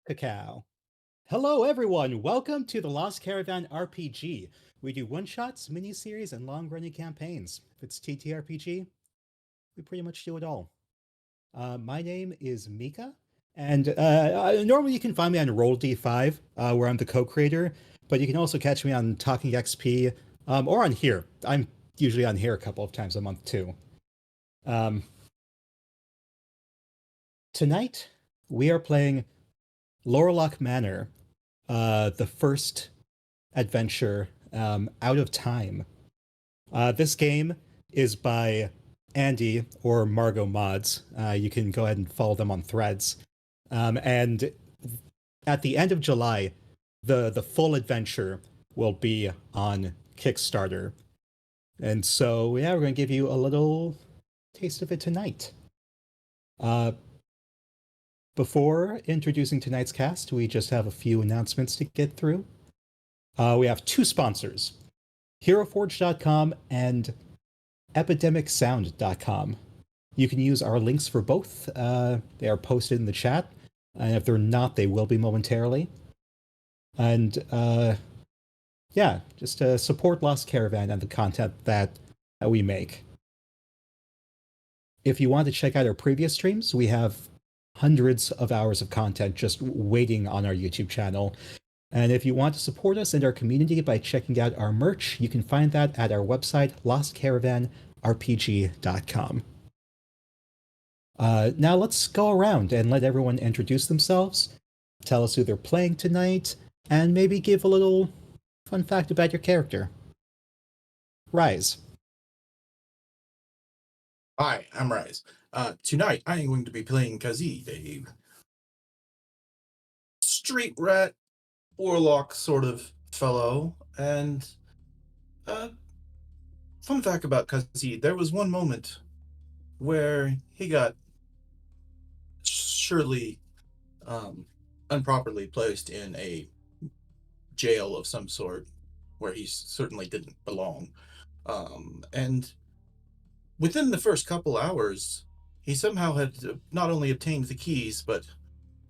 Cacao. Hello, everyone. Welcome to the Lost Caravan RPG. We do one-shots, miniseries, and long-running campaigns. If it's TTRPG, we pretty much do it all. My name is Mika, and normally you can find me on Roll D5, where I'm the co-creator, but you can also catch me on Talking XP, or on here. I'm usually on here a couple of times a month too. Um, Tonight we are playing Lorelahc Manor, the first adventure, Out of Time. This game is by Andy or Margot Mods. You can go ahead and follow them on Threads. And at the end of July, the full adventure will be on Kickstarter. And so, yeah, we're going to give you a little taste of it tonight. Uh, Before introducing tonight's cast, we just have a few announcements to get through. We have two sponsors, HeroForge.com and EpidemicSound.com. You can use our links for both. They are posted in the chat, and if they're not, they will be momentarily. And yeah, just support Lost Caravan and the content that we make. If you want to check out our previous streams, we have hundreds of hours of content just waiting on our YouTube channel. And if you want to support us and our community by checking out our merch, you can find that at our website, lostcaravanrpg.com. Now let's go around and let everyone introduce themselves, tell us who they're playing tonight, and maybe give a little fun fact about your character. Rise. Hi, I'm Rise. Tonight I am going to be playing Kazid, a street rat, warlock sort of fellow. And fun fact about Kazid, there was one moment where he got surely improperly placed in a jail of some sort where he certainly didn't belong. And within the first couple hours, he somehow had not only obtained the keys, but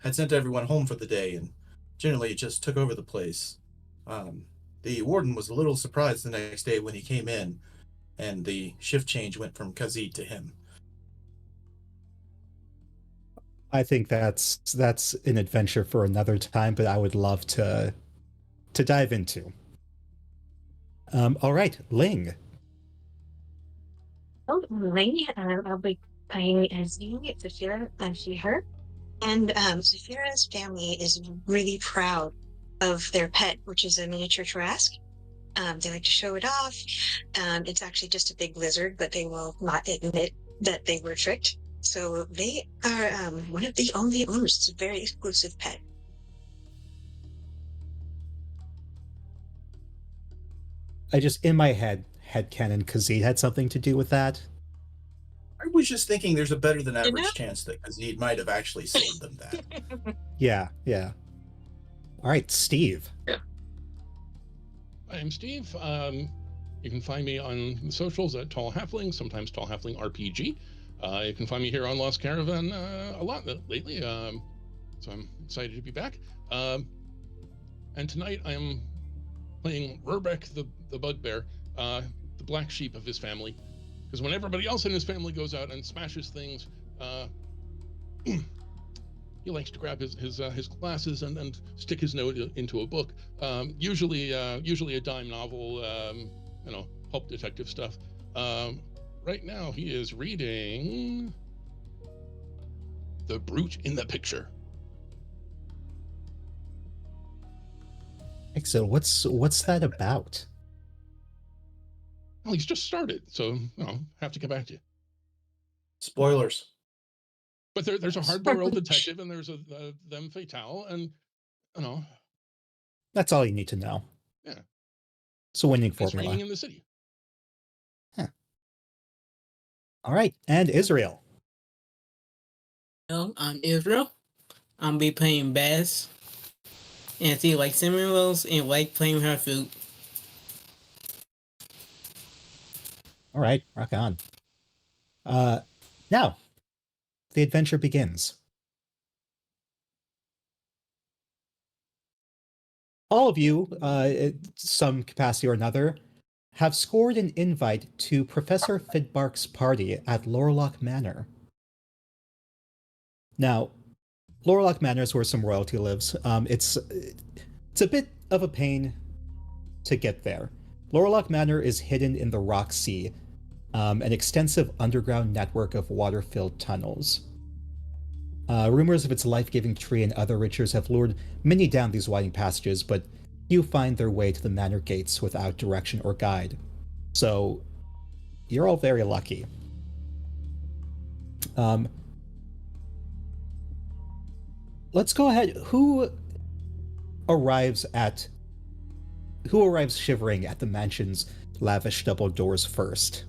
had sent everyone home for the day and generally just took over the place. The warden was a little surprised the next day when he came in and the shift change went from Kazid to him. I think that's an adventure for another time, but I would love to dive into. All right, Ling. Oh, Lady, I'll be playing as you, Zafira, she, her. And Zafira's family is really proud of their pet, which is a miniature Trask. They like to show it off. It's actually just a big lizard, but they will not admit that they were tricked. So they are one of the only owners. It's a very exclusive pet. I just, in my headcanon, Kazid had something to do with that. I was just thinking there's a better than average chance that Kazid might have actually sold them that. Yeah. All right, Steve. Yeah. I'm Steve. You can find me on the socials at Tall Halfling, sometimes Tall Halfling RPG. You can find me here on Lost Caravan a lot lately, so I'm excited to be back. And tonight I am playing Rurbeck the Bugbear, the black sheep of his family. Because when everybody else in his family goes out and smashes things, he likes to grab his glasses and stick his nose into a book. Usually a dime novel, pulp detective stuff. Right now he is reading The Brute in the Picture. So what's that about? Well, he's just started, so have to get back to you. Spoilers. But there's a hard-boiled detective, and there's a them fatale, and That's all you need to know. Yeah. It's a winning It's formula. raining in the city. Huh. All right, and Israel. Hello, I'm Israel. I'm be playing bass. And she like cinnamon rolls and like playing her flute. All right, rock on. Now, the adventure begins. all of you, in some capacity or another, have scored an invite to Professor Fidbark's party at Lorelahc Manor. Now, Lorelahc Manor is where some royalty lives. It's a bit of a pain to get there. Lorelahc Manor is hidden in the Rock Sea, an extensive underground network of water-filled tunnels. Rumors of its life-giving tree and other riches have lured many down these winding passages, but few find their way to the manor gates without direction or guide. So, you're all very lucky. Let's go ahead. Who arrives shivering at the mansion's lavish double doors first?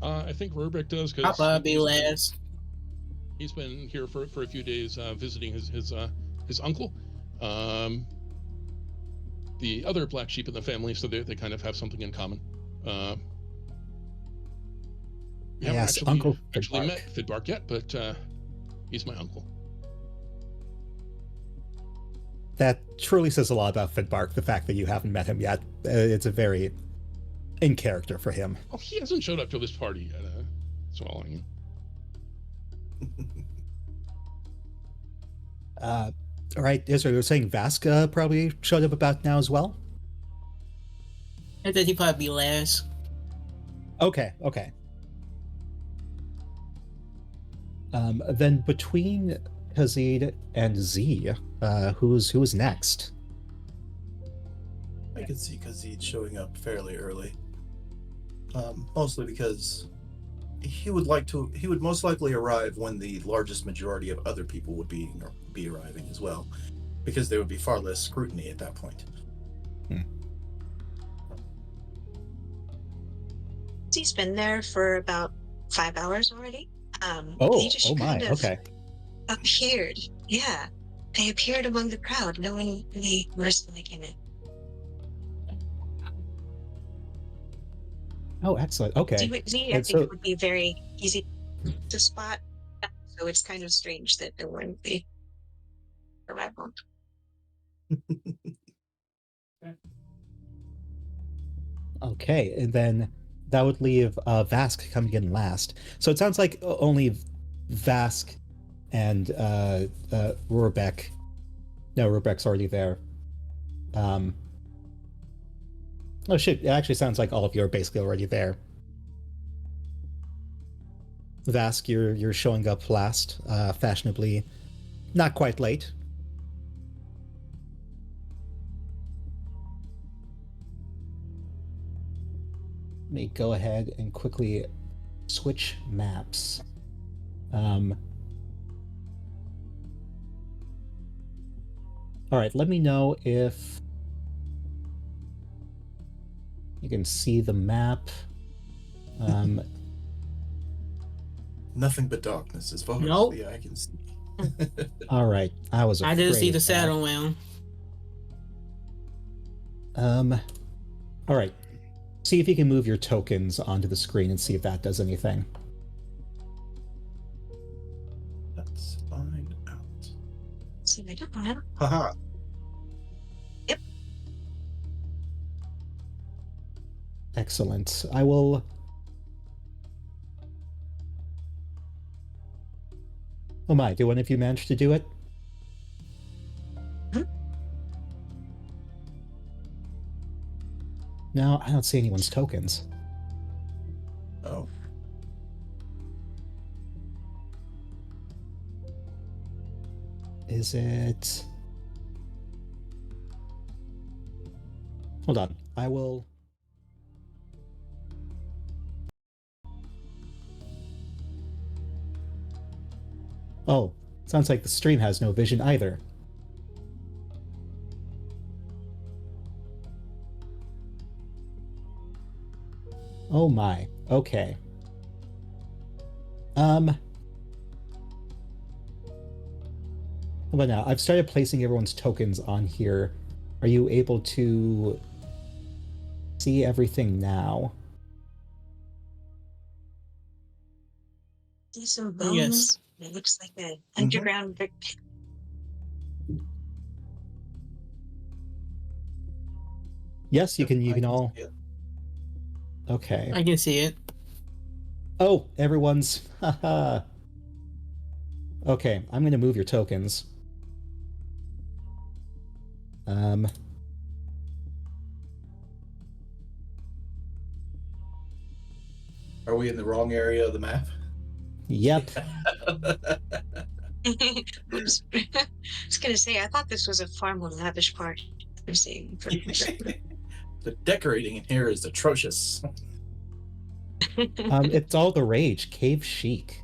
I think Rurbeck does, because Papa be last. he's been here for a few days visiting his uncle. The other black sheep in the family, so they kind of have something in common. We haven't Yes, actually, Uncle actually Fidbark. met Fidbark yet, but he's my uncle. That truly says a lot about Fidbark, the fact that you haven't met him yet. It's a very in character for him. Oh, he hasn't showed up to this party yet, so all I mean. All right, Israel, you're saying Vaska probably showed up about now as well? I thought he'd probably be last. Okay. Then between Khazid and Z, who's next? I could see Khazid showing up fairly early. Mostly because he would most likely arrive when the largest majority of other people would be arriving as well, because there would be far less scrutiny at that point. He's been there for about 5 hours already. Oh kind my, of okay. appeared. Yeah, they appeared among the crowd. No one really personally came in. Oh, excellent. Okay. Z, I And think so- it would be very easy to spot. So it's kind of strange that no one would arrive on. Okay, and then that would leave Vask coming in last. So it sounds like only Vask and Rurbeck. No, Rurbeck's already there. Oh shit! It actually sounds like all of you are basically already there. Vask, you're showing up last, fashionably, not quite late. Let me go ahead and quickly switch maps. All right, let me know if you can see the map. Nothing but darkness as far as Nope. the eye can see. All right, I was afraid I didn't see of the that. saddle round. All right. See if you can move your tokens onto the screen and see if that does anything. Let's find out. See, I don't know. Haha. Excellent. I will... Oh my, do one of you manage to do it? No, I don't see anyone's tokens. Oh. Is it... Hold on. I will... Oh, sounds like the stream has no vision either. Oh my, okay. How about now? I've started placing everyone's tokens on here. Are you able to see everything now? See some Oh, yes. bones. It looks like an underground brick pit. Yes, you can all. Yeah. Okay. I can see it. Oh, everyone's. Haha. Okay, I'm gonna move your tokens. Are we in the wrong area of the map? Yep. Oops. I was going to say, I thought this was a far more lavish part. I'm saying. The decorating in here is atrocious. It's all the rage. Cave chic.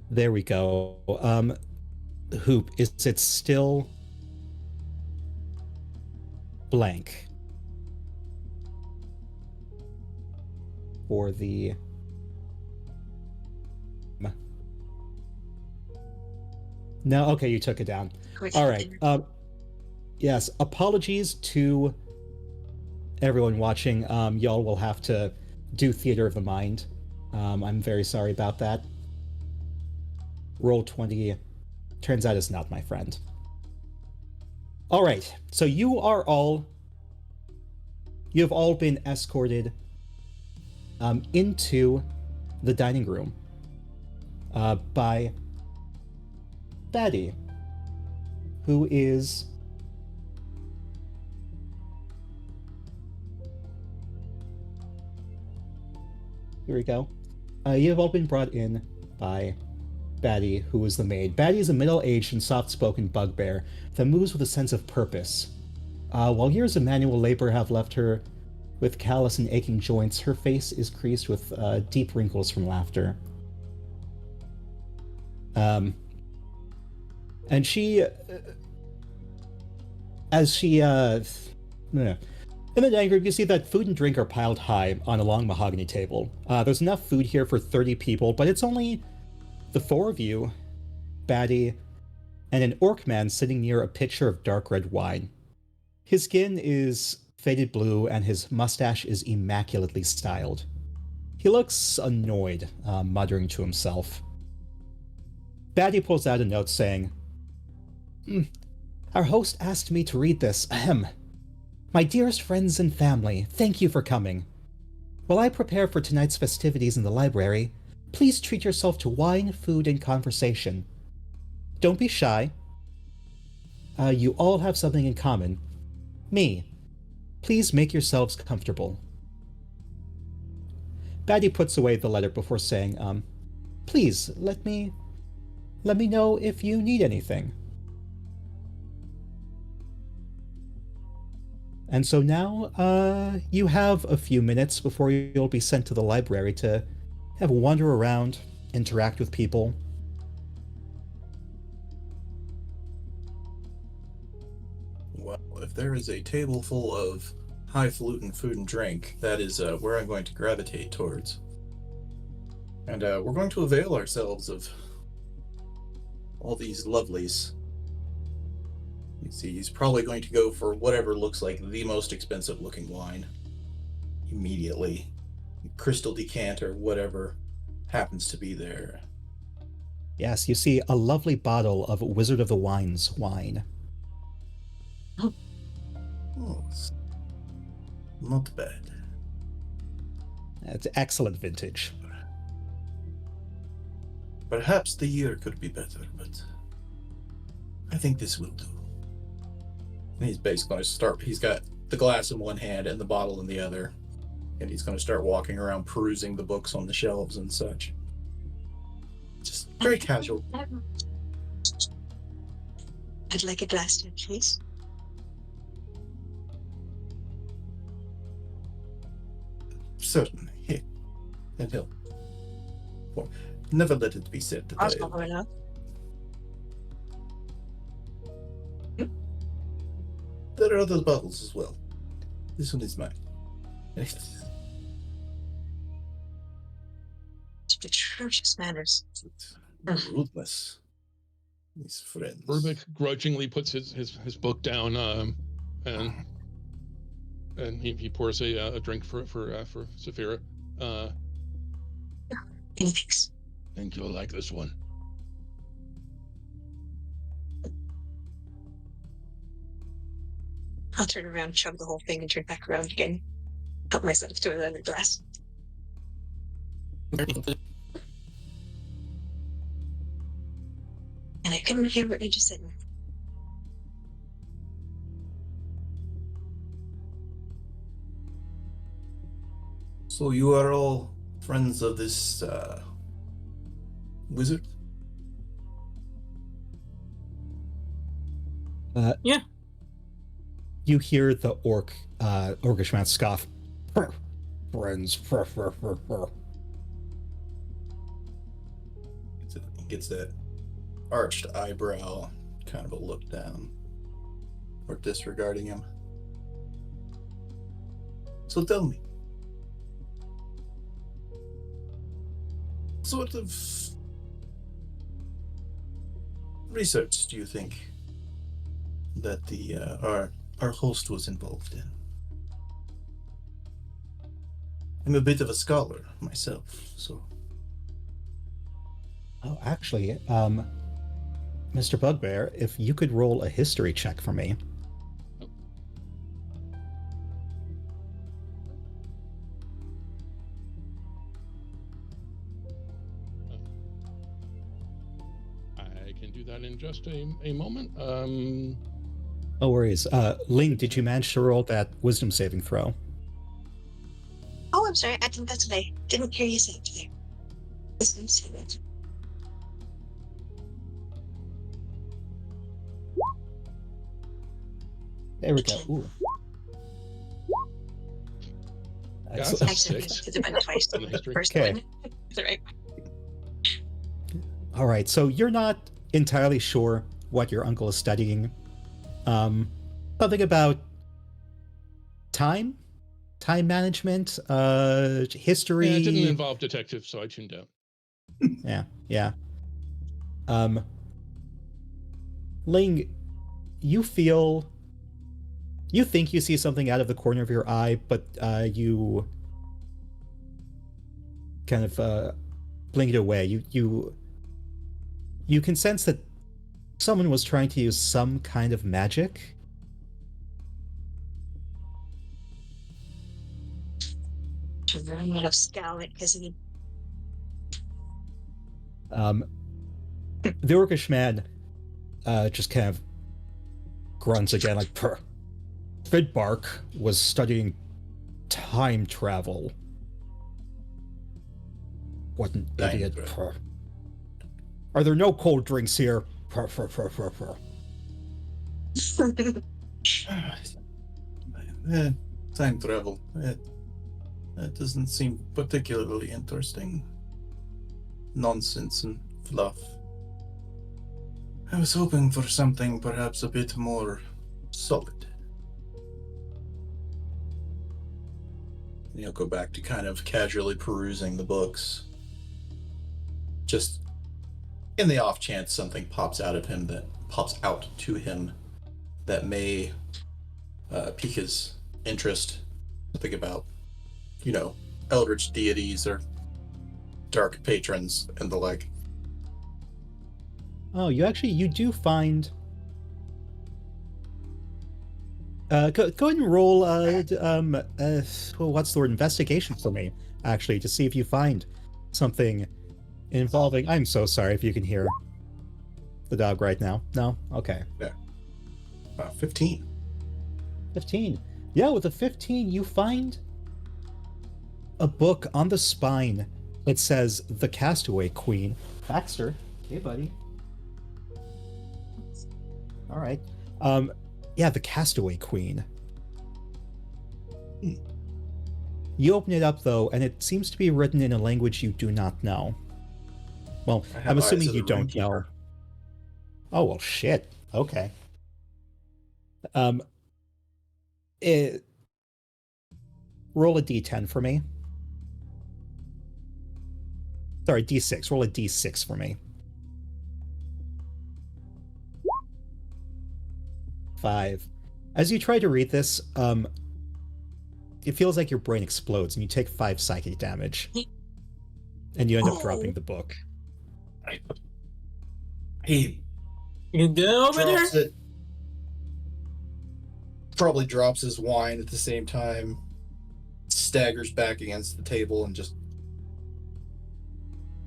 There we go. Hoop, is it still blank for the No, okay, you took it down. All right. Yes, apologies to everyone watching. Y'all will have to do theater of the mind. I'm very sorry about that. Roll20 turns out is not my friend. All right, so you have all been escorted into the dining room by Betty, who is here we go. You have all been brought in by Batty, who is the maid. Batty is a middle-aged and soft-spoken bugbear that moves with a sense of purpose. While years of manual labor have left her with callous and aching joints, her face is creased with deep wrinkles from laughter. And she, as she, in the dining room, you see that food and drink are piled high on a long mahogany table. There's enough food here for 30 people, but it's only the four of you, Batty, and an orc man sitting near a pitcher of dark red wine. His skin is faded blue, and his mustache is immaculately styled. He looks annoyed, muttering to himself. Batty pulls out a note saying, Our host asked me to read this. Ahem. My dearest friends and family, thank you for coming. While I prepare for tonight's festivities in the library, please treat yourself to wine, food, and conversation. Don't be shy. You all have something in common. Me. Please make yourselves comfortable. Batty puts away the letter before saying, please, let me know if you need anything. And so now, you have a few minutes before you'll be sent to the library to have a wander around, interact with people. Well, if there is a table full of highfalutin food and drink, that is where I'm going to gravitate towards. And we're going to avail ourselves of all these lovelies. You see, he's probably going to go for whatever looks like the most expensive looking wine. Immediately. Crystal decanter, whatever happens to be there. Yes, you see a lovely bottle of Wizard of the Wines wine. Oh, not bad. It's excellent vintage. Perhaps the year could be better, but I think this will do. And he's basically going to start, he's got the glass in one hand and the bottle in the other. And he's going to start walking around perusing the books on the shelves and such. Just very casual. I'd like a glass too, please. Certainly. Here. And he'll. Well, never let it be said that I'll follow it up. There are other bottles as well. This one is mine. Atrocious manners. Rudeness. These friends. Burbick grudgingly puts his book down, and he pours a drink for Saphira. Thanks. Think you'll like this one. I'll turn around, chug the whole thing, and turn back around again. Help myself to another glass. And I couldn't hear what you just said. So you are all friends of this wizard? Yeah. You hear the orcish man scoff. Friends. He gets that arched eyebrow, kind of a look down, or disregarding him. So tell me, what sort of research do you think that the our host was involved in? I'm a bit of a scholar myself, so. Oh, actually, Mr. Bugbear, if you could roll a history check for me. I can do that in just a moment. No worries. Ling, did you manage to roll that wisdom saving throw? Oh, I'm sorry. I think that's what I didn't hear you say it there. Wisdom saving. There we go. Ooh. Yeah, that's Excellent. a Actually, six. I did it twice. On the history. First Okay. one. It's all right. All right, so you're not entirely sure what your uncle is studying. Something about time management, history. Yeah, it didn't involve detectives, so I tuned out. Yeah. Ling, you think you see something out of the corner of your eye, but you kind of blink it away. You can sense that someone was trying to use some kind of magic. To run out of scowl because he. The orcish man just kind of grunts again, like, "Purr. Fidbark was studying time travel. What an Time idiot. travel. Purr. Are there no cold drinks here? Purr, purr, purr, purr, purr." Time travel. That doesn't seem particularly interesting. Nonsense and fluff. I was hoping for something perhaps a bit more solid. He'll go back to kind of casually perusing the books. Just in the off chance something pops out to him that may pique his interest. Something about, eldritch deities or dark patrons and the like. Oh, you do find. Go ahead and roll what's the word? Investigation for me, actually, to see if you find something involving. I'm so sorry if you can hear the dog right now. No? Okay. 15. 15. Yeah, with a 15, you find a book on the spine that says The Castaway Queen. Baxter. Hey, buddy. All right. Yeah, The Castaway Queen. You open it up, though, and it seems to be written in a language you do not know. Well, I have I'm eyes assuming of you the don't know. Runekeeper. Oh, well, shit. Okay. Roll a d10 for me. Sorry, d6. Roll a d6 for me. 5. As you try to read this, it feels like your brain explodes and you take 5 psychic damage. and you end up Oh. dropping the book. He You good over there? drops it. Probably drops his wine at the same time. Staggers back against the table and just.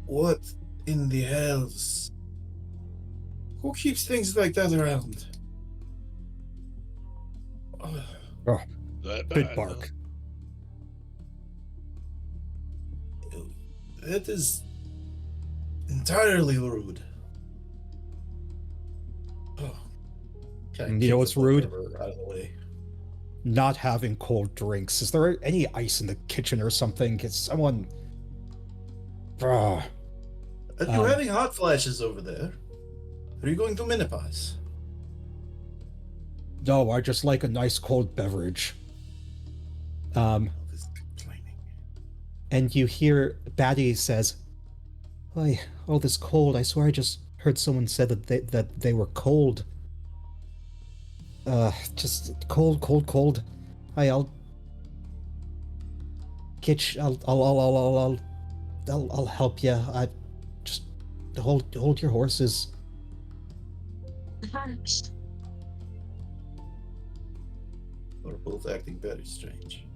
What in the hells? Who keeps things like that around? Ugh. Oh, That good bad, bark. That is entirely rude. Oh. Kinda You kick know the what's book rude? over out of the way. Not having cold drinks. Is there any ice in the kitchen or something? Is someone... Are you Um, having hot flashes over there? Are you going to menopause? No, I just like a nice cold beverage. All this complaining. And you hear Batty says, "Oi, all this cold. I swear I just heard someone said that they were cold. Just cold, cold, cold. I'll get you. I'll help you. I just hold your horses." We're both acting very strange.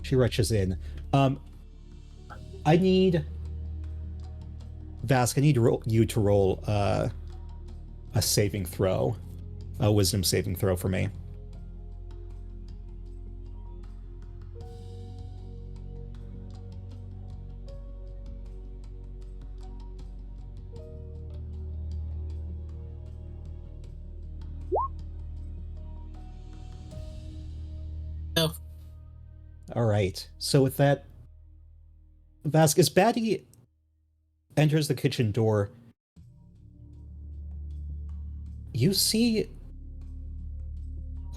She rushes in. I need Vask. I need you to roll a saving throw, a wisdom saving throw for me. No. All right. So with that, Vask, as Batty enters the kitchen door, you see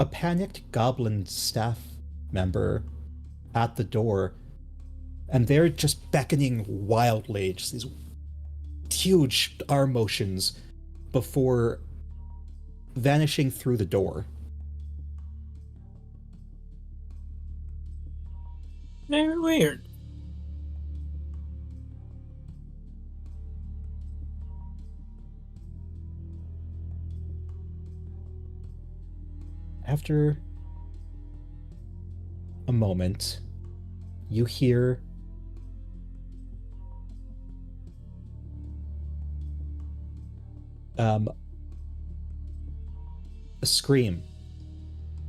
a panicked goblin staff member at the door, and they're just beckoning wildly, just these huge arm motions before vanishing through the door. Very weird. After a moment, you hear a scream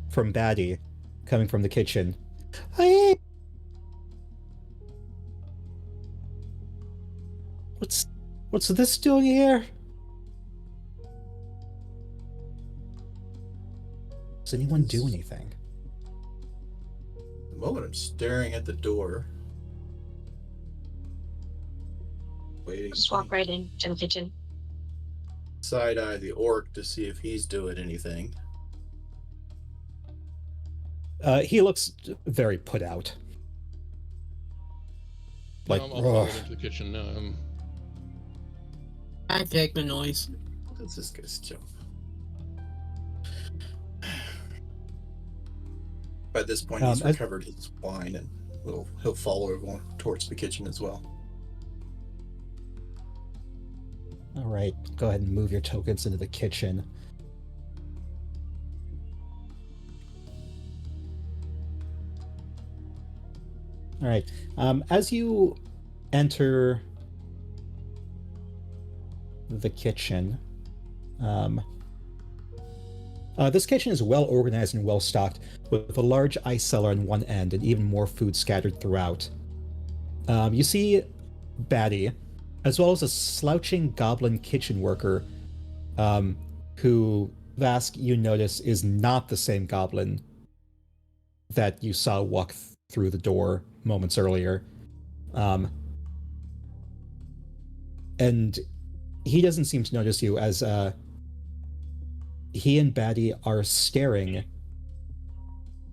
from Batty coming from the kitchen. Hey! What's this doing here? Does anyone do anything? The moment I'm staring at the door, waiting. Just walk right into the kitchen. Side eye the orc to see if he's doing anything. He looks very put out. Like, I'll follow ugh. into the kitchen. I take the noise. What is this guy's job? By this point, he's recovered his wine, and he'll follow everyone towards the kitchen as well. All right, go ahead and move your tokens into the kitchen. All right, as you enter the kitchen, this kitchen is well organized and well stocked, with a large ice cellar on one end and even more food scattered throughout. You see Batty, as well as a slouching goblin kitchen worker, who, Vask, you notice is not the same goblin that you saw walk through the door moments earlier. And he doesn't seem to notice you, as he and Batty are staring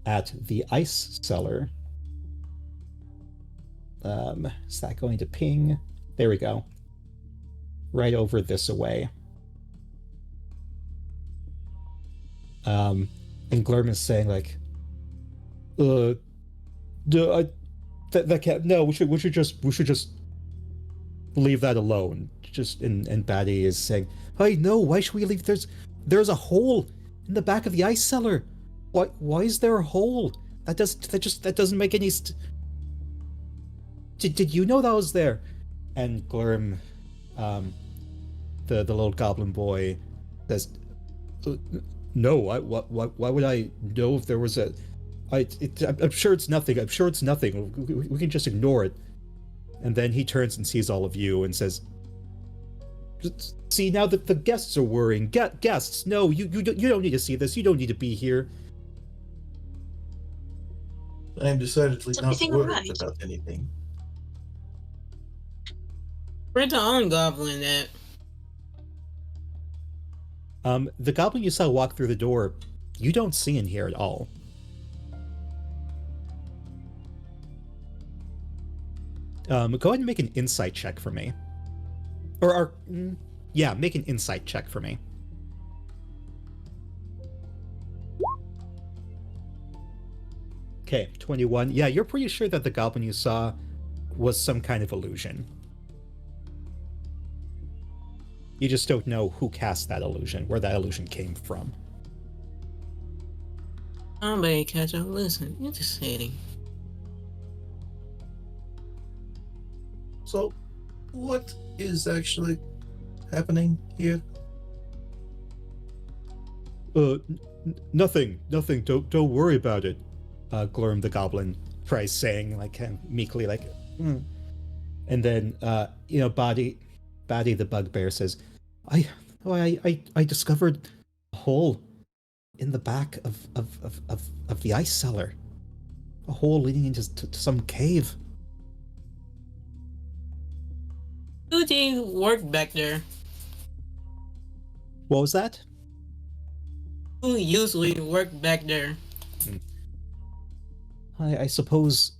at the ice cellar. Is that going to ping? There we go. Right over this away. And Glurm is saying, like, That can't. No, we should just leave that alone. Just and Batty is saying, "Hey, no, why should we leave? There's a hole in the back of the ice cellar. Why is there a hole? That doesn't make any. Did you know that was there?" And Glurm, the little goblin boy, says, "No, why would I know if there was a? I'm sure it's nothing. I'm sure it's nothing. We can just ignore it." And then he turns and sees all of you and says, "See, now that the guests are worrying. Guests, no, you don't need to see this. You don't need to be here." I am decidedly Is not everything worried alright? about anything. Where's the other goblin at? The goblin you saw walk through the door, you don't see in here at all. Go ahead and make an insight check for me. Yeah, make an insight check for me. Okay, 21. Yeah, you're pretty sure that the goblin you saw was some kind of illusion. You just don't know who cast that illusion, where that illusion came from. Somebody catch up. Listen, you're just sitting. So, what is actually happening here? Nothing. Don't worry about it. Glurm the goblin tries saying, like, kind of meekly, like, "Hmm." And then, Batty the bugbear says, I discovered a hole in the back of the ice cellar. A hole leading into to some cave. Who do you work back there? What was that? Who usually work back there? I suppose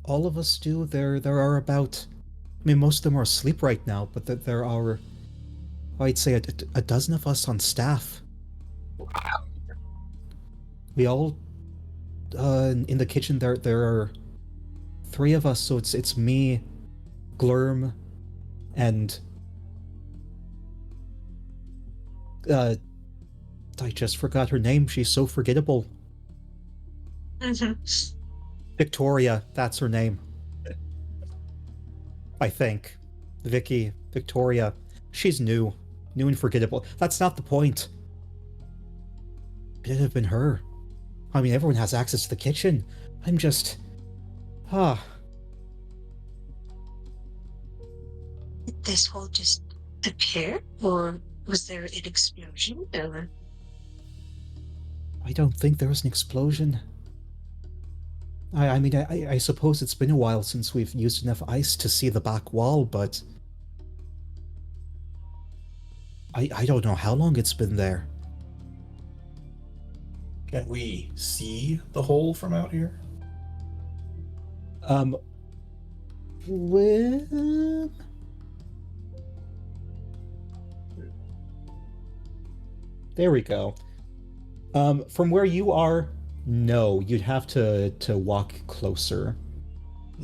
all of us do. There are about, I mean, most of them are asleep right now, but there are, I'd say, a dozen of us on staff. We all, in the kitchen, there are 3 of us, so it's me, Glurm, and I just forgot her name. She's so forgettable. Victoria, that's her name. I think. Victoria. She's new and forgettable. That's not the point. It'd have been her. I mean, everyone has access to the kitchen. I'm just... Did this hole just appear? Or was there an explosion? Or... I don't think there was an explosion. I mean, I suppose it's been a while since we've used enough ice to see the back wall, but... I don't know how long it's been there. Can we see the hole from out here? Well... There we go. From where you are, no, you'd have to walk closer.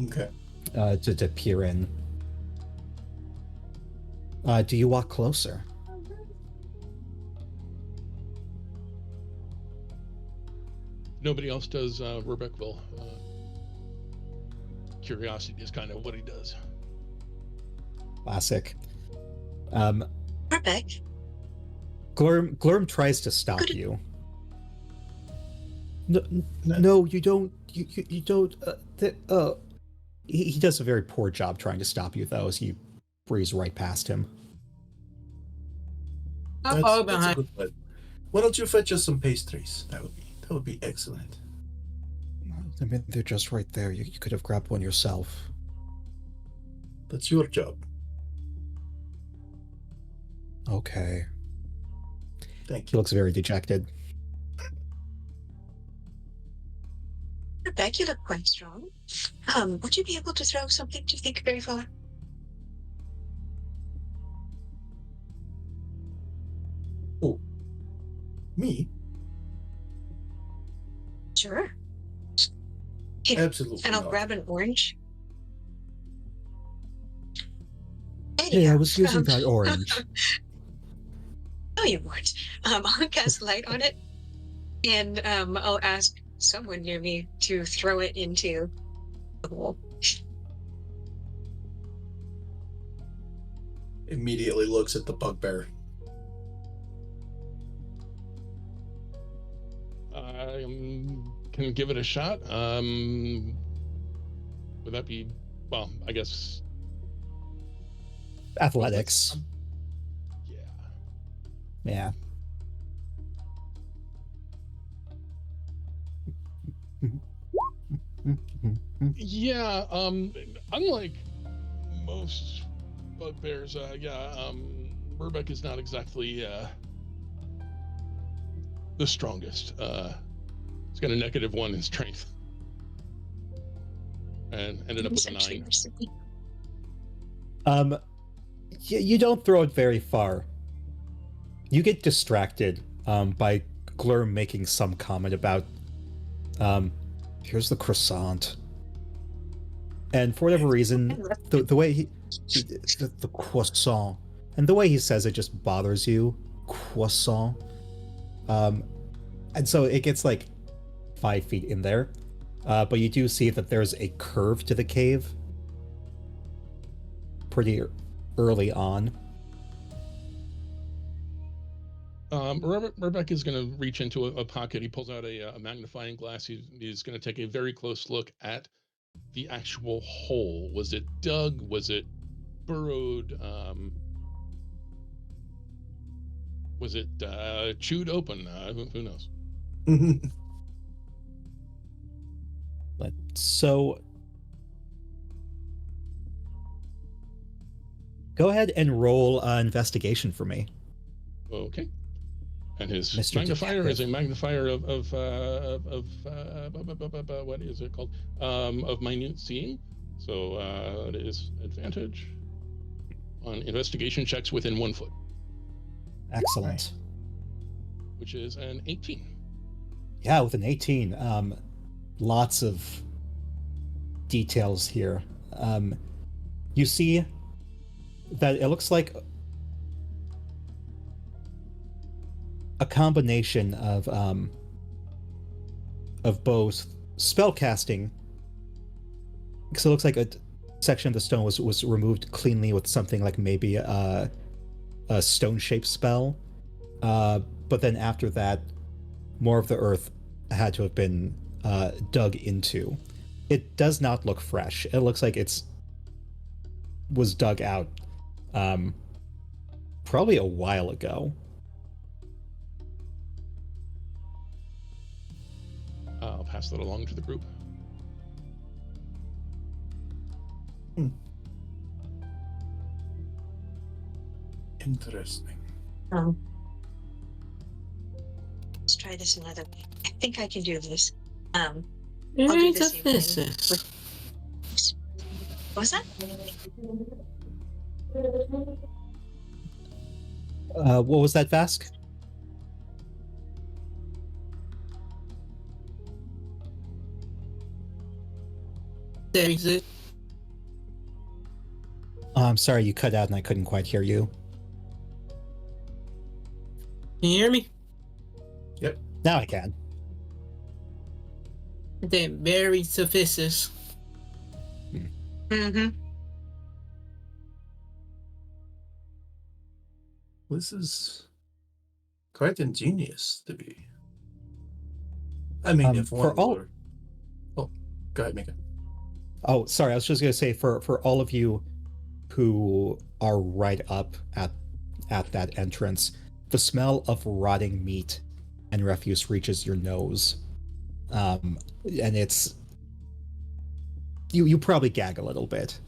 Okay. To peer in. Do you walk closer? Nobody else does. Rebecca will. Curiosity is kind of what he does. Classic. Rebecca? Glurm tries to stop you. No, you don't. You don't. He does a very poor job trying to stop you, though, as you breeze right past him. How far behind? a good plan. Why don't you fetch us some pastries? That would be excellent. I mean, they're just right there. You could have grabbed one yourself. That's your job. Okay. Thank He you. looks very dejected. Rebecca, you look quite strong. Would you be able to throw something, do you think, very far? Oh, me? Sure. Here, Absolutely and I'll not. grab an orange Hey, I was using that orange. No, you weren't. I'll cast light on it, and I'll ask someone near me to throw it into the hole. Immediately looks at the bugbear. I can give it a shot. Would that be, well, I guess Athletics. Yeah. Yeah. Yeah, unlike most bugbears, Murbeck is not exactly the strongest. He's got a -1 in strength. And ended up with a 9. You don't throw it very far. You get distracted by Glurm making some comment about, here's the croissant. And for whatever reason, the way the croissant, and the way he says it just bothers you, croissant. And so it gets like 5 feet in there. But you do see that there's a curve to the cave pretty early on. Murbeck is going to reach into a pocket. He pulls out a magnifying glass. He's going to take a very close look at the actual hole. Was it dug? Was it burrowed? Was it chewed open? Who knows? So go ahead and roll investigation for me. Okay. And his Mr. magnifier Detective. is a magnifier of what is it called? Of minute seeing. So it is advantage on investigation checks within 1 foot, Excellent. which is an 18. Yeah, with an 18, lots of details here. You see that it looks like a combination of both spellcasting, because it looks like a section of the stone was removed cleanly with something like maybe a stone-shaped spell, but then after that, more of the earth had to have been dug into. It does not look fresh. It looks like was dug out probably a while ago. I'll pass that along to the group. Interesting. Let's try this another way. I think I can do this. I'll do It's the a same thing. physics. What was that? What was that, Vask? There is it. I'm sorry, you cut out and I couldn't quite hear you. Can you hear me? Now I can. They're very sophisticated. Mm-hmm. This is quite ingenious to be. I mean, if for one all- were... Oh, go ahead, Mika. Oh, sorry, I was just gonna say for all of you who are right up at that entrance, the smell of rotting meat and refuse reaches your nose, and it's you probably gag a little bit.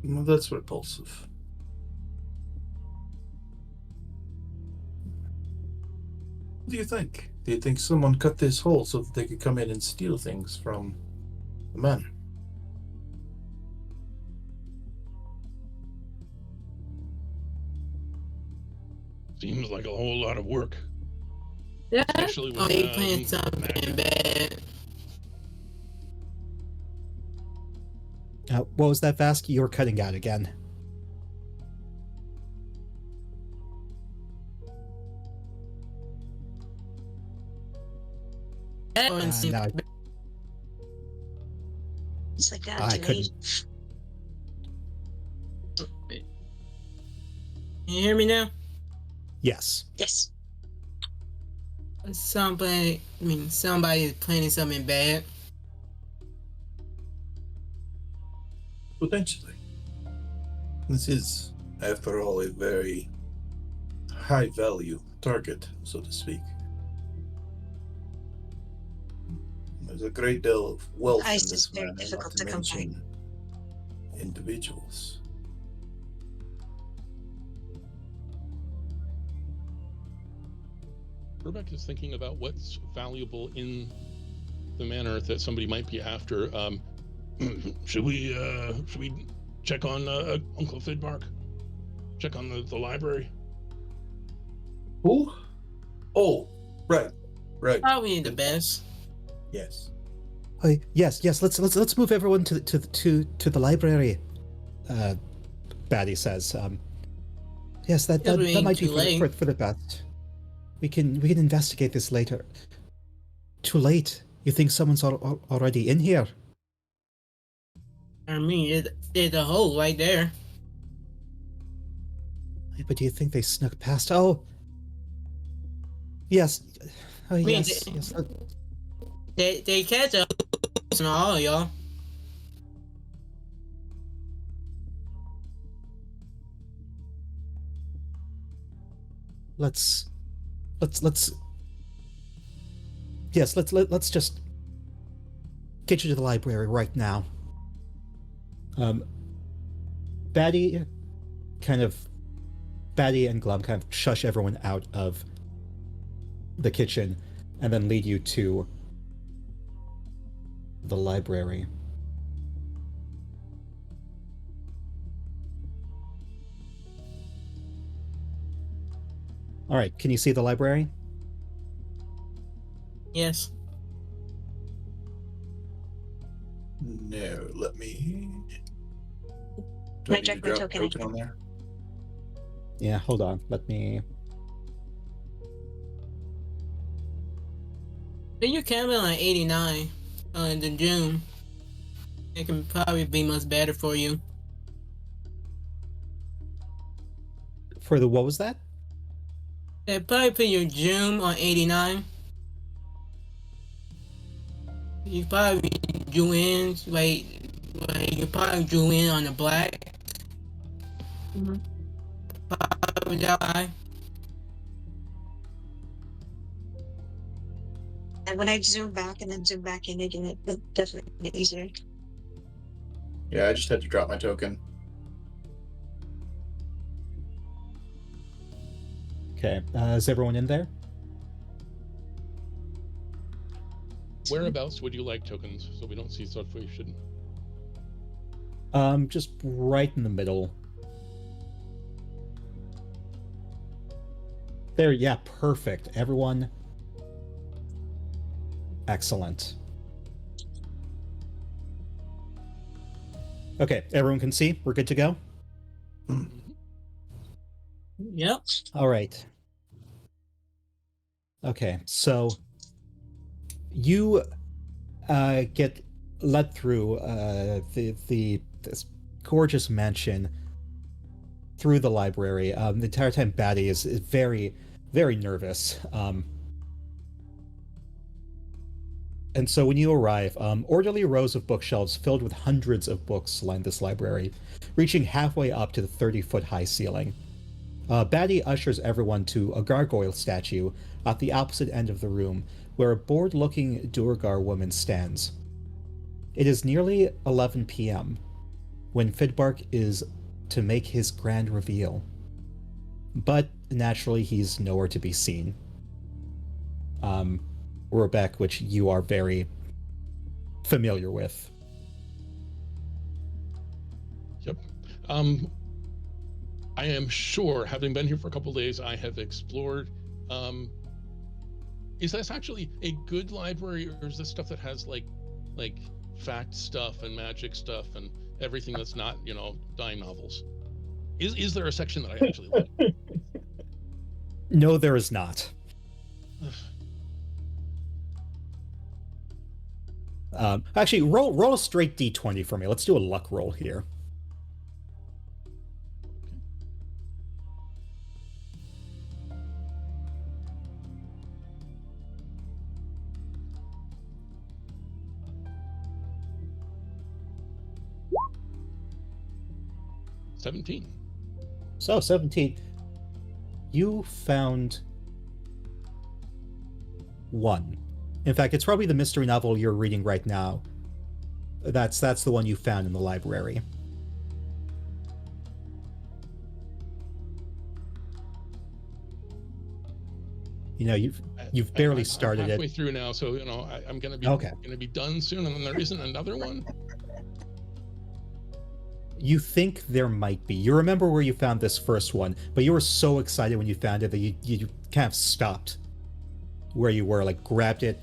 Well, that's repulsive. What do you think? Do you think someone cut this hole so that they could come in and steal things from the manor? Seems like a whole lot of work. Yeah. Especially with, Oh, they playing something magic. bad. What was that, Vask? You were cutting out again. No, It's like that I to me. couldn't. Can you hear me now? Yes. Yes. Somebody is planning something bad. Potentially. This is, after all, a very high value target, so to speak. There's a great deal of wealth in Ice this is very man, and not difficult to to come by. mention individuals. Rebecca is thinking about what's valuable in the manor that somebody might be after. Should we check on Uncle Fidmark? Check on the library? Who? Oh, right. Probably the best. Yes. Yes. Let's move everyone to the library. Batty says. Yes, that It'll be might be too late. for the best. We can investigate this later. Too late. You think someone's already in here? I mean, there's a hole right there. But do you think they snuck past? Oh, yes. Oh, mean, yes. Yes. They catch a and all, y'all. Let's yes, let's just get you to the library right now. Batty and Glum kind of shush everyone out of the kitchen and then lead you to the library. All right, can you see the library? Yes. No, let me. Can I need check to my drop token? on there? Yeah, hold on. Let me. But you came in like 89 in June. It can probably be much better for you. For the what was that? They probably put your June on 89. You probably drew in, like you probably drew in on the black. Mm-hmm. Probably that high. And when I zoom back and then zoom back in again, it definitely get easier. Yeah, I just had to drop my token. Okay, is everyone in there? Whereabouts would you like tokens so we don't see stuff we shouldn't? Just right in the middle. There, yeah, perfect. Everyone. Excellent. Okay, everyone can see? We're good to go? Yep. All right. Okay, so you get led through this gorgeous mansion through the library. The entire time Batty is very, very nervous. And so when you arrive, orderly rows of bookshelves filled with hundreds of books line this library, reaching halfway up to the 30-foot high ceiling. Batty ushers everyone to a gargoyle statue at the opposite end of the room, where a bored-looking Durgar woman stands. It is nearly 11 p.m. when Fidbark is to make his grand reveal. But naturally, he's nowhere to be seen. Rebecca, which you are very familiar with. Yep. I am sure, having been here for a couple days, I have explored. Is this actually a good library, or is this stuff that has like fact stuff and magic stuff and everything that's not, dime novels. Is there a section that I actually like? No, there is not. Actually, roll a straight d20 for me. Let's do a luck roll here. Okay. 17. So 17. You found one. In fact, it's probably the mystery novel you're reading right now. That's the one you found in the library. You've barely started I'm halfway it. through now, so I'm gonna be done soon, and then there isn't another one. You think there might be. You remember where you found this first one, but you were so excited when you found it that you kind of stopped where you were, like grabbed it,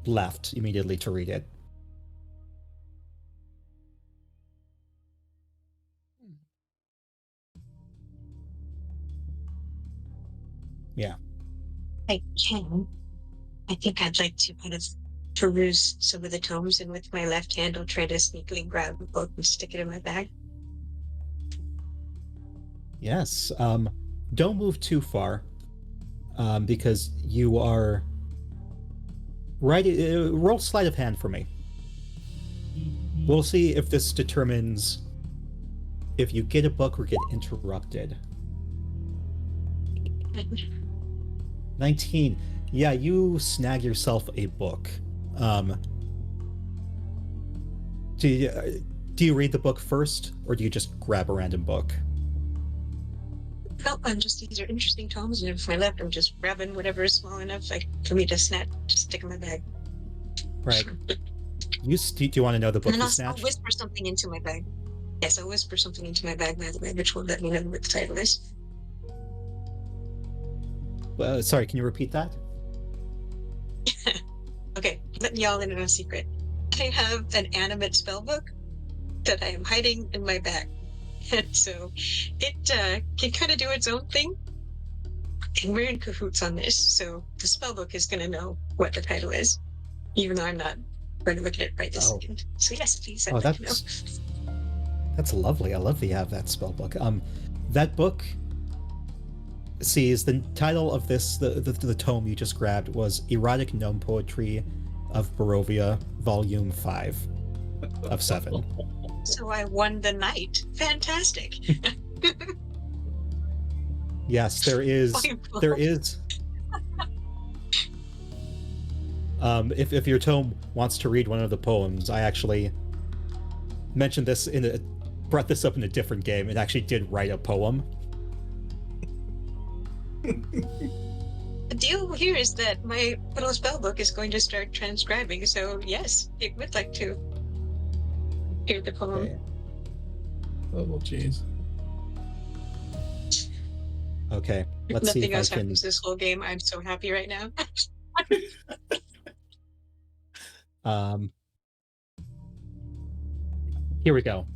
left immediately to read it. Yeah. I can. I think I'd like to kind of peruse some of the tomes, and with my left hand, I'll try to sneakily grab a book and stick it in my bag. Yes. Don't move too far, because you are right. Roll sleight of hand for me. We'll see if this determines if you get a book or get interrupted. 19. Yeah, you snag yourself a book. Do you read the book first, or do you just grab a random book? Well, these are interesting tomes, and if my left, I'm just grabbing whatever is small enough for me to snatch, just stick in my bag. Right. Do you want to know the book And you I'll snatched? whisper something into my bag. Yes, I'll whisper something into my bag, by the way, which will let me know what the title is. Sorry, can you repeat that? Okay, letting y'all in on a secret. I have an animate spellbook that I am hiding in my bag. And so it can kind of do its own thing. And we're in cahoots on this, so the spellbook is going to know what the title is, even though I'm not going to look at it right this second. So yes, please, I'd like to know. That's lovely. I love that you have that spellbook. That book sees the title of this, the tome you just grabbed was Erotic Gnome Poetry of Barovia, Volume 5 of 7. So I won the night. Fantastic. Yes, there is. If your tome wants to read one of the poems, I actually mentioned this brought this up in a different game. It actually did write a poem. The deal here is that my little spellbook is going to start transcribing, so yes, it would like to hear the poem. Okay. Oh, jeez. Okay, let's see if Nothing else I can. happens this whole game. I'm so happy right now. Here we go.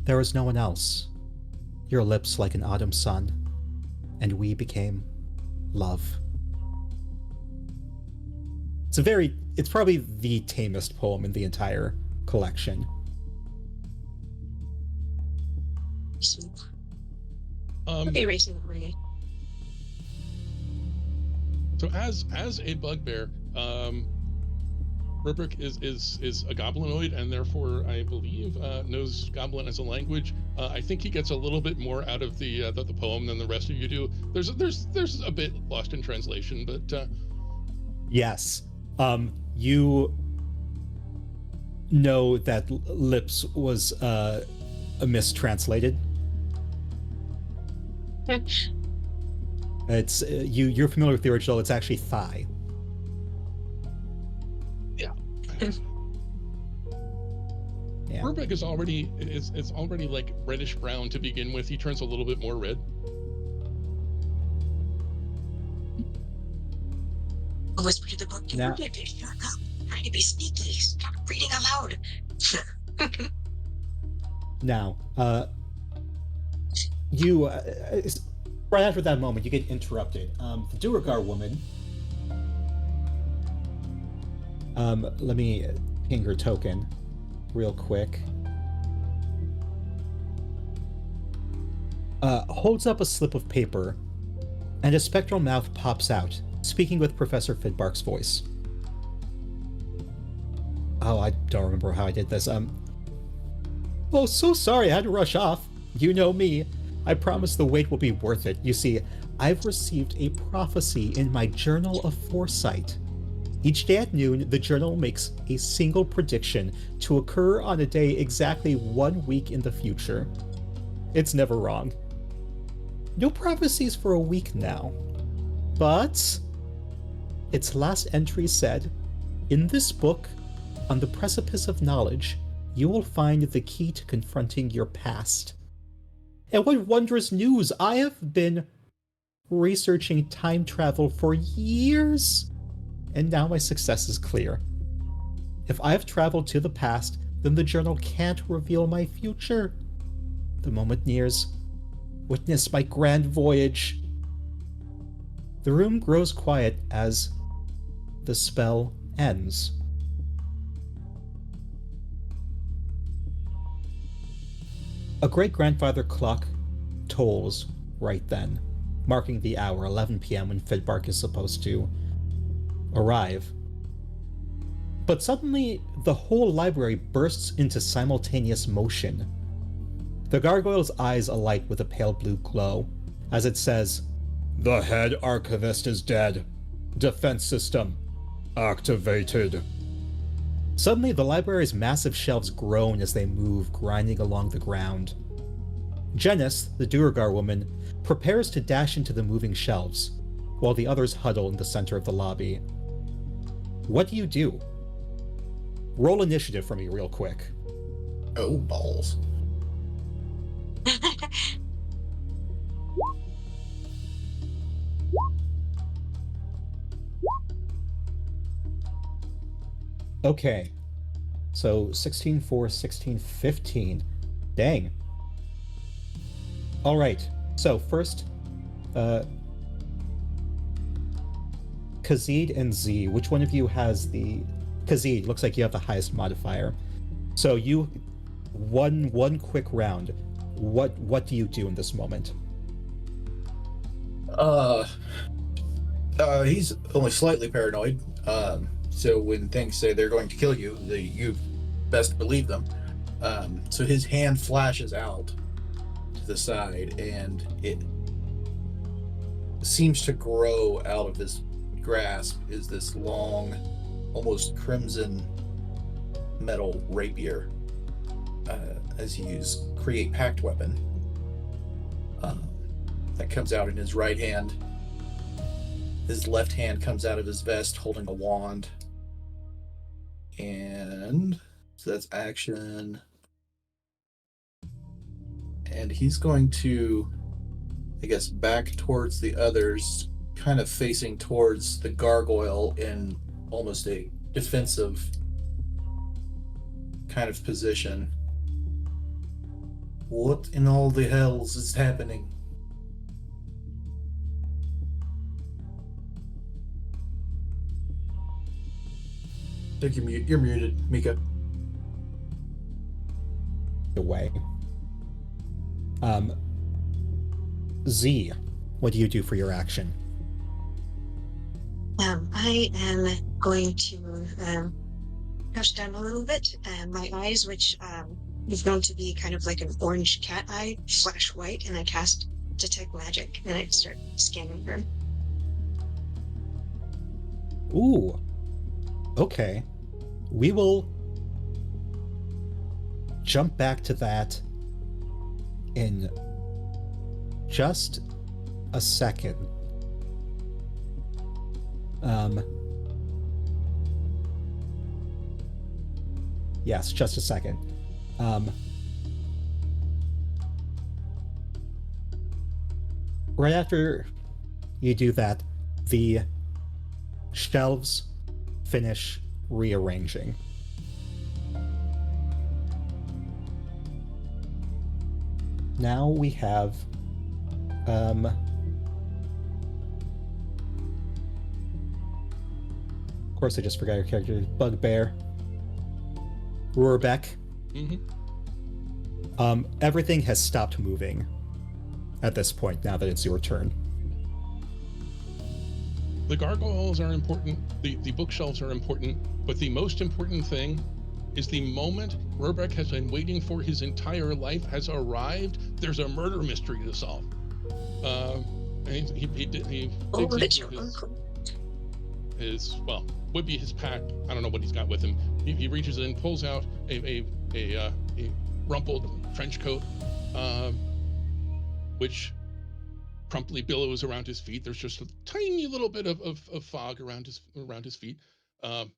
There was no one else. Your lips like an autumn sun, and we became love. It's probably the tamest poem in the entire collection. Okay, racing away. So as a bugbear, Rubric is a goblinoid, and therefore I believe knows Goblin as a language. I think he gets a little bit more out of the poem than the rest of you do. There's a bit lost in translation, but yes, you know that lips was mistranslated. It's you're familiar with the original. It's actually thigh. Yeah. Yeah. Rubric is already like reddish brown to begin with. He turns a little bit more red. I'll whisper to the book. Now- trying to be sneaky. Stop reading aloud. Now, you right after that moment, you get interrupted. The Duergar woman. Let me ping her token real quick. Holds up a slip of paper, and a spectral mouth pops out, speaking with Professor Fidbark's voice. Oh, I don't remember how I did this. Oh, so sorry, I had to rush off. You know me. I promise the wait will be worth it. You see, I've received a prophecy in my Journal of Foresight. Each day at noon, the journal makes a single prediction to occur on a day exactly 1 week in the future. It's never wrong. No prophecies for a week now. But its last entry said, "In this book, on the precipice of knowledge, you will find the key to confronting your past." And what wondrous news! I have been researching time travel for years, and now my success is clear. If I have traveled to the past, then the journal can't reveal my future. The moment nears. Witness my grand voyage. The room grows quiet as the spell ends. A great-grandfather clock tolls right then, marking the hour 11 p.m. when Fidbark is supposed to arrive. But suddenly, the whole library bursts into simultaneous motion. The gargoyle's eyes alight with a pale blue glow, as it says, "The head archivist is dead. Defense system activated." Suddenly, the library's massive shelves groan as they move, grinding along the ground. Janice, the Duergar woman, prepares to dash into the moving shelves, while the others huddle in the center of the lobby. What do you do? Roll initiative for me real quick. Oh, balls. Okay. So 16, 4, 16, 15. Dang. Alright. So first, Khaziid and Z, which one of you has the... Khaziid, looks like you have the highest modifier. So you... One quick round. What do you do in this moment? He's only slightly paranoid. So when things say they're going to kill you, you best believe them. So his hand flashes out to the side, and it seems to grow out of his grasp is this long, almost crimson metal rapier. As you create pact weapon, that comes out in his right hand. His left hand comes out of his vest holding a wand. And so that's action. And he's going to, I guess, back towards the others, kind of facing towards the gargoyle in almost a defensive kind of position. What in all the hells is happening? I think you're muted, Mika. Away. Z, what do you do for your action? I am going to crouch down a little bit. My eyes, which is known to be kind of like an orange cat eye, flash white, and I cast Detect Magic, and I start scanning her. Ooh. Okay. We will jump back to that in just a second. Yes, just a second. Right after you do that, the shelves finish rearranging. Now we have of course I just forgot your character. Bugbear. Roarbeck. Everything has stopped moving at this point now that it's your turn. The gargoyles are important, the bookshelves are important, but the most important thing is the moment Roarbeck has been waiting for his entire life has arrived. There's a murder mystery to solve. And he digs into his well, would be his pack. I don't know what he's got with him. He reaches in, pulls out a rumpled trench coat, which promptly billows around his feet. There's just a tiny little bit of fog around his feet, and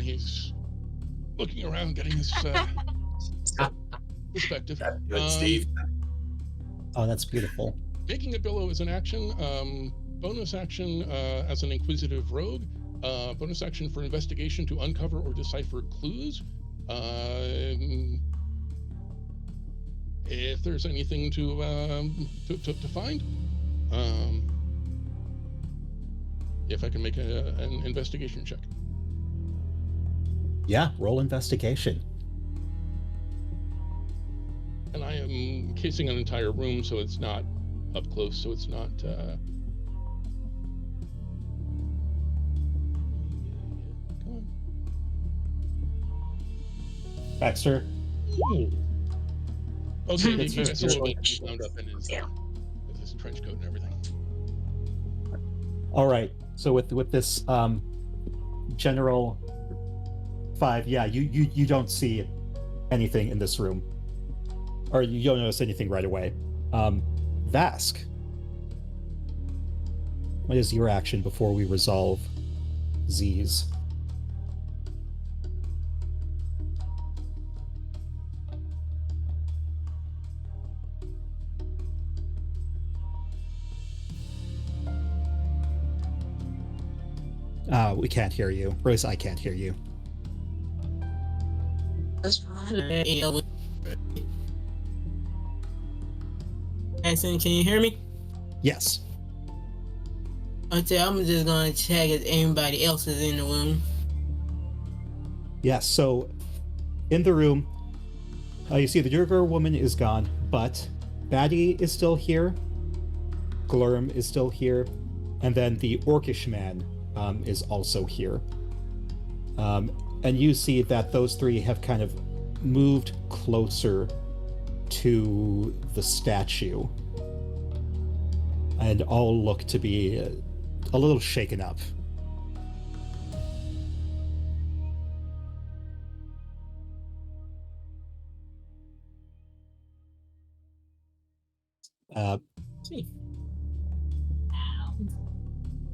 he's looking around, getting his perspective. Good, Steve. Oh, that's beautiful. Making a billow is an action. Bonus action as an inquisitive rogue. Bonus action for investigation to uncover or decipher clues. If there's anything to find, if I can make an investigation check. Yeah, roll investigation. And I am casing an entire room, so it's not up close, so it's not. Come on. Baxter. Ooh. Okay, you That's guys a right. little bit wound up in his trench coat and everything. All right. So with this general 5, yeah, you don't see anything in this room, or you don't notice anything right away. Vask, what is your action before we resolve Z's? We can't hear you. Rose, I can't hear you. Jackson, can you hear me? Yes. Okay, I'm just gonna check if anybody else is in the room. Yes, so in the room, you see the Durgar woman is gone, but Batty is still here, Glurm is still here, and then the Orcish man is also here. And you see that those three have kind of moved closer to the statue and all look to be a little shaken up. See.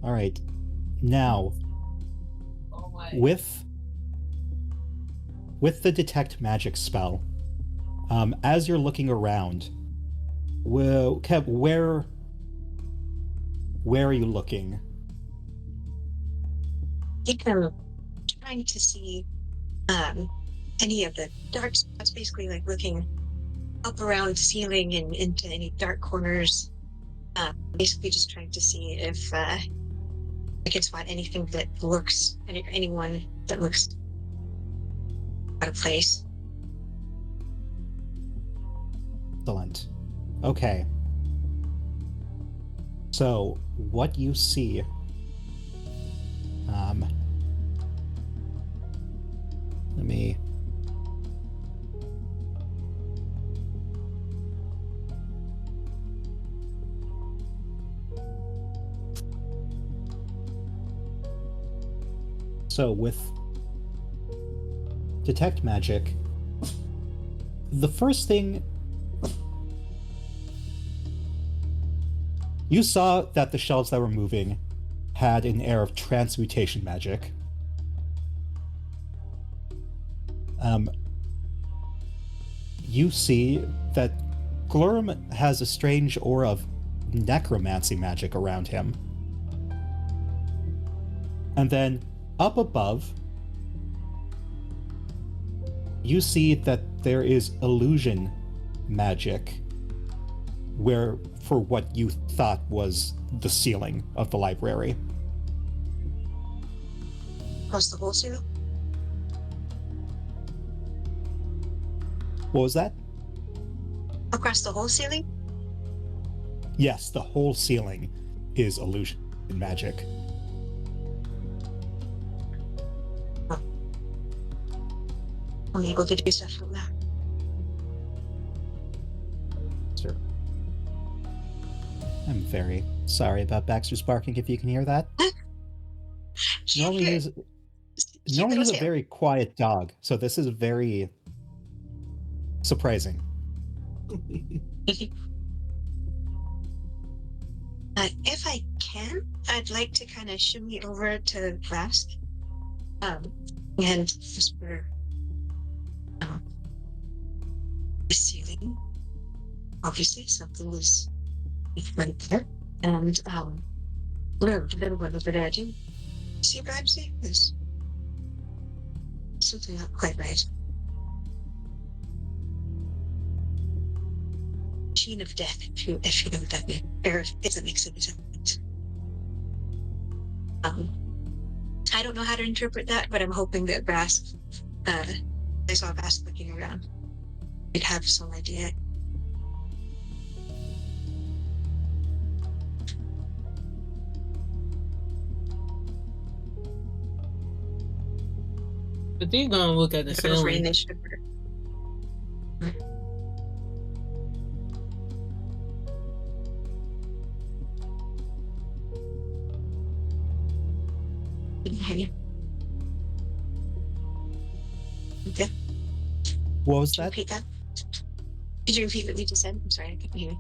All right. Now, with the detect magic spell, as you're looking around, Kev, where are you looking? I think I'm trying to see any of the dark spots, basically like looking up around the ceiling and into any dark corners. Basically just trying to see if I can spot anything that looks, anyone that looks out of place. Excellent. Okay. So, what you see... let me... So, with Detect Magic, the first thing... You saw that the shelves that were moving had an air of transmutation magic. You see that Glurm has a strange aura of necromancy magic around him. And then up above, you see that there is illusion magic where for what you thought was the ceiling of the library. Across the whole ceiling? What was that? Across the whole ceiling? Yes, the whole ceiling is illusion magic. I'm able to do stuff from that. Sir. I'm very sorry about Baxter's barking, if you can hear that. Normally he's a very quiet dog, so this is very surprising. If I can, I'd like to kind of shimmy over to Rask, and whisper, the ceiling. Obviously, something is right there, and no, the little one over there too. See what I'm seeing? There's something not quite right. Machine of death, if you know what that means, or if it makes any sense. I don't know how to interpret that, but I'm hoping that Rask, I saw Rask looking around. I'd have some idea. But he's gonna look at the ceiling. Okay. What was Did you that? repeat that? Did you repeat what you just said? I'm sorry, I couldn't hear.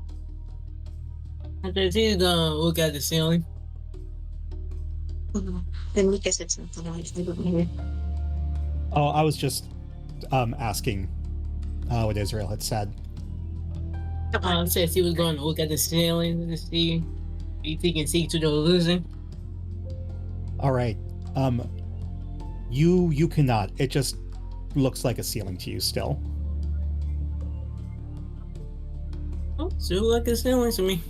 Because he's gonna look at the ceiling. Then Mika said something else. I didn't hear. Oh, I was just asking what Israel had said. Says he was going to look at the ceiling to see if he can see to the illusion. All right. You cannot. It just looks like a ceiling to you still. Oh, still like a ceiling to me.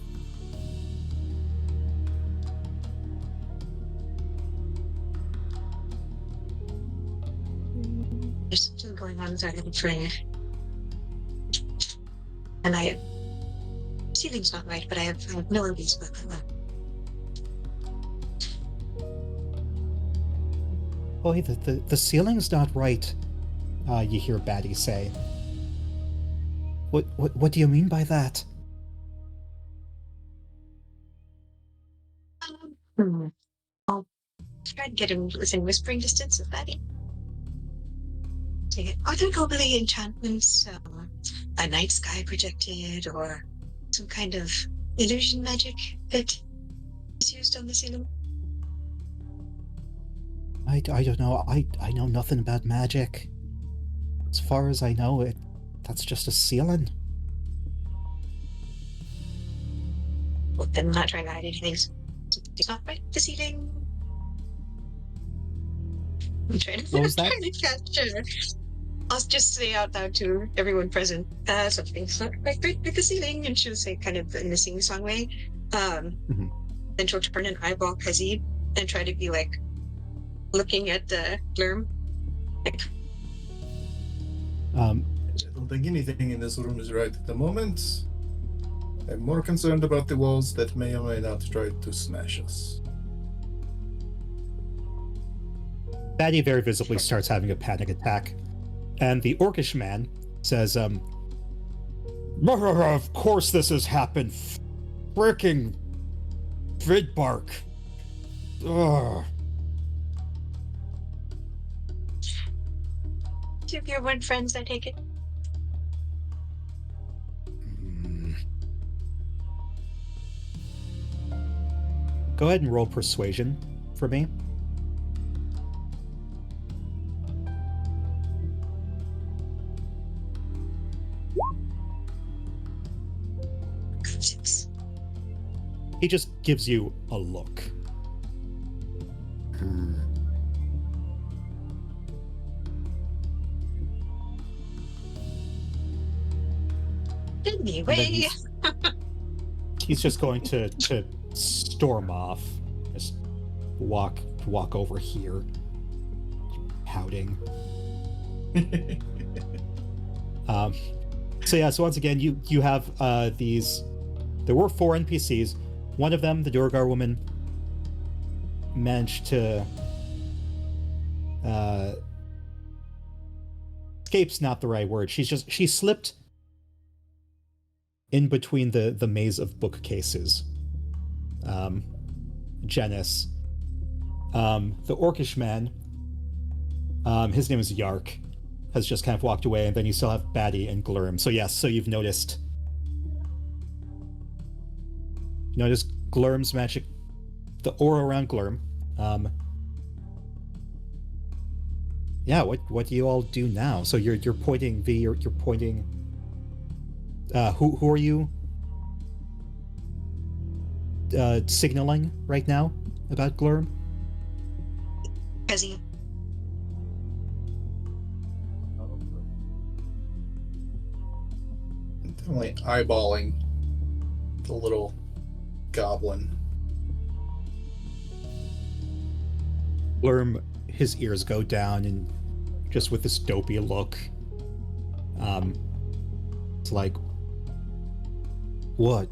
There's something going on inside of the train. And ceiling's not right, but I have no ideas about that. Oh, hey, the ceiling's not right. You hear Batty say. What do you mean by that? I'll try and get him within whispering distance of Batty. Are there normally enchantments, a night sky projected, or some kind of illusion magic that is used on the ceiling? I don't know. I know nothing about magic. As far as I know, that's just a ceiling. Well, then I'm not trying to hide anything. It's not right. The ceiling. I'm trying to, What was that? trying to capture. I'll just say out loud to everyone present, something's not quite right with the ceiling, and she'll say kind of in the sing-song way. Then she'll turn and eyeball Kazib and try to be like looking at Glurm. Like, I don't think anything in this room is right at the moment. I'm more concerned about the walls that may or may not try to smash us. Batty very visibly starts having a panic attack. And the orcish man says, of course this has happened. Fricking Vidbark. Ugh. two of your wood friends, I take it. Go ahead and roll persuasion for me. He just gives you a look. Anyway, he's just going to storm off. Just walk over here, pouting. So once again, you have these. There were 4 NPCs. One of them, the Durgar woman, managed to escape's not the right word. She slipped in between the maze of bookcases. Janice. The orcish man, his name is Yark, has just kind of walked away, and then you still have Batty and Glurm. So yes, so you've noticed Glurm's magic, the aura around Glurm. Yeah, what do you all do now? So you're pointing V, you're pointing. Who are you signaling right now about Glurm? Fezzy. Definitely eyeballing the little goblin. Glurm, his ears go down, and just with this dopey look, it's like, what?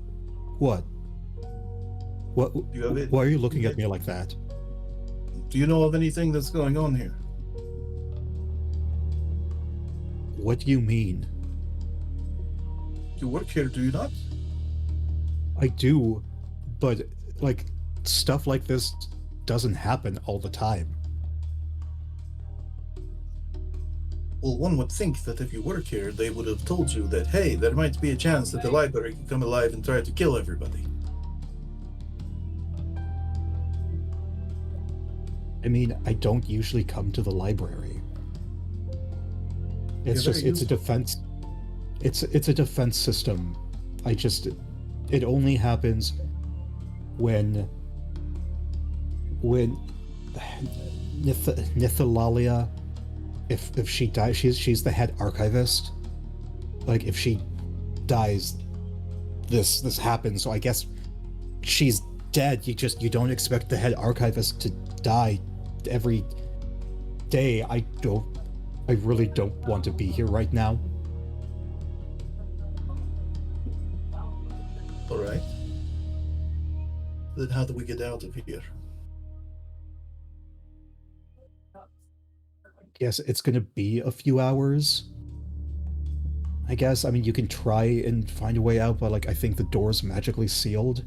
Why are you looking at me like that? Do you know of anything that's going on here? What do you mean? You work here, do you not? I do, but, like, stuff like this doesn't happen all the time. Well, one would think that if you work here, they would have told you that, hey, there might be a chance that the library could come alive and try to kill everybody. I mean, I don't usually come to the library. It's You're just, very it's a defense. It's a defense system. It only happens when Nithalalia, if she dies, she's the head archivist. Like, if she dies, this happens. So I guess she's dead. You don't expect the head archivist to die every day. I really don't want to be here right now. All right. Then how do we get out of here? Guess it's gonna be a few hours. I guess. I mean, you can try and find a way out, but, like, I think the door's magically sealed.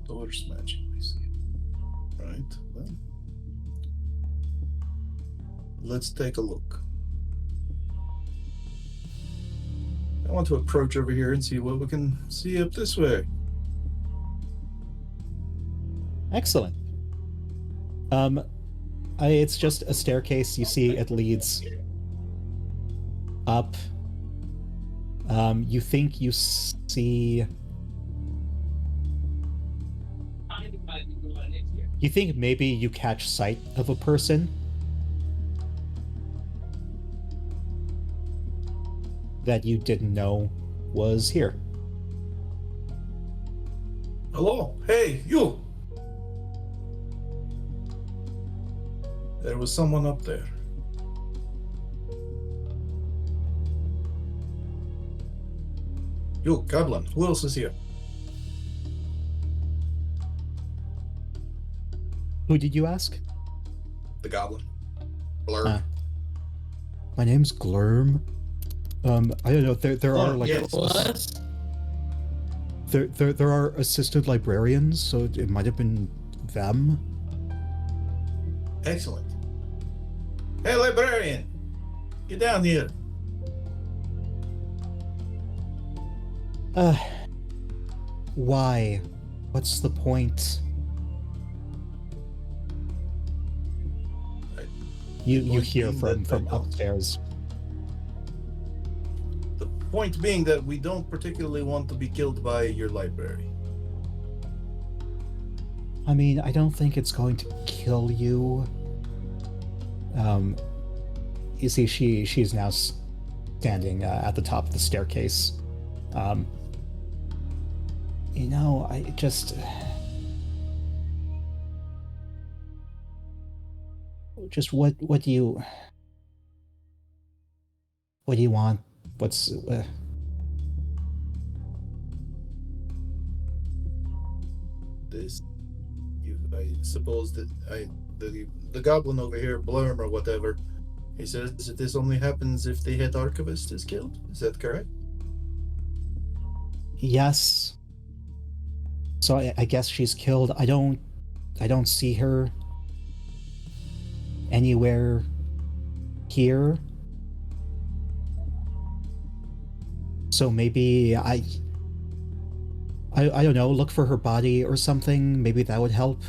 Doors magically sealed. Right. Well, let's take a look. I want to approach over here and see what we can see up this way. Excellent. It's just a staircase. You see it leads up. You think you see... You think maybe you catch sight of a person that you didn't know was here. Hello? Hey, you! There was someone up there. You, Goblin, who else is here? Who did you ask? The Goblin. Blur. My name's Glurm. I don't know. There are like yes. What? there are assistant librarians, so it might have been them. Excellent. Hey, librarian! Get down here. Why? What's the point? You hear from upstairs. The point being that we don't particularly want to be killed by your library. I mean, I don't think it's going to kill you. You see, she's now standing at the top of the staircase. I just what do you want? What's This, I suppose that the goblin over here, Blurm or whatever, he says that this only happens if the head archivist is killed. Is that correct? Yes. So I guess she's killed. I don't see her anywhere here. So maybe I don't know, look for her body or something. Maybe that would help.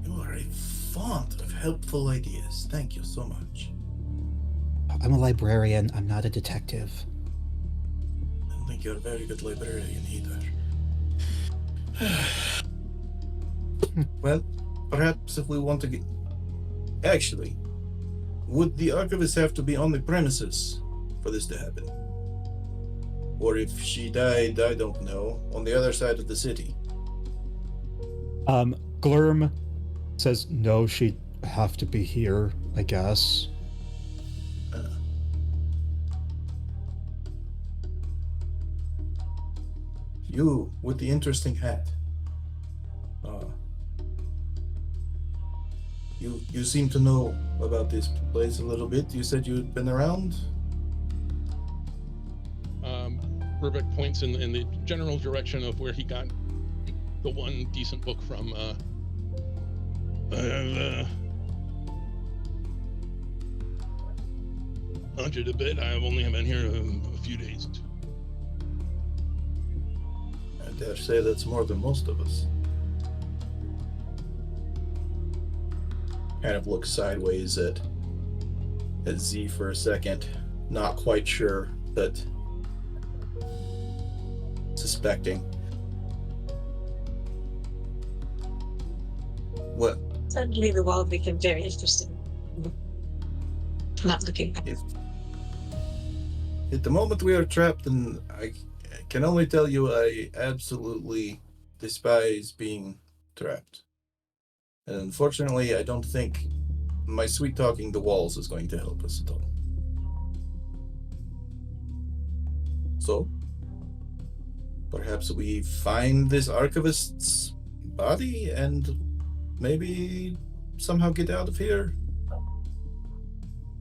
You are a font of helpful ideas. Thank you so much. I'm a librarian. I'm not a detective. I don't think you're a very good librarian either. Well, perhaps if we want to get... Actually, would the archivist have to be on the premises for this to happen? Or if she died, I don't know, on the other side of the city? Glurm says no, she'd have to be here, I guess. You with the interesting hat. You seem to know about this place a little bit. You said you'd been around? Rubik points in the general direction of where he got the one decent book from. I've hunted a bit. I've only been here a few days. I dare say that's more than most of us. Kind of looks sideways at Z for a second, not quite sure, but suspecting. What? Suddenly the world became very interesting. Not looking back. At the moment we are trapped, and I can only tell you I absolutely despise being trapped. And unfortunately, I don't think my sweet talking to walls is going to help us at all. So, perhaps we find this archivist's body and maybe somehow get out of here?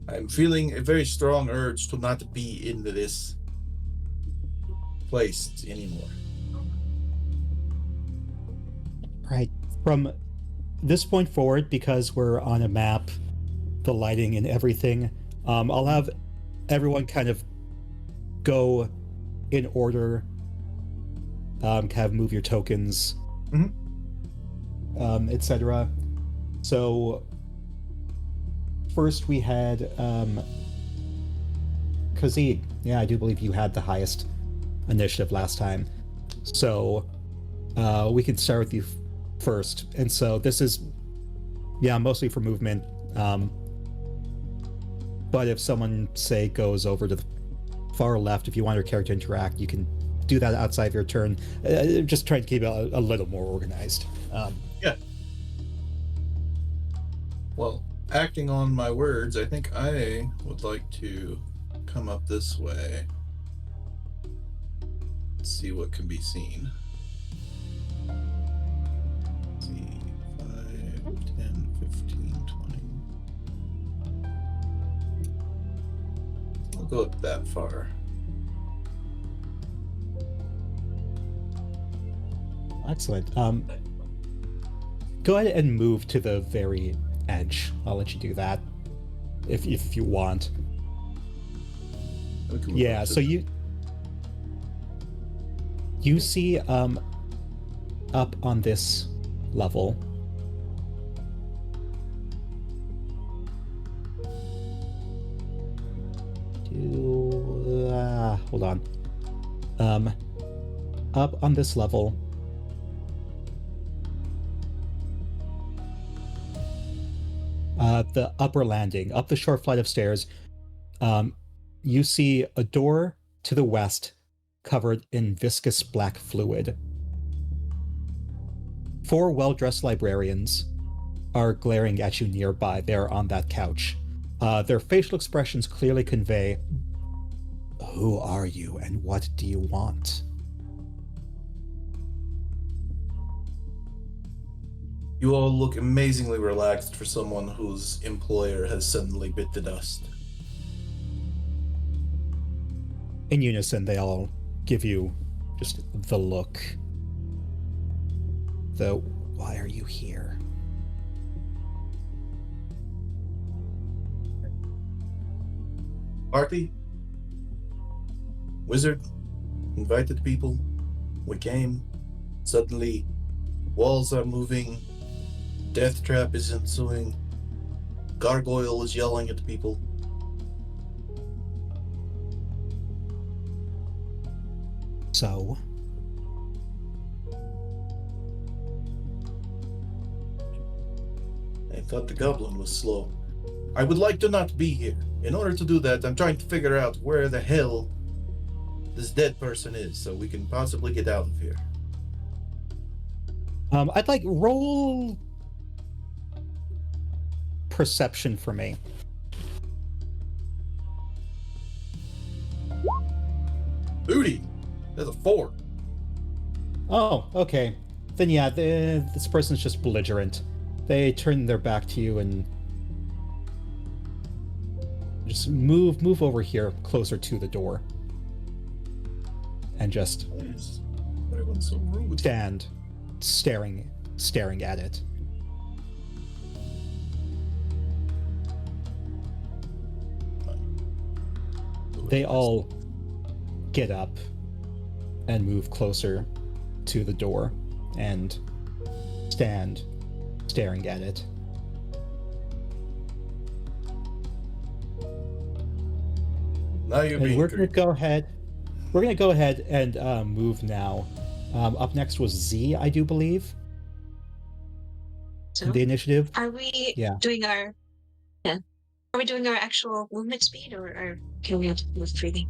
I'm feeling a very strong urge to not be in this place anymore. Right. From this point forward, because we're on a map, the lighting and everything, I'll have everyone kind of go in order, kind of move your tokens, etc. So first we had Kazid. Yeah, I do believe you had the highest initiative last time. So we can start with you first. And so this is, mostly for movement. But if someone, say, goes over to the far left, if you want your character to interact, you can do that outside of your turn. Just trying to keep it a little more organized. Yeah. Well, acting on my words, I think I would like to come up this way. Let's see what can be seen. Let's see, 5, 10, 15, 20. I'll go up that far. Excellent. Go ahead and move to the very edge. I'll let you do that if you want. Yeah, so you see up on this level hold on. Up on this level the upper landing, up the short flight of stairs, you see a door to the west covered in viscous black fluid. 4 well-dressed librarians are glaring at you nearby. They're on that couch. Their facial expressions clearly convey, "Who are you and what do you want?" You all look amazingly relaxed for someone whose employer has suddenly bit the dust. In unison, they all give you just the look. The, "Why are you here?" Party? Wizard? Invited people? We came. Suddenly, walls are moving. Death trap is ensuing. Gargoyle is yelling at people. So? I thought the goblin was slow. I would like to not be here. In order to do that, I'm trying to figure out where the hell this dead person is so we can possibly get out of here. I'd like roll perception for me. Booty! That's a 4. Oh, okay. Then yeah, this person's just belligerent. They turn their back to you and just move over here, closer to the door, and just Everyone's so rude. stand, staring at it. They all get up and move closer to the door and stand staring at it. Now you're And being we're gonna creepy. go ahead. We're gonna go ahead and move now. Up next was Z, I do believe, So in the initiative. are we Yeah. doing our Are we doing our actual movement speed or can we move freely?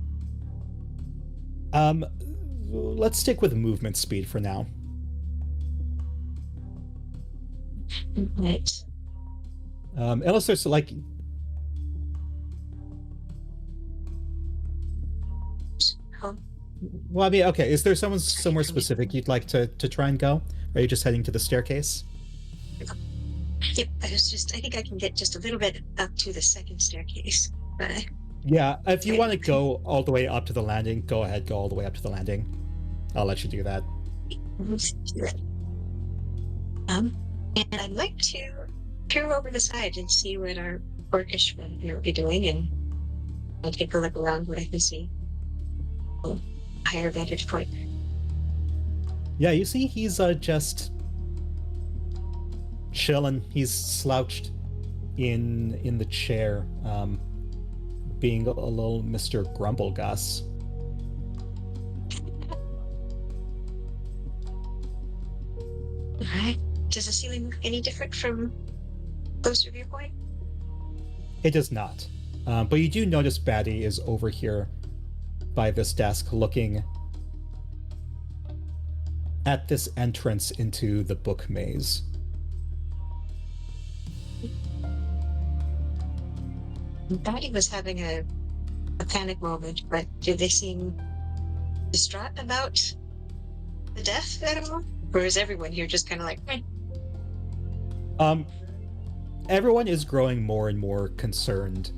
Let's stick with movement speed for now. Right. Unless there's like, Oh, well, I mean, okay. Is there someone somewhere specific you'd like to try and go? Or are you just heading to the staircase? yep. I think I can get just a little bit up to the second staircase. But Yeah. If you Okay. want to go all the way up to the landing, go ahead. Go all the way up to the landing. I'll let you do that. let's do it. And I'd like to peer over the side and see what our orcish friend here will be doing, and I'll take a look around what I can see. Oh, higher vantage point. Yeah, you see, he's just chilling. He's slouched in the chair, being a little Mr. Grumblegus. Alright. Does the ceiling look any different from closer viewpoint? It does not. But you do notice Batty is over here by this desk looking at this entrance into the book maze. Batty was having a panic moment, but did they seem distraught about the death at all? Or is everyone here just kind of like, Everyone is growing more and more concerned.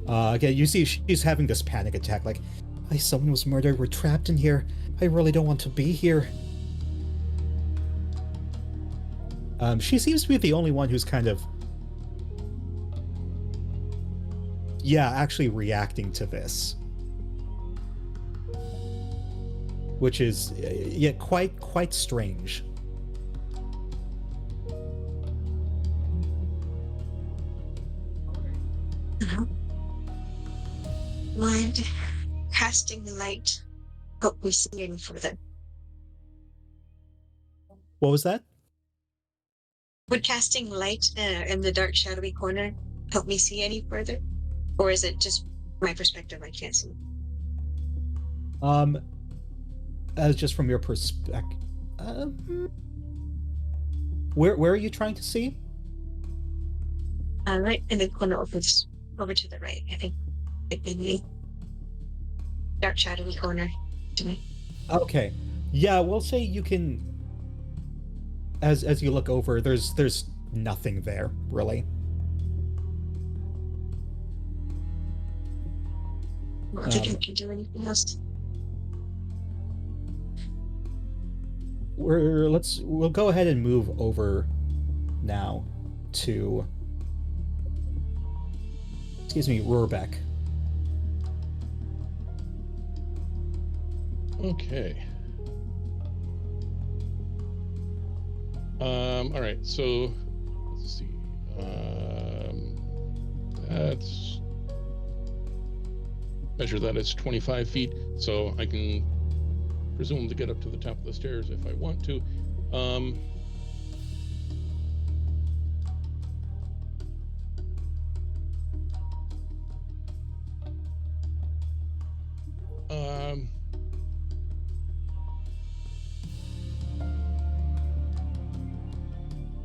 Again, you see she's having this panic attack, like, someone was murdered, we're trapped in here, I really don't want to be here. She seems to be the only one who's kind of, actually reacting to this. Which is, quite strange. mind casting the light, help me see any further? What was that? Would casting light in the dark, shadowy corner help me see any further? Or is it just my perspective I can't see? As just from your perspective, where are you trying to see? Right in the corner over to the right, I think. In the dark, shadowy corner to me. Okay, yeah, we'll say you can. As you look over, there's nothing there really. I don't think I can do anything else. We'll go ahead and move over now to, excuse me, Rorbeck. Okay. All right. So let's see. That's measure that as 25 feet, so I can presume to get up to the top of the stairs if I want to.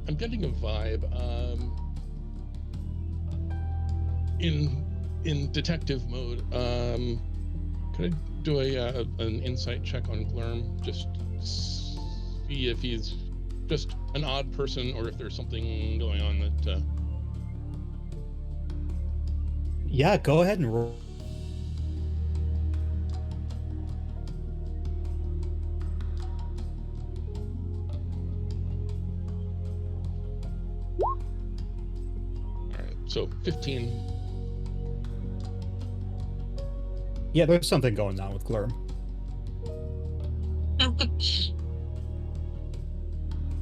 I'm getting a vibe. In detective mode, could I do an insight check on Glurm, just see if he's just an odd person or if there's something going on that. Yeah, go ahead and roll. All right, so 15. Yeah, there's something going on with Glurm.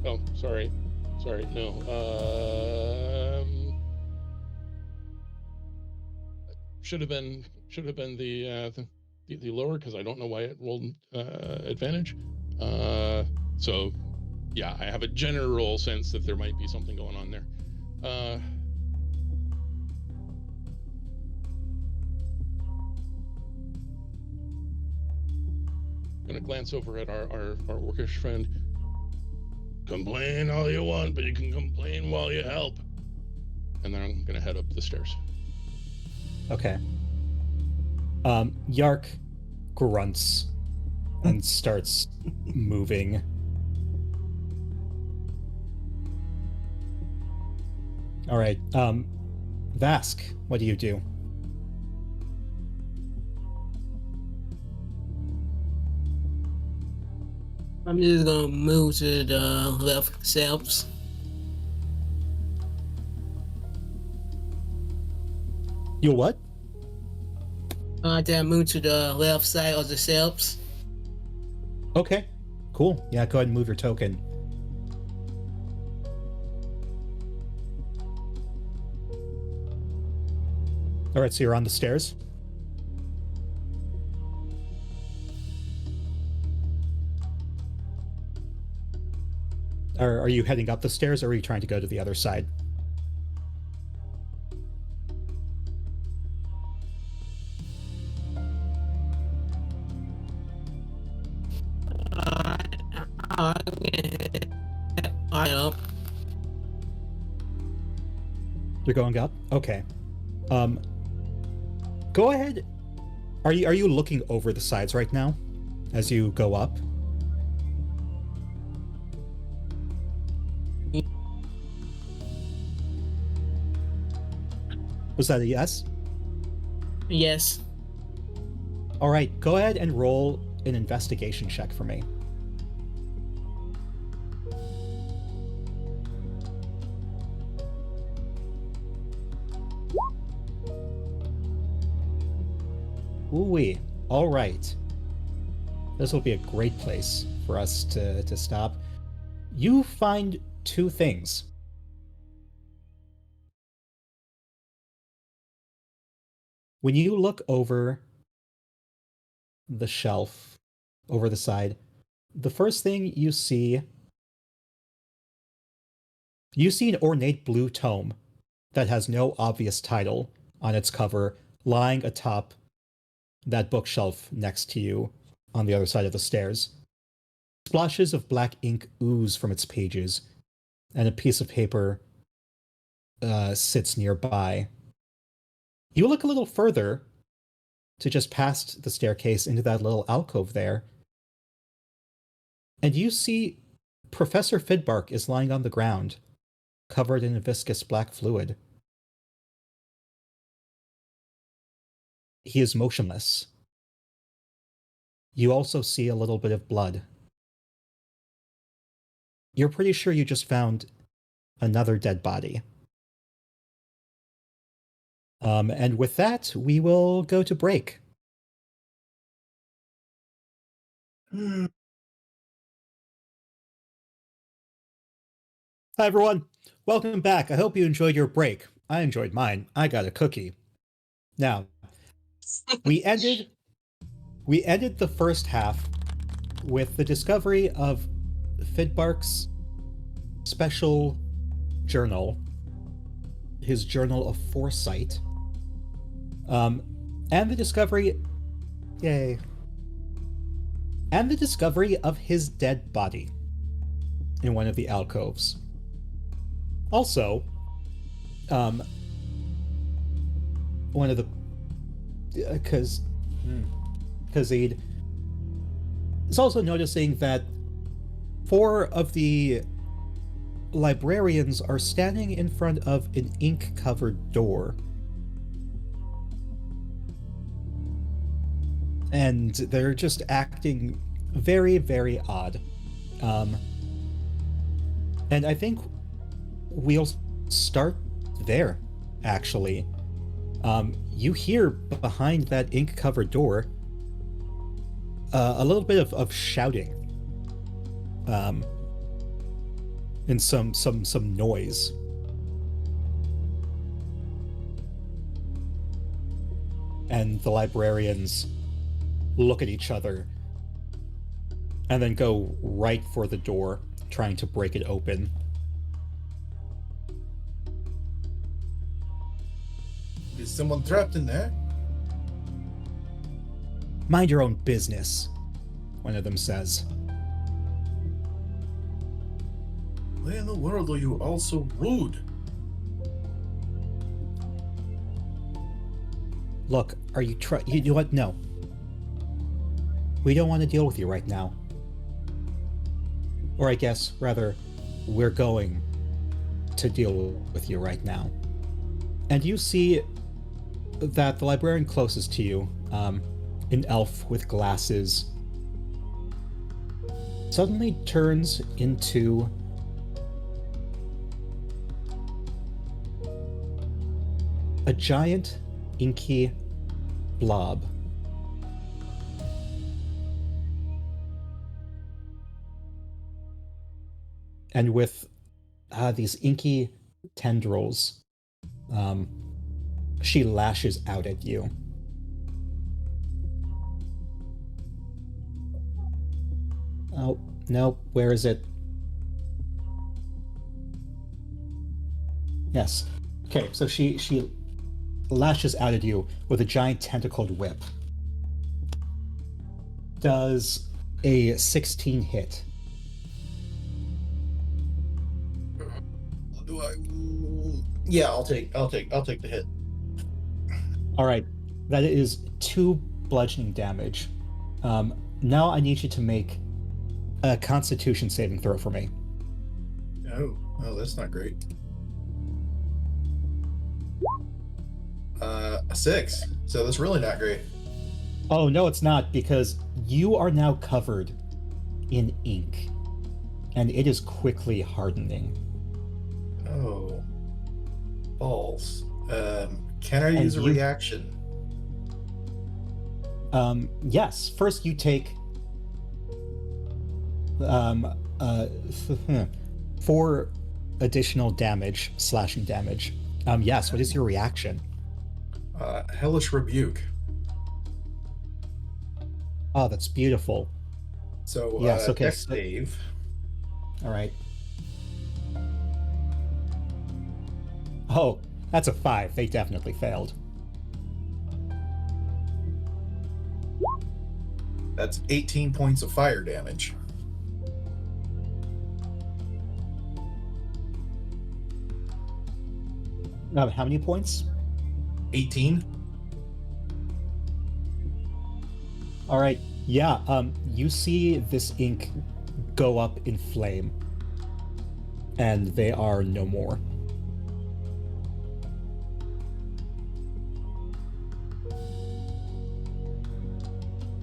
Oh, sorry, no. Should have been the lower, because I don't know why it rolled advantage. So yeah, I have a general sense that there might be something going on there. Gonna glance over at our orcish friend. Complain all you want, but you can complain while you help. And then I'm gonna head up the stairs. Okay. Yark grunts and starts moving. All right. Vask, what do you do? I'm just gonna move to the left steps. You what? Then move to the left side of the steps. Okay. Cool. Yeah, go ahead and move your token. All right, so you're on the stairs. Are you heading up the stairs, or are you trying to go to the other side? Up. You're going up? Okay. Go ahead. Are you looking over the sides right now as you go up? Was that a yes? Yes. All right, go ahead and roll an investigation check for me. Ooh-wee. All right. This will be a great place for us to stop. You find two things. When you look over the shelf, over the side, the first thing you see You see an ornate blue tome that has no obvious title on its cover lying atop that bookshelf next to you on the other side of the stairs. Splashes of black ink ooze from its pages, and a piece of paper sits nearby. You look a little further to just past the staircase into that little alcove there, and you see Professor Fidbark is lying on the ground, covered in a viscous black fluid. He is motionless. You also see a little bit of blood. You're pretty sure you just found another dead body. And with that, we will go to break. Hi, everyone. Welcome back. I hope you enjoyed your break. I enjoyed mine. I got a cookie. Now, we ended the first half with the discovery of Fidbark's special journal, his journal of foresight, and the discovery, yay, and the discovery of his dead body in one of the alcoves. Also, one of the, because Kazid is also noticing that 4 of the librarians are standing in front of an ink-covered door. And they're just acting very, very odd. And I think we'll start there, actually. You hear behind that ink-covered door a little bit of shouting. And some noise. And the librarians look at each other and then go right for the door, trying to break it open. Is someone trapped in there? Mind your own business, one of them says. Why in the world are you all so rude? Look, are you you know what? No. We don't want to deal with you right now. Or I guess, rather, we're going to deal with you right now. And you see that the librarian closest to you, an elf with glasses, suddenly turns into a giant, inky blob. And with these inky tendrils, she lashes out at you. Oh, no, where is it? Yes. Okay, so she lashes out at you with a giant tentacled whip. Does a 16 hit? Do I? Yeah, I'll take the hit. All right, that is 2 bludgeoning damage. Now I need you to make a Constitution saving throw for me. Oh, that's not great. A 6. So that's really not great. Oh, no, it's not, because you are now covered in ink, and it is quickly hardening. Oh, balls. Can I use a reaction? Yes. First, you take 4 additional damage, slashing damage. Yes. What is your reaction? Hellish Rebuke. Oh, that's beautiful. So yes. Okay. Dex save. All right. Oh, that's a 5. They definitely failed. That's 18 points of fire damage. How many points? 18. All right. Yeah. You see this ink go up in flame, and they are no more.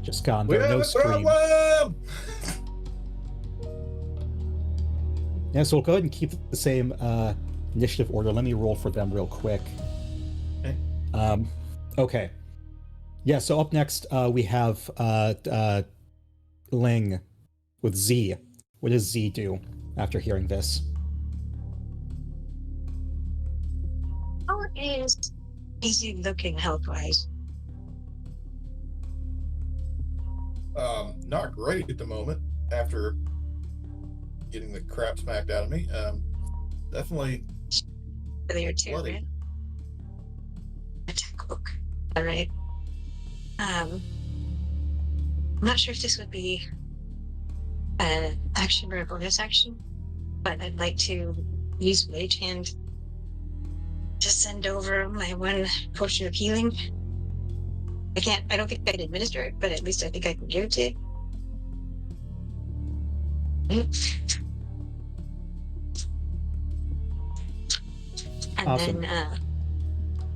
Just gone. We There are have no a screams. problem! Yeah, so we'll go ahead and keep the same initiative order. Let me roll for them real quick. Okay. Okay. Yeah, so up next we have Ling with Z. What does Z do after hearing this? How is easy looking health wise? Not great at the moment after getting the crap smacked out of me. Definitely Earlier too, bloody. right? Attack book. All right. I'm not sure if this would be an action or a bonus action, but I'd like to use Mage Hand to send over my one potion of healing. I don't think I can administer it, but at least I think I can give it to you. And Awesome. then,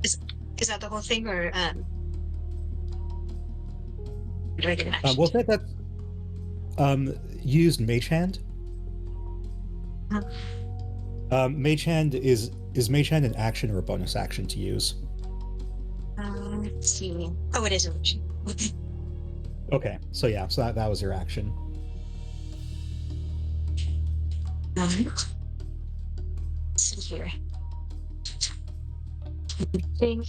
is that the whole thing, or do I get an action? Well, that used Mage Hand. Huh. Mage Hand is Mage Hand an action or a bonus action to use? Let's see. Oh, it is an action. Okay, so yeah, so that was your action. Let's see here. I think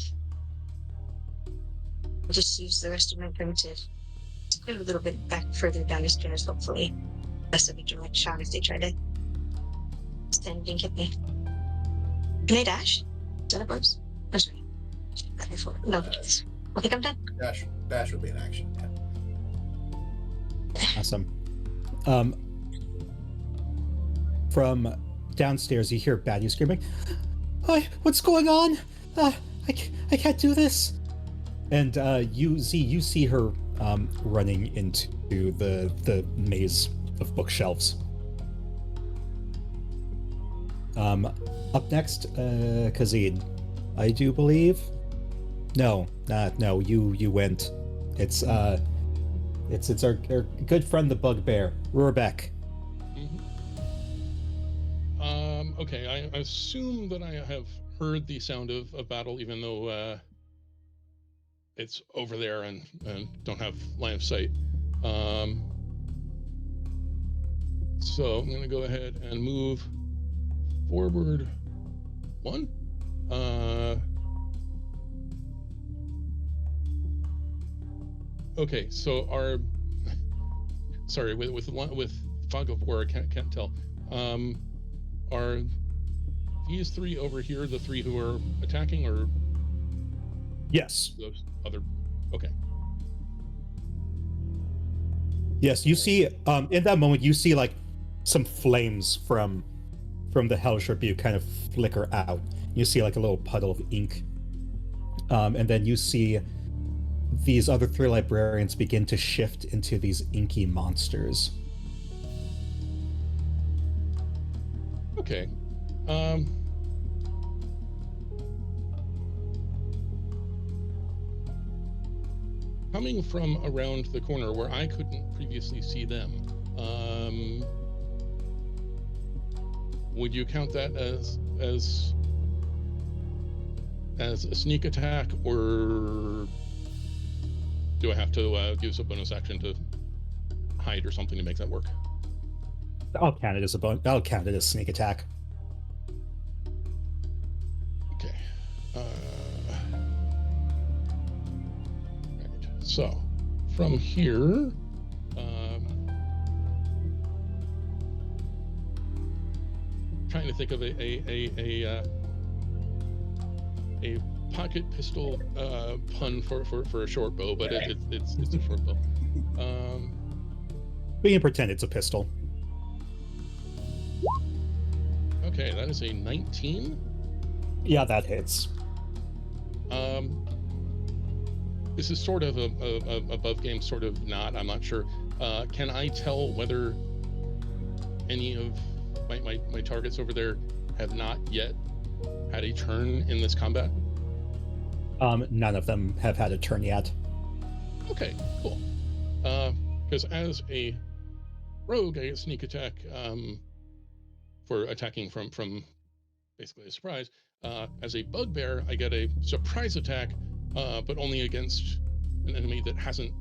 I'll just use the rest of my turn to go a little bit back further down the stairs, hopefully. Less of a direct shot if they try to stand and get me. Can I dash? Is that a bonus? Oh, sorry. That before. No, I think I'm done. Dash would be an action. Yeah. Awesome. From downstairs, you hear Batty screaming, what's going on? I can't do this. And you see her running into the maze of bookshelves. Up next, Kazid, I do believe. No, you went. It's our good friend the Bugbear, Rurbeck. Okay, I assume that I have heard the sound of battle, even though it's over there and don't have line of sight. So I'm going to go ahead and move forward 1. Okay, so sorry, with fog of war, I can't tell. Are these 3 over here the 3 who are attacking, or Yes. those other? Okay. Yes, you see. In that moment, you see like some flames from the Hellish Rebuke kind of flicker out. You see like a little puddle of ink, and then you see these other 3 librarians begin to shift into these inky monsters. Okay. Coming from around the corner where I couldn't previously see them, would you count that as a sneak attack, or do I have to use a bonus action to hide or something to make that work? I'll count it as I'll count it as sneak attack. Okay. Right. So from here, trying to think of a a pocket pistol pun for a short bow, but it's a short bow. We can pretend it's a pistol. Okay, that is a 19. Yeah, that hits. This is sort of a above game, sort of not. I'm not sure. Can I tell whether any of my targets over there have not yet had a turn in this combat? None of them have had a turn yet. Okay, cool. Because as a rogue, I get sneak attack for attacking from basically a surprise. As a bugbear, I get a surprise attack, but only against an enemy that hasn't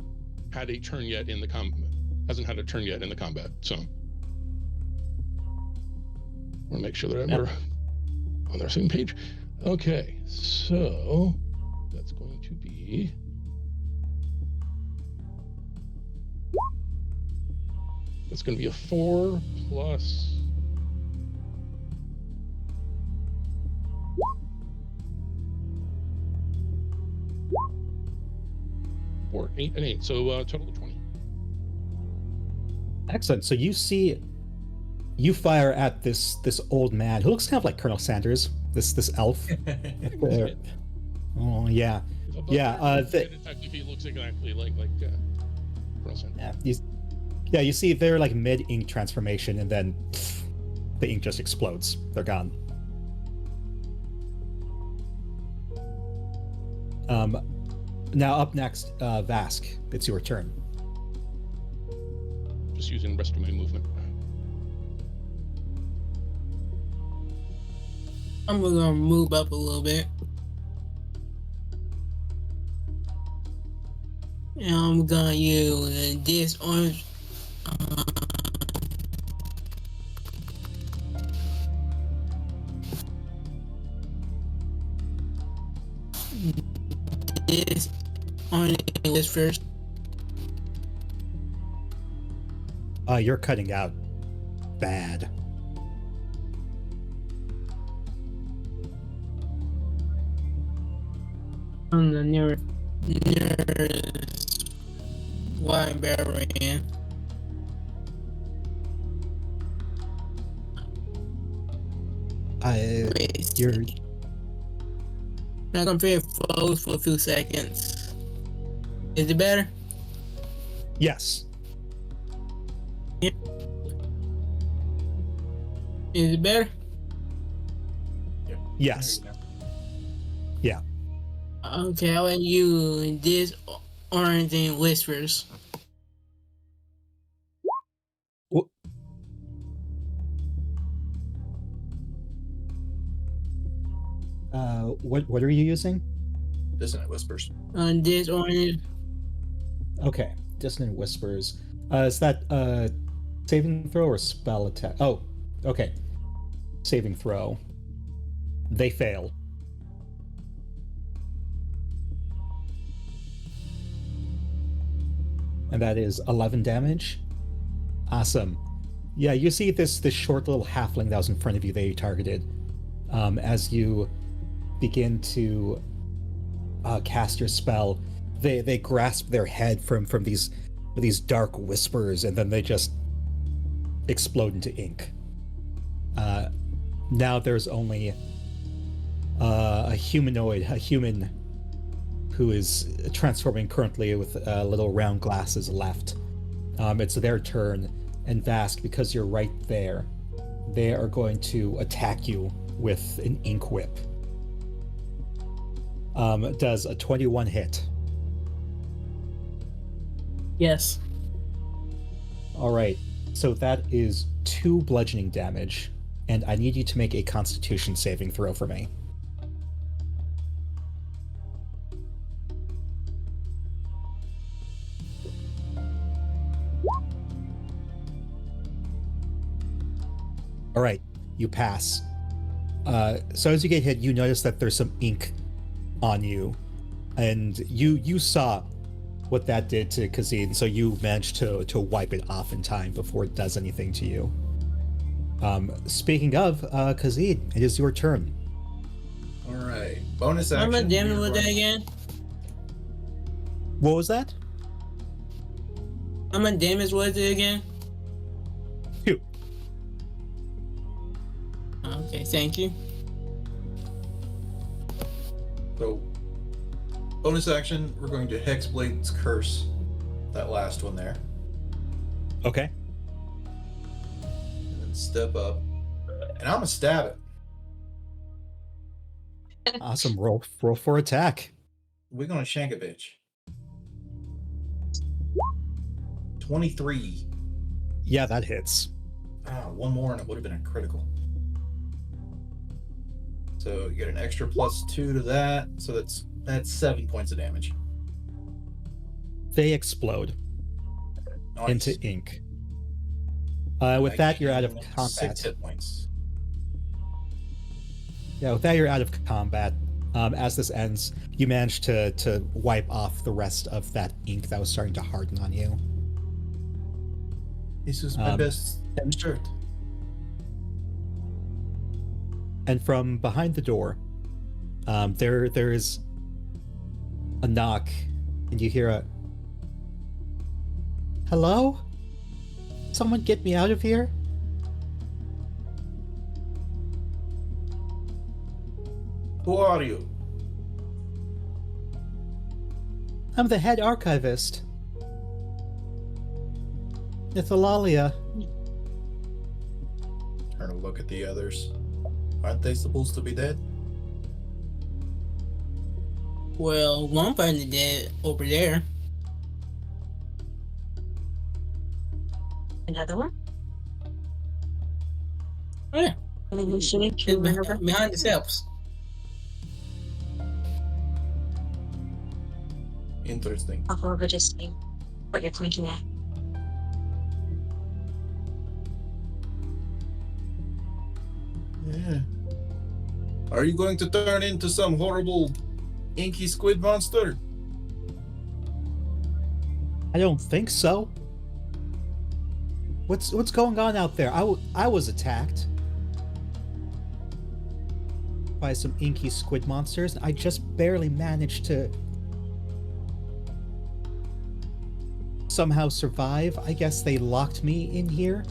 had a turn yet in the combat. So I want to make sure that we're on the same page. Okay, so that's going to be a 4 plus 4, 8, and 8. So total of 20. Excellent. So you fire at this old man who looks kind of like Colonel Sanders. This elf. Oh yeah, yeah. He looks exactly like Colonel Sanders. Yeah, you see they're like mid-ink transformation, and then the ink just explodes. They're gone. Now up next, Vask. It's your turn. Just using the rest of my movement. I'm gonna move up a little bit. And I'm gonna use this orange. This on this first. You're cutting out bad. On the nearest librarian. You're Not gonna feel froze for a few seconds. Is it better? yes. Is it better? Yes. Yeah. Okay, I'll let you this orange and whispers. What are you using? Dissonant Whispers. This orange. Okay, Dissonant Whispers. Is that saving throw or spell attack? Oh, okay. Saving throw. They fail. And that is 11 damage. Awesome. Yeah, you see this short little halfling that was in front of you that you targeted. As you begin to cast your spell, they grasp their head from these dark whispers, and then they just explode into ink. Now there's only a human who is transforming currently with little round glasses left. It's their turn, and Vask, because you're right there, they are going to attack you with an ink whip. Does a 21 hit? Yes. All right, so that is 2 bludgeoning damage, and I need you to make a Constitution saving throw for me. All right, you pass. So as you get hit, you notice that there's some ink on you, and you saw what that did to Kazid, so you managed to wipe it off in time before it does anything to you. Speaking of, Kazid, it is your turn. All right. Bonus How much action. damage you're was that going- again? What was that? How much damage was it again? 2. Okay, thank you. So, bonus action, we're going to Hexblade's Curse. That last one there. Okay. And then step up. And I'm going to stab it. Awesome. Roll for attack. We're going to shank a bitch. 23. Yeah, that hits. One more and it would have been a critical. So you get an extra +2 to that. So that's 7 points of damage. They explode Nice. into ink. With I that, you're out of gain 6 combat. hit points. Yeah, with that, you're out of combat. As this ends, you manage to wipe off the rest of that ink that was starting to harden on you. This is my best shirt. And from behind the door, there's a knock, and you hear a "Hello? Someone get me out of here?" Who are you? I'm the head archivist. Lorelahc. Turn to look at the others. Aren't they supposed to be dead? Well, one person is dead over there. Another one? Oh, yeah. Maybe we should It's remember. behind the steps. Interesting. I'll go over to see what you're pointing at. Yeah. Are you going to turn into some horrible inky squid monster? I don't think so. What's going on out there? I was attacked by some inky squid monsters. I just barely managed to somehow survive. I guess they locked me in here.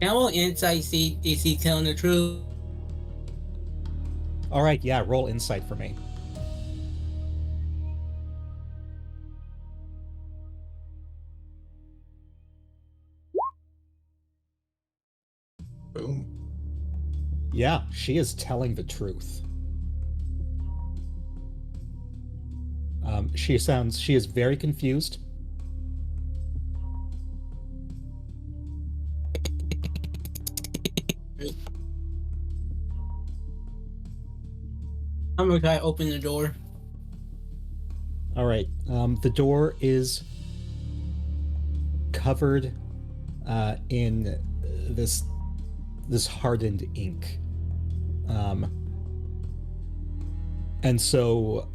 Can I roll insight, see is he telling the truth? All right, yeah, roll insight for me. Boom. Yeah, she is telling the truth. She is very confused. I'm gonna try to open the door. All right, the door is covered in this hardened ink, and so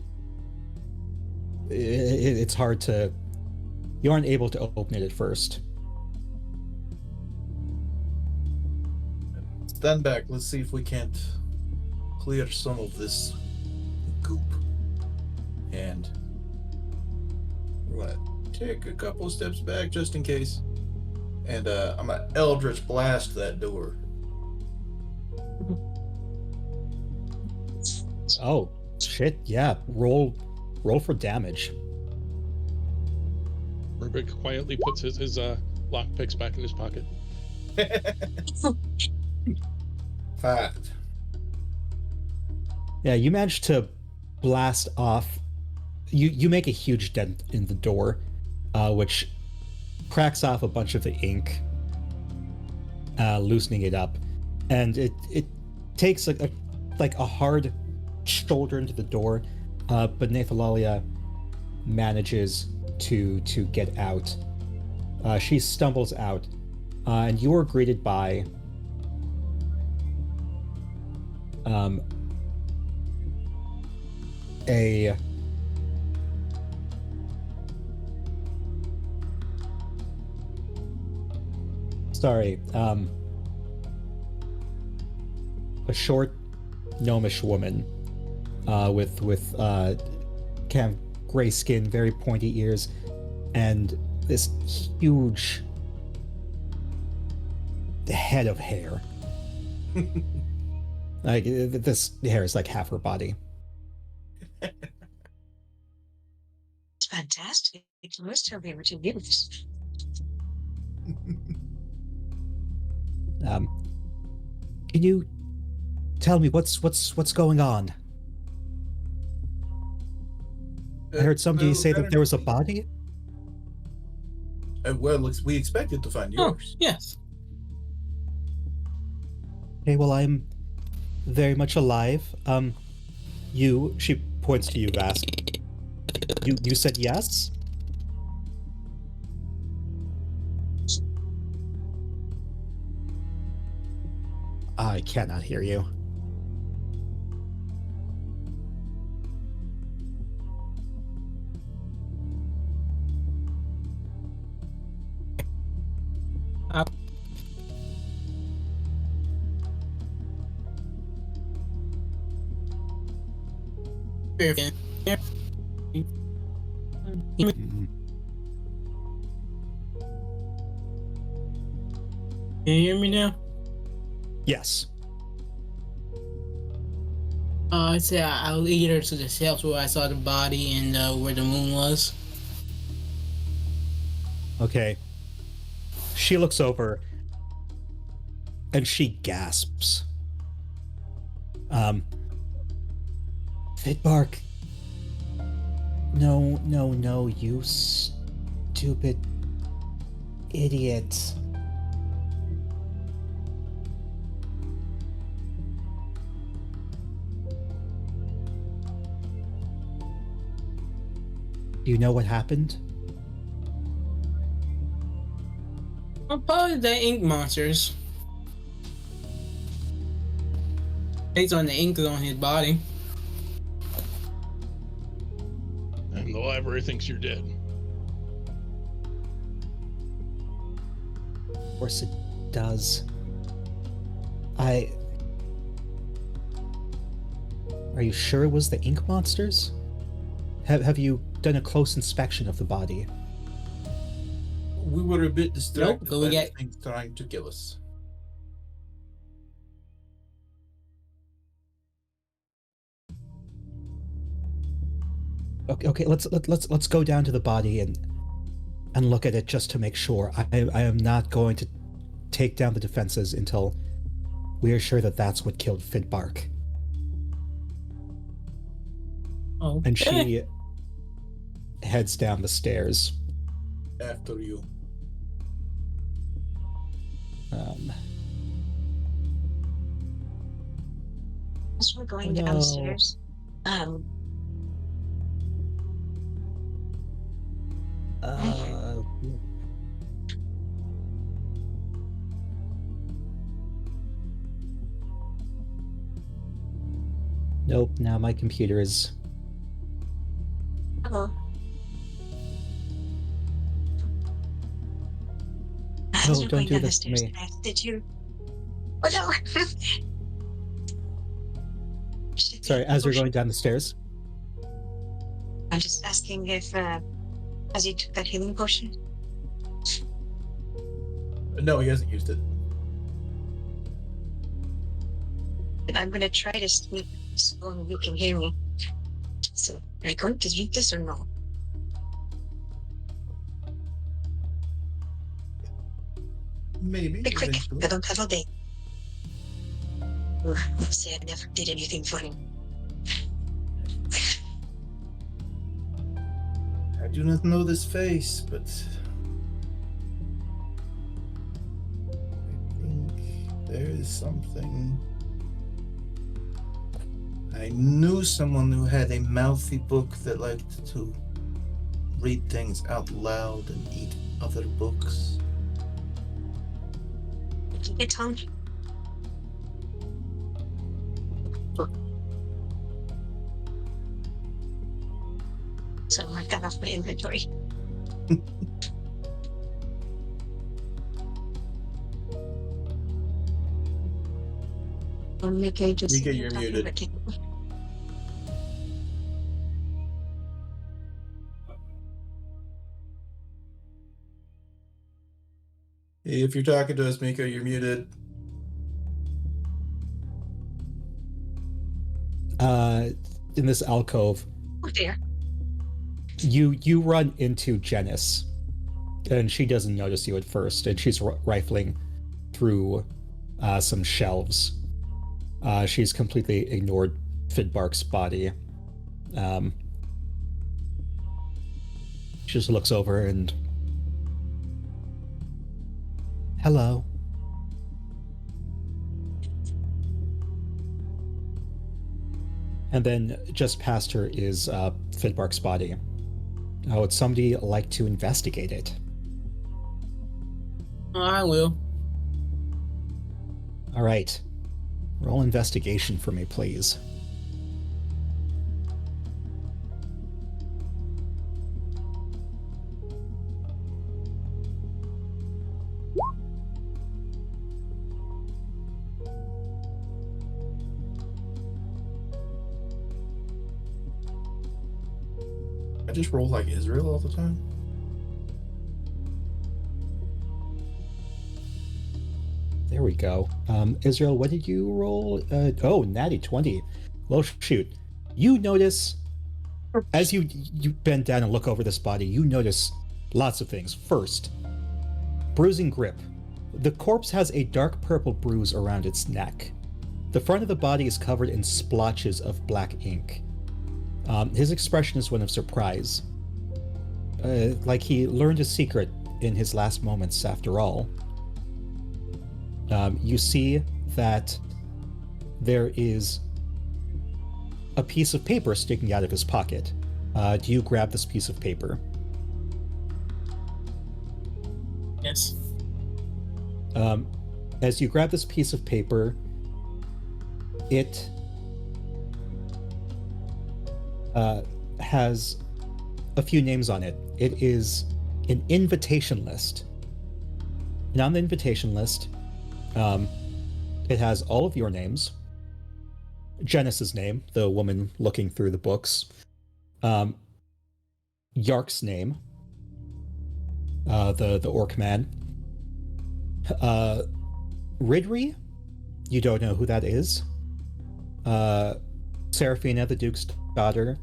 it's hard to. You aren't able to open it at first. Stand back. Let's see if we can't clear some of this goop. And we're gonna take a couple steps back just in case. And I'm gonna Eldritch blast that door. Oh shit! Yeah, roll for damage. Rubik quietly puts his lockpicks back in his pocket. 5. Yeah, you managed to blast off. You make a huge dent in the door, which cracks off a bunch of the ink, loosening it up, and it takes a hard shoulder into the door, but Lorelahc manages to get out. She stumbles out, and you are greeted by a sorry a short gnomish woman with kind of gray skin, very pointy ears, and this huge head of hair. Like this hair is like half her body. It's fantastic. Most of you were to use. Can you tell me what's going on? I heard somebody say that there was a body. Well, we expected to find Oh, yours. yes. Okay, well, I'm very much alive. She points to you, Vask. You said yes? I cannot hear you. Can you hear me now? Yes. I said I'll lead her to the shelves where I saw the body and where the moon was. Okay. She looks over and she gasps. Fitbark. No, you stupid idiot. Do you know what happened? Well, probably the ink monsters. Based on the ink on his body. And the library thinks you're dead. Of course it does. Are you sure it was the ink monsters? Have you done a close inspection of the body? We were a bit distracted Nope, by we the get- things trying to kill us. Okay, let's go down to the body and look at it just to make sure. I am not going to take down the defenses until we are sure that that's what killed Fitbark. Oh, And she heads down the stairs. After you. As we're going Oh, no. downstairs, Nope, now my computer is... hello. No, As we're don't going do down the this to stairs, me. did you? Oh no! Sorry, as you're going down the stairs? I'm just asking if has he took that healing potion? No, he hasn't used it. And I'm gonna try to speak so you can hear me. So, are you going to drink this or no? Maybe. Be quick. eventually. I don't have all day. Ugh, say I never did anything for him. I do not know this face, but I think there is something. I knew someone who had a mouthy book that liked to read things out loud and eat other books. Keep it tongue. So I got off my inventory. Mika just Mika, you're talking, muted. but can't- If you're talking to us, Mika, you're muted. In this alcove, Oh dear. you run into Janice, and she doesn't notice you at first, and she's rifling through some shelves. She's completely ignored Fidbark's body. She just looks over and... Hello. And then just past her is Fidbark's body. Would somebody like to investigate it? Oh, I will. All right. Roll investigation for me, please. I just roll like Israel all the time. There we go. Israel, what did you roll? Natty 20. Well, shoot. You notice, as you bend down and look over this body, you notice lots of things. First, bruising grip. The corpse has a dark purple bruise around its neck. The front of the body is covered in splotches of black ink. His expression is one of surprise. Like he learned a secret in his last moments after all. You see that there is a piece of paper sticking out of his pocket. Do you grab this piece of paper? Yes. As you grab this piece of paper, it has a few names on it. It is an invitation list. And on the invitation list, it has all of your names, Janice's name, the woman looking through the books, Yark's name, the orc man, Ridri, you don't know who that is, Seraphina, the Duke's daughter,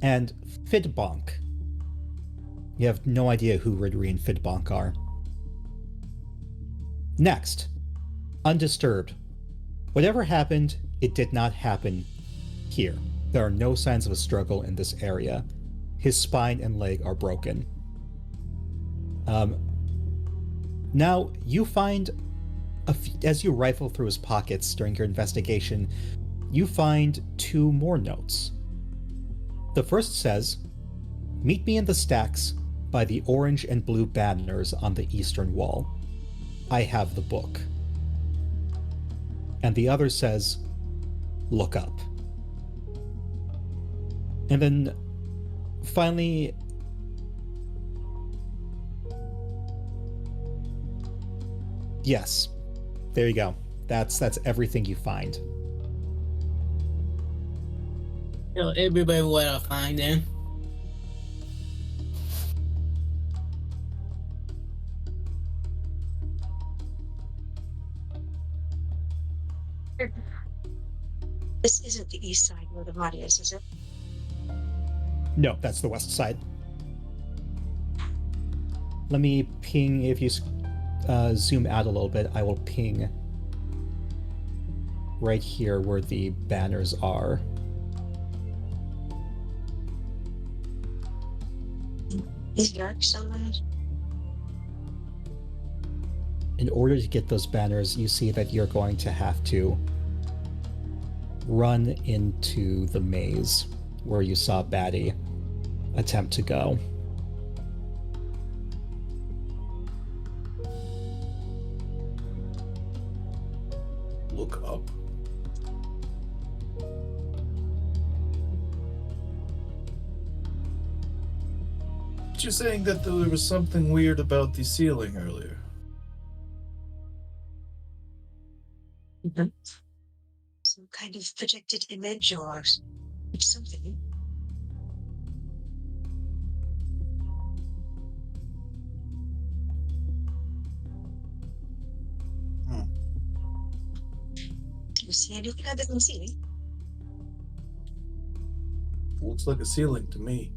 and Fidbonk. You have no idea who Ridri and Fidbonk are. Next, undisturbed. Whatever happened, it did not happen here. There are no signs of a struggle in this area. His spine and leg are broken. Now, you find, as you rifle through his pockets during your investigation, you find two more notes. The first says, "Meet me in the stacks by the orange and blue banners on the eastern wall. I have the book." And the other says, "Look up." And then finally, yes, there you go. That's everything you find. Tell everybody what I find then. This isn't the east side where the body is it? No, that's the west side. Let me ping, if you zoom out a little bit, I will ping right here where the banners are. Is Yark somewhere? In order to get those banners, you see that you're going to have to run into the maze where you saw Batty attempt to go. Look up. But you're saying that there was something weird about the ceiling earlier. kind of projected image or something. Do you see anything other than ceiling? Looks like a ceiling to me.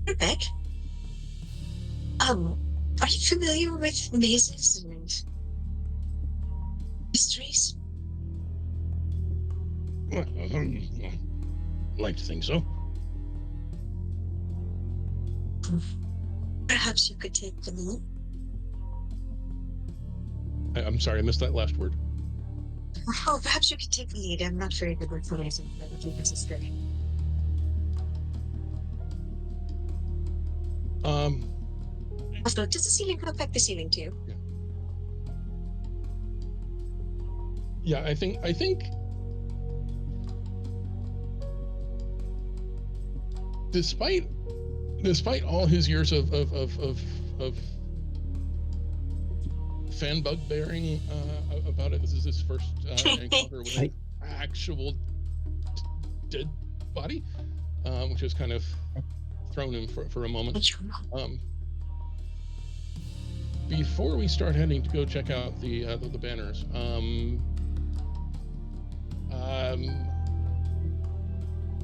Perfect. Are you familiar with mazes and mysteries? Well, like to think so. Perhaps you could take the lead. I'm sorry, I missed that last word. Oh, perhaps you could take the lead. I'm not very good with phrasing, but I think this is good. Also, does the ceiling affect the ceiling too? Yeah, I think despite all his years of fan bugbearing about it, this is his first encounter with an actual dead body, which has kind of thrown him for a moment. Before we start heading to go check out the banners,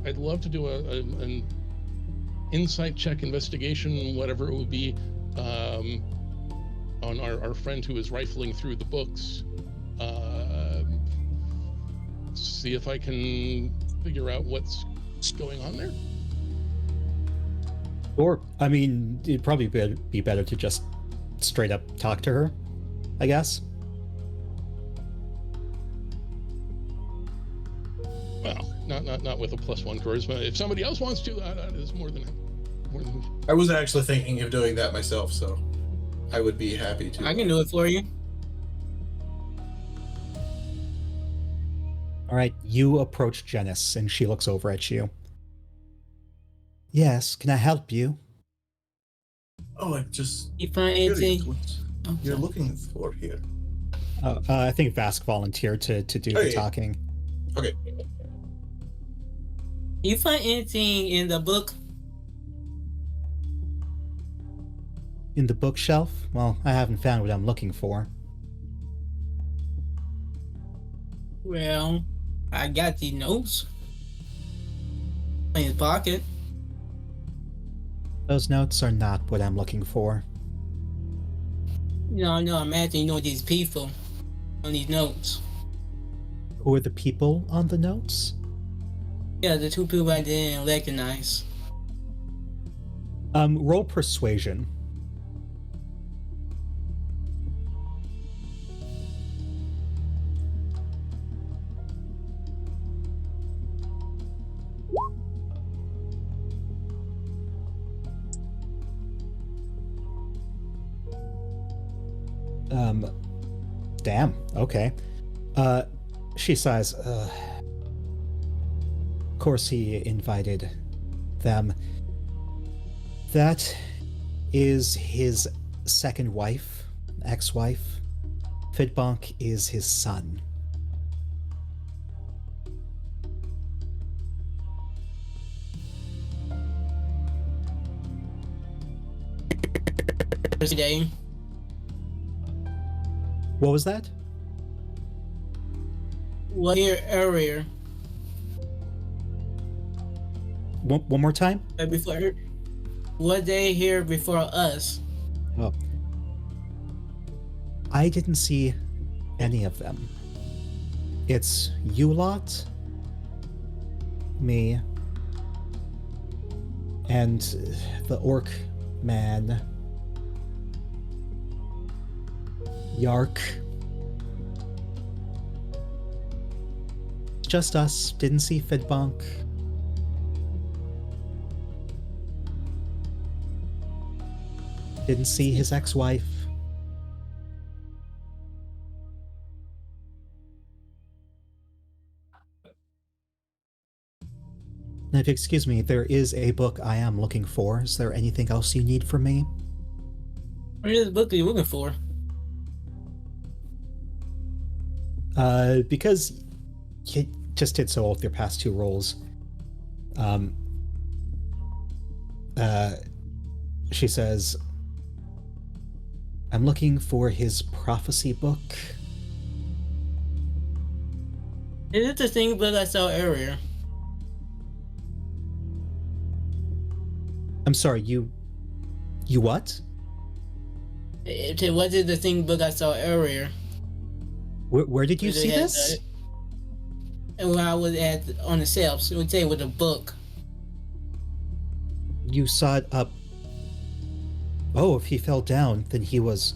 I'd love to do an insight check, investigation, whatever it would be, on our friend who is rifling through the books. See if I can figure out what's going on there. Or, I mean, it'd probably be better to just straight up talk to her, I guess. Well, not with a +1 charisma. If somebody else wants to, that is more than. I was actually thinking of doing that myself, so I would be happy to. I can do it for you. All right, you approach Janice, and she looks over at you. Yes, can I help you? Oh, I'm just You find curious anything? what you're looking for here. I think Vask volunteered to do the talking. Okay. You find anything in the book? In the bookshelf? Well, I haven't found what I'm looking for. Well, I got the notes in his pocket. Those notes are not what I'm looking for. No, I'm asking, you know, these people on these notes. Who are the people on the notes? Yeah, the two people I didn't recognize. Roll persuasion. Damn, okay. She sighs, Of course he invited them. That is his second wife, ex-wife. Fidbonk is his son. Today. What was that? What year earlier? One more time? Before, what day here before us? Oh. I didn't see any of them. It's you lot, me, and the orc man, Yark. Just us. Didn't see Fidbonk. Didn't see his ex-wife. Now, if you excuse me, there is a book I am looking for. Is there anything else you need from me? What is the book are you looking for? Because you just did so well with your past 2 rolls. She says, I'm looking for his prophecy book. Is it the same book I saw earlier? I'm sorry, you what? Was it the same book I saw earlier? Where did you Where they see had this? And when I was on the shelves, it would say with a book. You saw it up. Oh, if he fell down, then he was...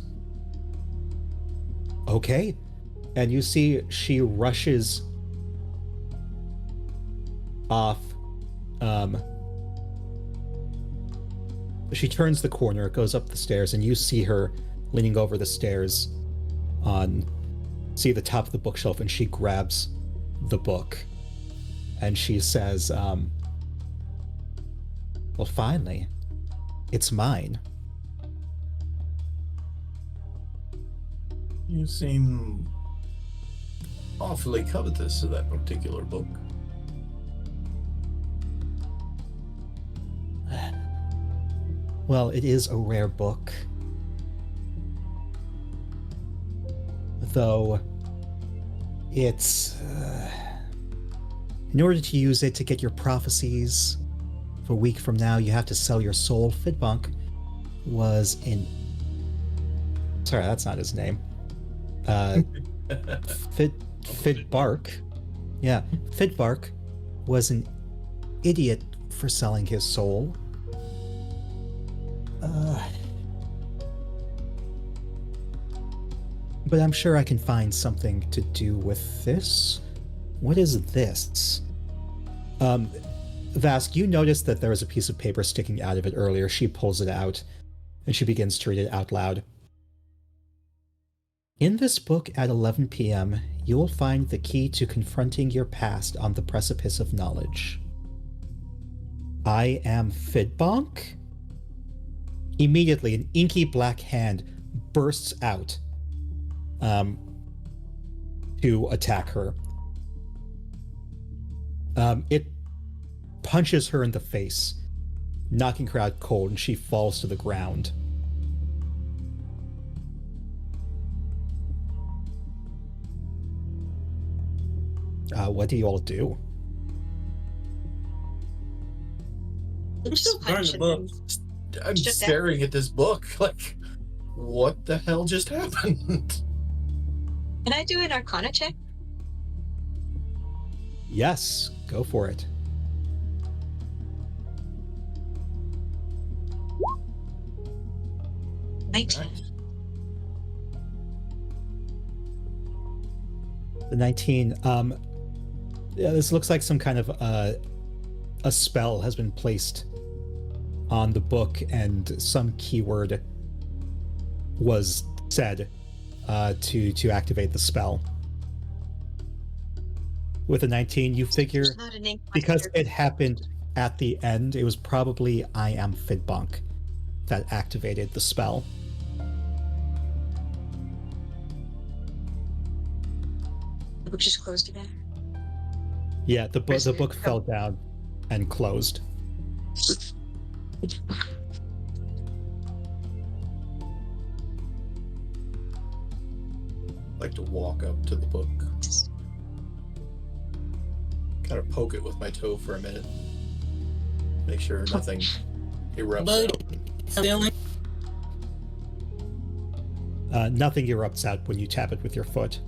Okay. And you see she rushes off. She turns the corner, goes up the stairs, and you see her leaning over the stairs see the top of the bookshelf, and she grabs the book. And she says, well, finally, it's mine. You seem awfully covetous of that particular book. Well, it is a rare book. Though, it's... in order to use it to get your prophecies for a week from now, you have to sell your soul. Fidbank was in... Sorry, that's not his name. Fidbark. Yeah, Fidbark was an idiot for selling his soul. But I'm sure I can find something to do with this. What is this? Vask, you noticed that there was a piece of paper sticking out of it earlier. She pulls it out, and she begins to read it out loud. In this book at 11 p.m., you will find the key to confronting your past on the precipice of knowledge. I am Fidbank? Immediately, an inky black hand bursts out to attack her. It punches her in the face, knocking her out cold, and she falls to the ground. What do you all do? Just Burn punch the it book. and I'm Just staring at this book like, what the hell just happened? Can I do an Arcana check? Yes, go for it. Nice. The 19. Yeah, this looks like some kind of a spell has been placed on the book, and some keyword was said to activate the spell. With a 19, you figure There's not an ink because monster. it happened at the end, it was probably I am Fidbank that activated the spell. The book just closed again. Yeah, the book fell down and closed. Like to walk up to the book, kind of poke it with my toe for a minute, make sure nothing erupts But- out. Stealing? Nothing erupts out when you tap it with your foot.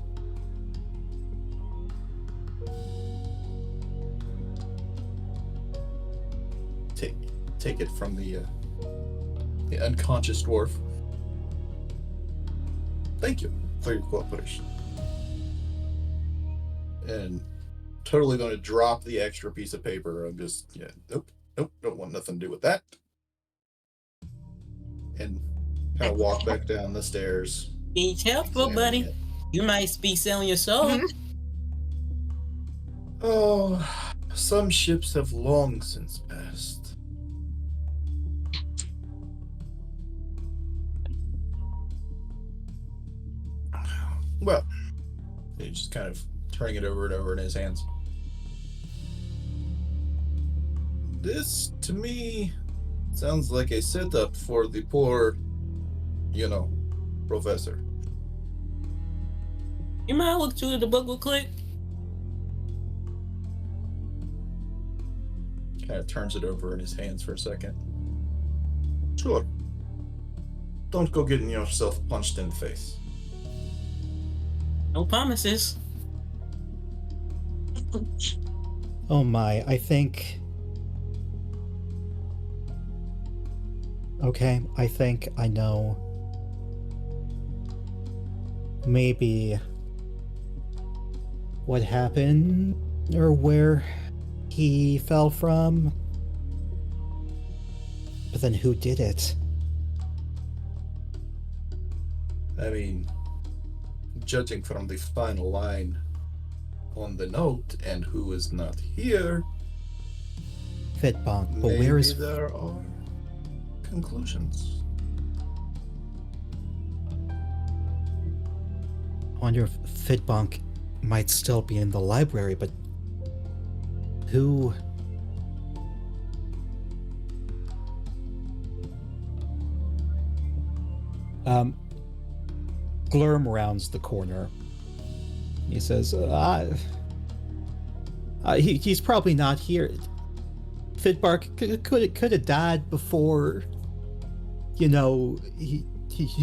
Take it from the unconscious dwarf. Thank you for your cooperation. And totally going to drop the extra piece of paper. I'm just, nope, don't want nothing to do with that. And kind of walk back down the stairs. Be careful, buddy. examining it. You might be selling your soul. Mhm. Oh, some ships have long since passed. Well, He's just kind of turning it over and over in his hands. This, to me, sounds like a setup for the poor, professor. You might look through the book real quick. Kind of turns it over in his hands for a second. Sure. Don't go getting yourself punched in the face. No promises. Oh my, I think... Okay, I think I know. Maybe what happened, or where he fell from. But then who did it? I mean, judging from the final line on the note and who is not here, Fitbonk, but maybe where is... there are conclusions. I wonder if Fitbonk might still be in the library, but who... Glurm rounds the corner. He says, he's probably not here. Fitbark could have died before, he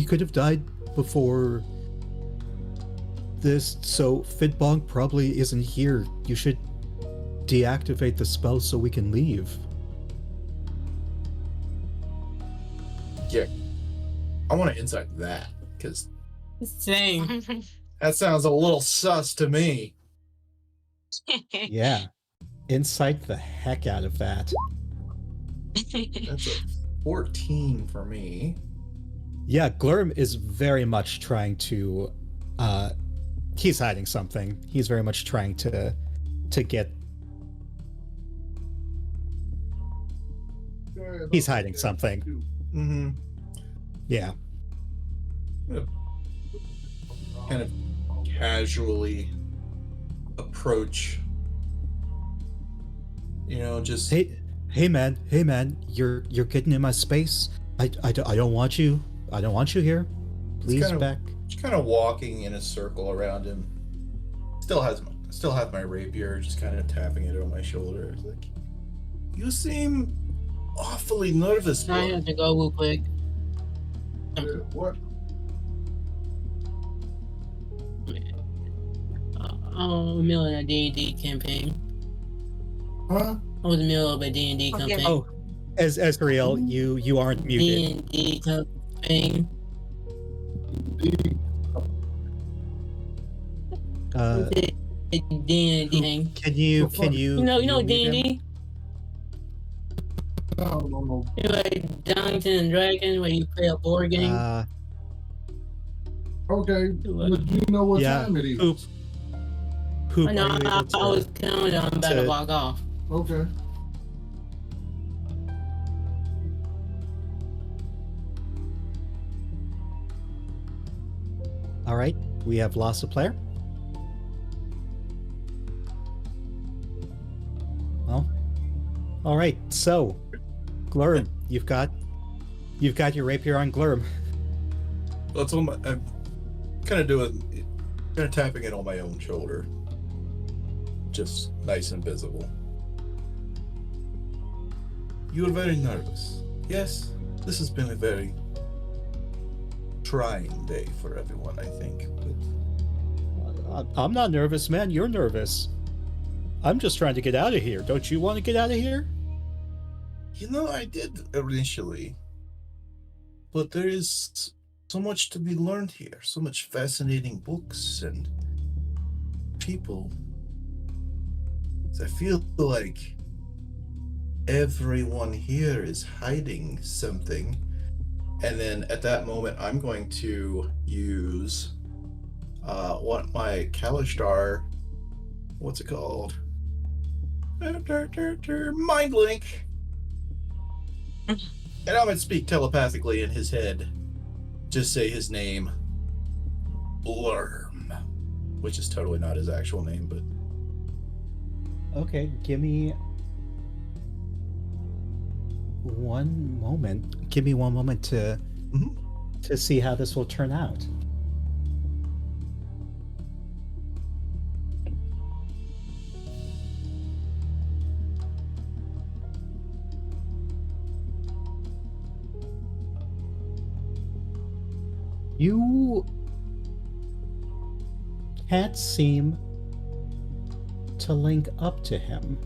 could have died before this, so Fitbonk probably isn't here. You should deactivate the spell so we can leave. Yeah. I want to insight that, because Same. that sounds a little sus to me. Yeah. Insight the heck out of that. That's a 14 for me. Yeah, Glurm is very much trying to he's hiding something. He's very much trying to get he's hiding something. Mm-hmm. Yeah. Kind of casually approach, just Hey man, you're getting in my space. I don't want you here. Please kind of, back. just kind of walking in a circle around him. Still have my rapier, just kind of tapping it on my shoulder. It's like, you seem awfully nervous. I have to go real quick. What? I'm in the middle of a D&D campaign. Huh? I was in the middle of a D&D Okay. campaign. Oh, as Ezreal, you aren't muted. D&D campaign. D&D thing. Can you You know mute him? D&D? No. You know, like Dungeons and Dragons, where you play a board game. Okay, but you know what Yeah, time it is. Poop, I know, are you I able to... was counting on about to log off. Okay. All right, we have lost a player. Well, all right. So, Glurm, you've got your rapier on Glurm. That's on my. I'm kind of tapping it on my own shoulder, just nice and visible. You are very nervous. Yes, this has been a very trying day for everyone, I think. But I'm not nervous, man. You're nervous. I'm just trying to get out of here. Don't you want to get out of here? I did initially, but there is so much to be learned here. So much fascinating books and people. I feel like everyone here is hiding something. And then at that moment, I'm going to use what my Kalishtar, what's it called? Mind link. And I'm going to speak telepathically in his head. Just say his name. Blurm. which is totally not his actual name, but Okay, give me one moment. Give me one moment to see how this will turn out. You can't seem to link up to him.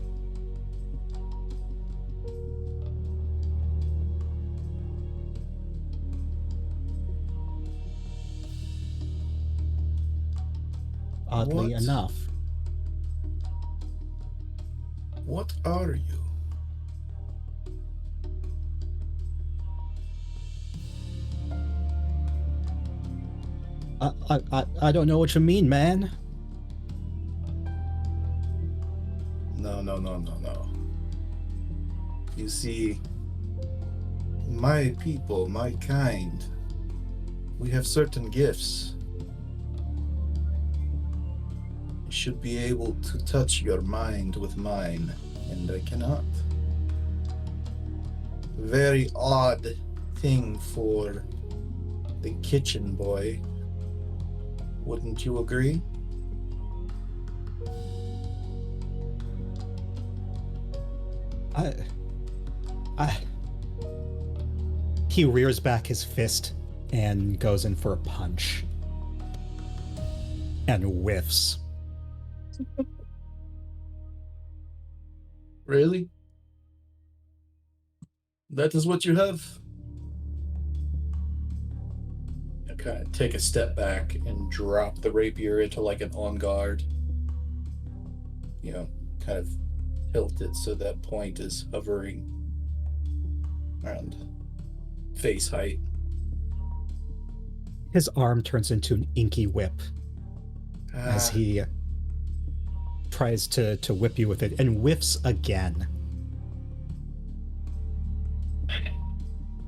Oddly What? enough. What are you? I don't know what you mean, man. No. You see, my people, my kind, we have certain gifts. You should be able to touch your mind with mine, and I cannot. Very odd thing for the kitchen boy. Wouldn't you agree? He rears back his fist and goes in for a punch. And whiffs. Really? That is what you have? I kind of take a step back and drop the rapier into like an on guard. You know, kind of tilt it so that point is hovering around face height. His arm turns into an inky whip as he tries to whip you with it and whiffs again.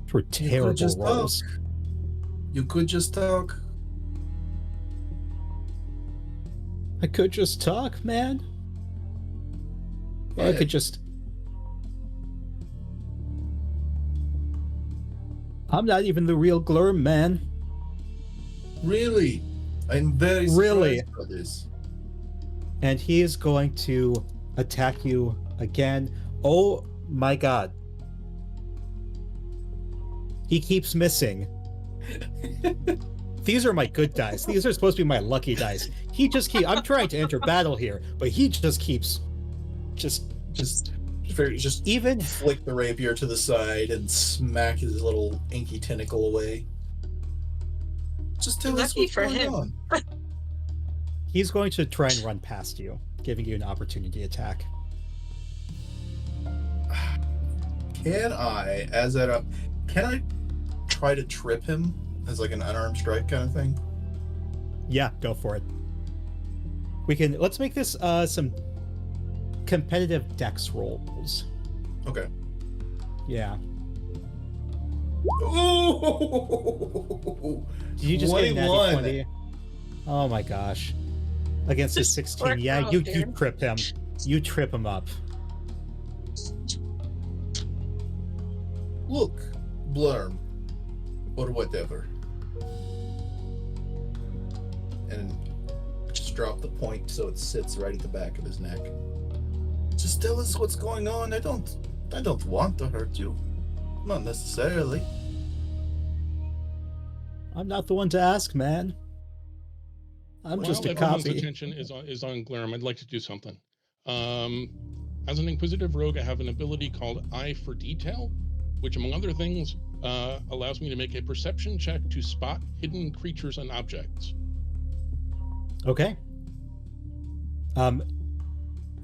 For terrible rolls. You could just talk. I could just talk, man. Or I Yeah. could just... I'm not even the real Glurm, man. Really? I'm very surprised by this. And he is going to attack you again. Oh my god. He keeps missing. These are my good dice. These are supposed to be my lucky dice. He just keeps... I'm trying to enter battle here, but he just keeps... Just even flick the rapier to the side and smack his little inky tentacle away. Just tell us what's going on. He's going to try and run past you, giving you an opportunity attack. Can I try to trip him as like an unarmed strike kind of thing? Yeah, go for it. Let's make this some competitive dex rolls. Okay. Yeah. Ooh! Did you just get a natty 21. 20? Oh my gosh. Against a 16. Yeah, you trip him. You trip him up. Look, Blurm, or whatever. And just drop the point so it sits right at the back of his neck. Just tell us what's going on. I don't want to hurt you. Not necessarily. I'm not the one to ask, man. I'm just a everyone's copy. attention is on Glurm, I'd like to do something. As an Inquisitive Rogue, I have an ability called Eye for Detail, which, among other things, allows me to make a perception check to spot hidden creatures and objects. Okay.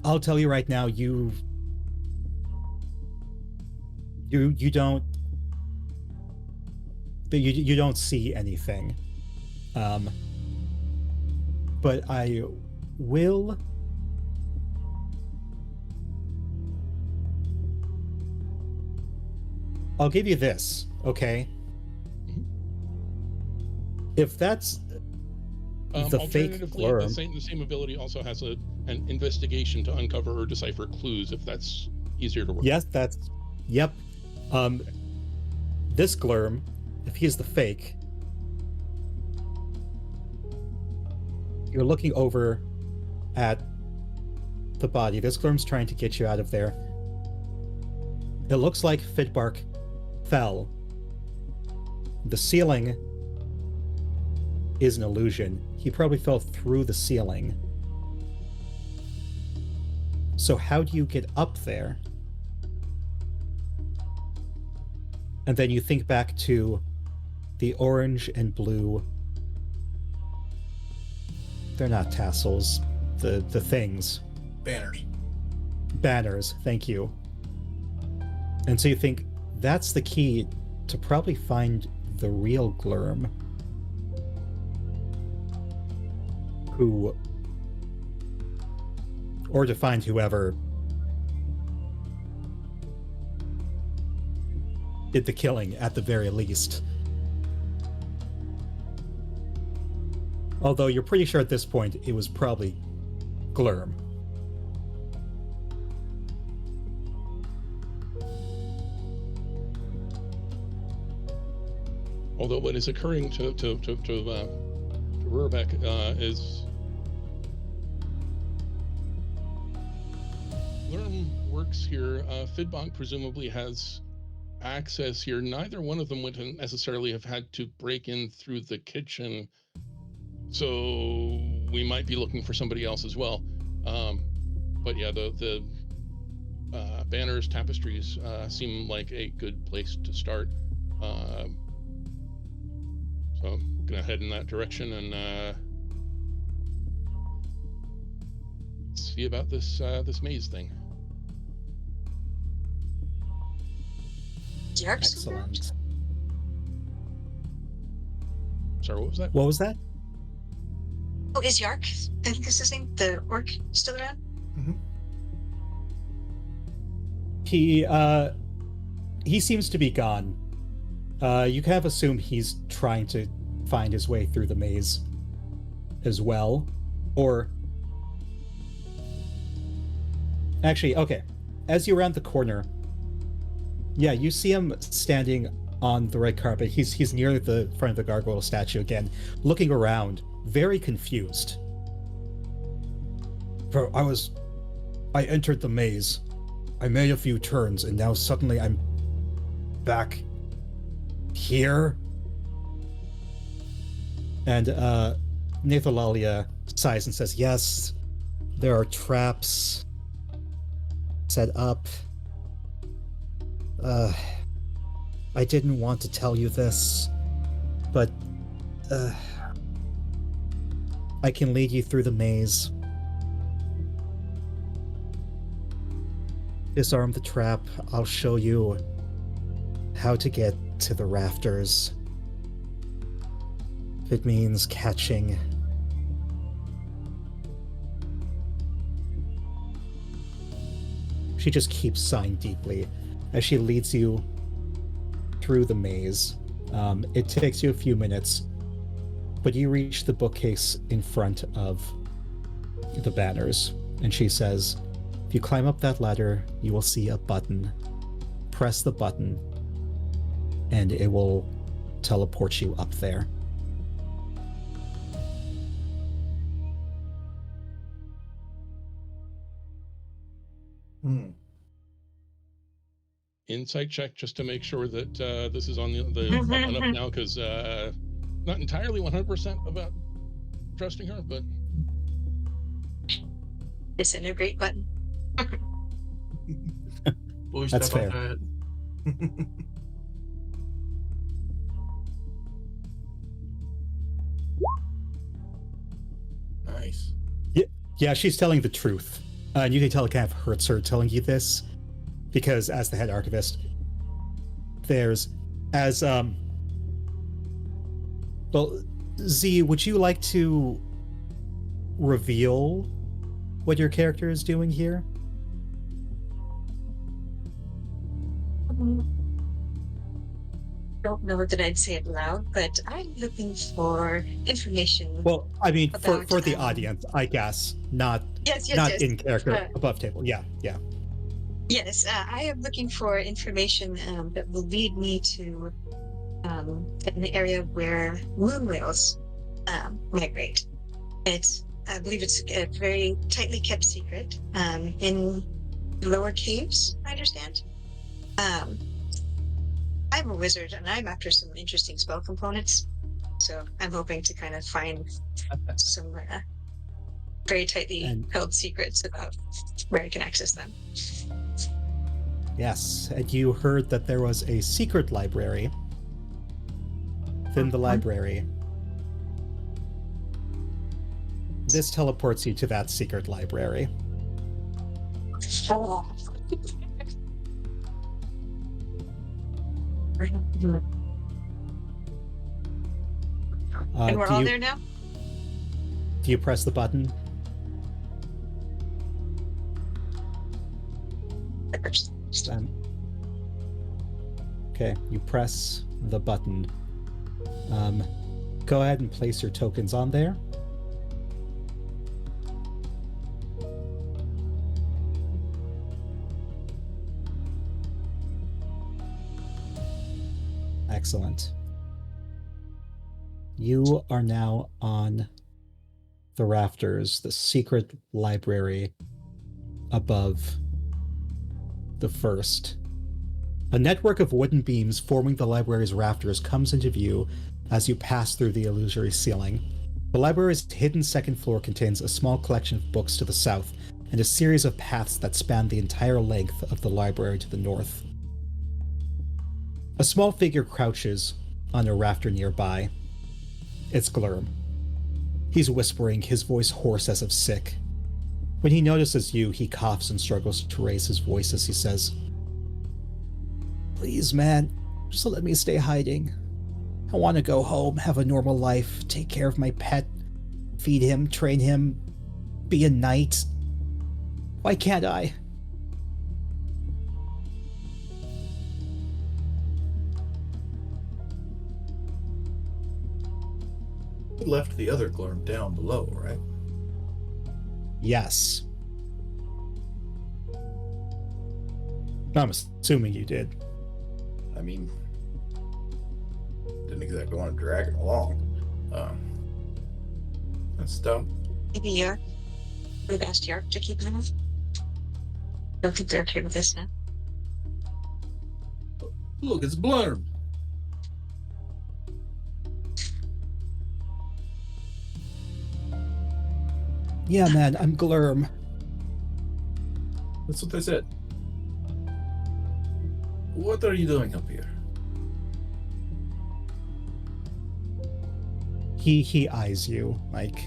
I'll tell you right now, you don't see anything. But I will I'll give you this, okay? If that's The fake Alternatively, Glurm. the same ability also has an investigation to uncover or decipher clues, if that's easier to work. Yes, that's... Yep. This Glurm, if he's the fake, you're looking over at the body. This Glurm's trying to get you out of there. It looks like Fidbark fell. The ceiling is an illusion. He probably fell through the ceiling. So how do you get up there? And then you think back to the orange and blue. They're not tassels. The things. Banners. Banners, thank you. And so you think that's the key to probably find the real Glurm. Who... Or to find whoever did the killing, at the very least. Although you're pretty sure at this point it was probably Glurm. Although what is occurring to Lorelahc is Glurm works here. Fidbank presumably has access here. Neither one of them would necessarily have had to break in through the kitchen, so we might be looking for somebody else as well. But yeah, the banners, tapestries seem like a good place to start. So I'm gonna head in that direction and see about this this maze thing. Excellent. Sorry, what was that? What was that? Oh, is Yark, I think is his name, the orc, still around? Mm-hmm. He seems to be gone. You kind of assume he's trying to find his way through the maze as well. Or... Actually, okay. As you round the corner, yeah, you see him standing on the red carpet. He's near the front of the gargoyle statue again, looking around, very confused. Bro, I entered the maze. I made a few turns, and now suddenly I'm back here. And Nathalalia sighs and says, yes, there are traps set up. I didn't want to tell you this, but I can lead you through the maze. Disarm the trap. I'll show you how to get to the rafters. If it means catching. She just keeps sighing deeply as she leads you through the maze. It takes you a few minutes, but you reach the bookcase in front of the banners, and she says, if you climb up that ladder, you will see a button. Press the button, and it will teleport you up there. Insight check just to make sure that this is on the up and up now, because not entirely 100% about trusting her, but Disintegrate button. Will we That's step on fair. that? Nice. Yeah, she's telling the truth. And you can tell it kind of hurts her telling you this, because as the head archivist, there's, as, well, Z, would you like to reveal what your character is doing here? don't know that I'd say it loud, but I'm looking for information Well, I mean, about. for the audience, I guess, not Yes, yes, not yes. in character Uh, above table. Yeah, yeah. yes, I am looking for information that will lead me to an area where moon whales migrate. I believe it's a very tightly kept secret in lower caves, I understand. Um, I'm a wizard and I'm after some interesting spell components. So I'm hoping to kind of find some very tightly And held secrets about where I can access them. yes, and you heard that there was a secret library within the library. This teleports you to that secret library. Oh. And we're all there now? Do you press the button? Okay, you press the button. Go ahead and place your tokens on there. Excellent. You are now on the rafters, the secret library above the first. A network of wooden beams forming the library's rafters comes into view as you pass through the illusory ceiling. The library's hidden second floor contains a small collection of books to the south and a series of paths that span the entire length of the library to the north. A small figure crouches on a rafter nearby. It's Glurm. He's whispering, his voice hoarse as if sick. When he notices you, he coughs and struggles to raise his voice as he says, "Please, man, just let me stay hiding. I want to go home, have a normal life, take care of my pet, feed him, train him, be a knight. Why can't I?" We left the other Glurm down below, right? Yes. I'm assuming you did. I mean, didn't exactly want to drag him along. That's dumb. Maybe we've asked Yark to keep him. Don't think they're okay with this now. Look, it's Blurm. Yeah, man, I'm Glurm. That's what they said. What are you doing up here? He eyes you like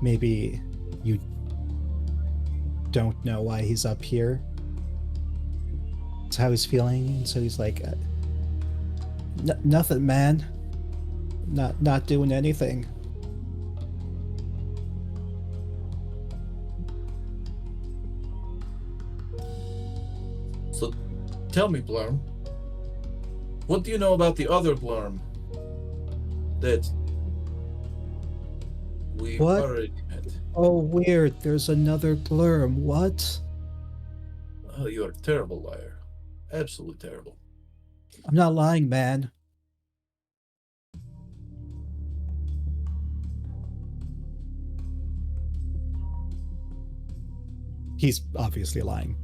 maybe you don't know why he's up here. That's how he's feeling, and so he's like, nothing, man. Not doing anything." So, tell me, Blurm. What do you know about the other Blurm that we What? already met? Oh, weird. There's another Glurm. What? Oh, you're a terrible liar. Absolutely terrible. I'm not lying, man. He's obviously lying.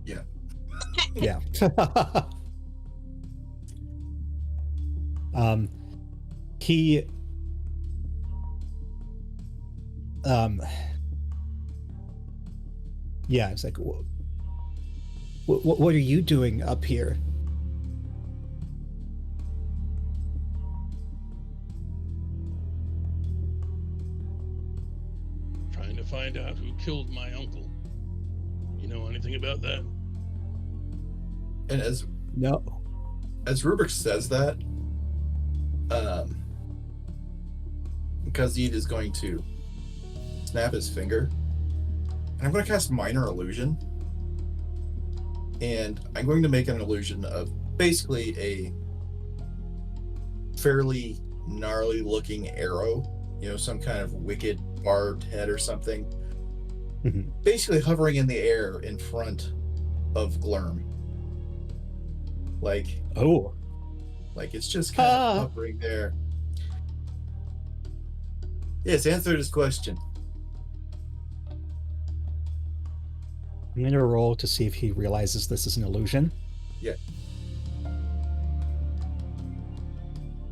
Yeah. Yeah. He yeah, it's like, what are you doing up here? Trying to find out who killed my uncle. You know anything about that? And as No. Rubik says that, Khaziid is going to snap his finger, and I'm going to cast Minor Illusion, and I'm going to make an illusion of basically a fairly gnarly looking arrow, some kind of wicked barbed head or something, basically hovering in the air in front of Glurm. Like it's just kind of hovering there. Yes, answer this question. I'm going to roll to see if he realizes this is an illusion. Yeah.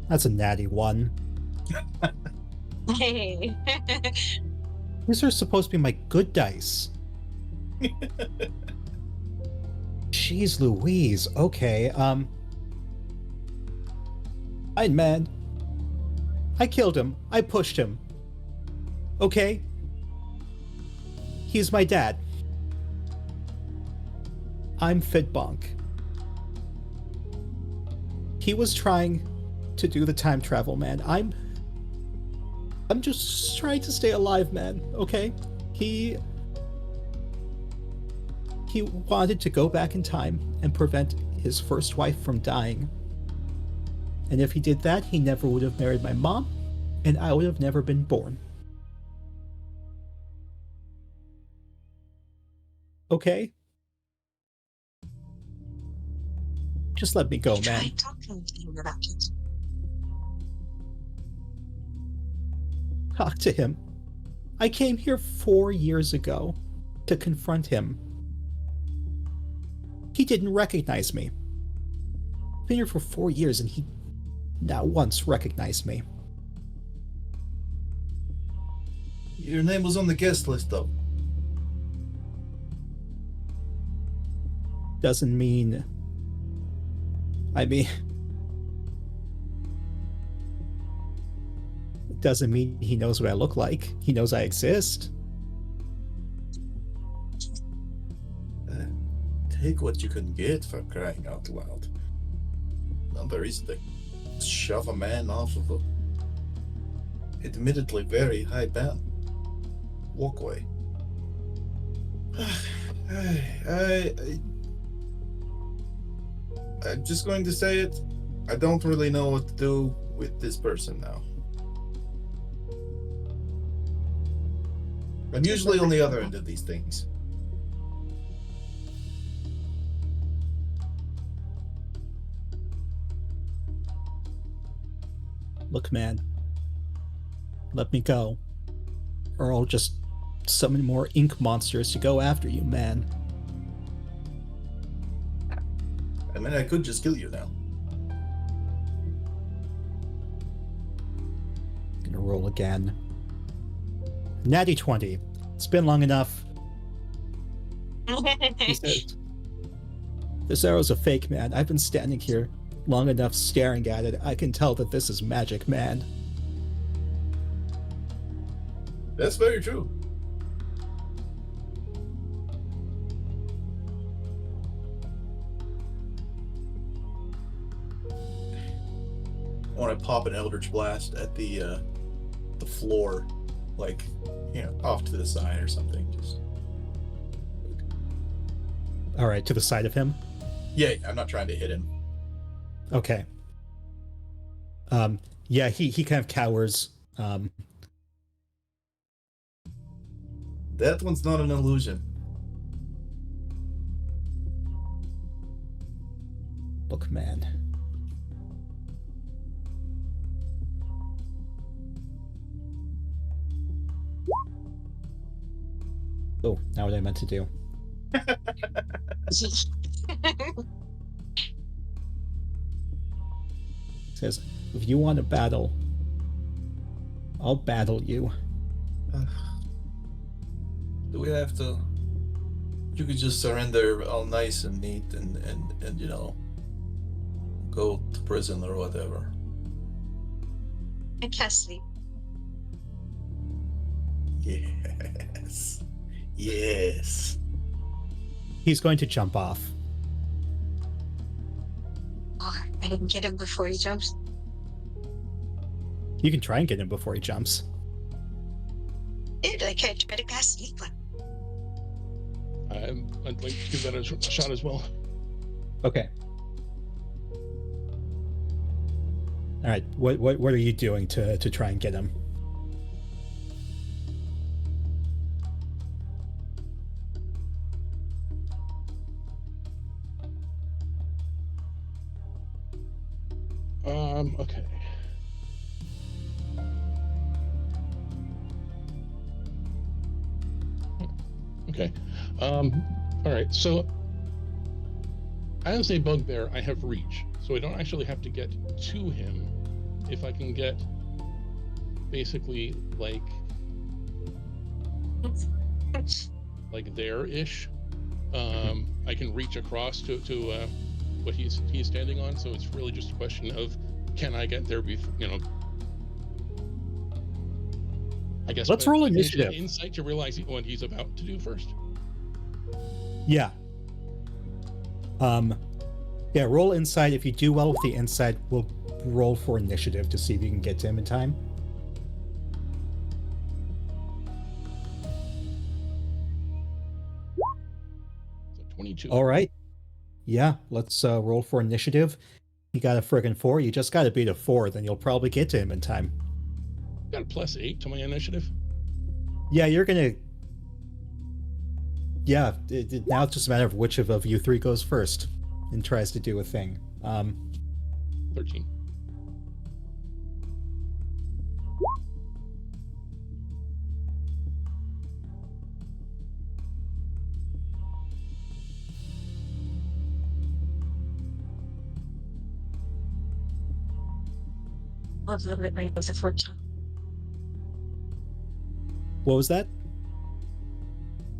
That's a natty 1. Hey. These are supposed to be my good dice. Jeez Louise. Okay, Fine, man. I killed him. I pushed him. Okay? He's my dad. I'm Fitbonk. He was trying to do the time travel, man. I'm just trying to stay alive, man. Okay? He wanted to go back in time and prevent his first wife from dying. And if he did that, he never would have married my mom, and I would have never been born. Okay? Just let me go, man. Try talking to him about it. Talk to him. I came here 4 years ago to confront him. He didn't recognize me. I've been here for 4 years and he not once recognized me. Your name was on the guest list, though. Doesn't mean... it doesn't mean he knows what I look like. He knows I exist. Take what you can get, for crying out loud. Number is to shove a man off of a admittedly very high-bound walkway. I'm just going to say it. I don't really know what to do with this person now. I'm usually on the other end of these things. Look, man. Let me go. Or I'll just summon more ink monsters to go after you, man. I mean, I could just kill you now. Gonna roll again. Natty 20. It's been long enough. He says, this arrow's a fake, man. I've been standing here long enough staring at it. I can tell that this is magic, man. That's very true. I want to pop an Eldritch Blast at the floor, like, off to the side or something. Just. All right, to the side of him? Yeah, I'm not trying to hit him. Okay. Yeah, he kind of cowers. That one's not an illusion. Look, man. Oh, now what I meant to do. Says, if you want to battle, I'll battle you. Do we have to? You could just surrender all nice and neat and go to prison or whatever. I can't sleep. Yes. Yes. He's going to jump off. Oh, I didn't get him before he jumps. You can try and get him before he jumps. Dude, I can't try to cast sleep one. I'd like to give that a shot as well. Okay. All right. What are you doing to try and get him? Okay. Okay. All right. So, as a bugbear, I have reach, so I don't actually have to get to him. If I can get, basically, like there-ish, I can reach across to what he's standing on. So it's really just a question of, can I get there before, I guess. Let's roll I can use initiative. Insight to realize what he's about to do first. Yeah. Yeah, roll insight. If you do well with the insight, we'll roll for initiative to see if you can get to him in time. So 22. All right. Yeah, let's roll for initiative. You got a friggin' 4. You just got to beat a 4, then you'll probably get to him in time. Got a +8 to my initiative. Yeah, you're gonna. Yeah, now it's just a matter of which of you three goes first and tries to do a thing. 13. A little bit right with a 14. What was that?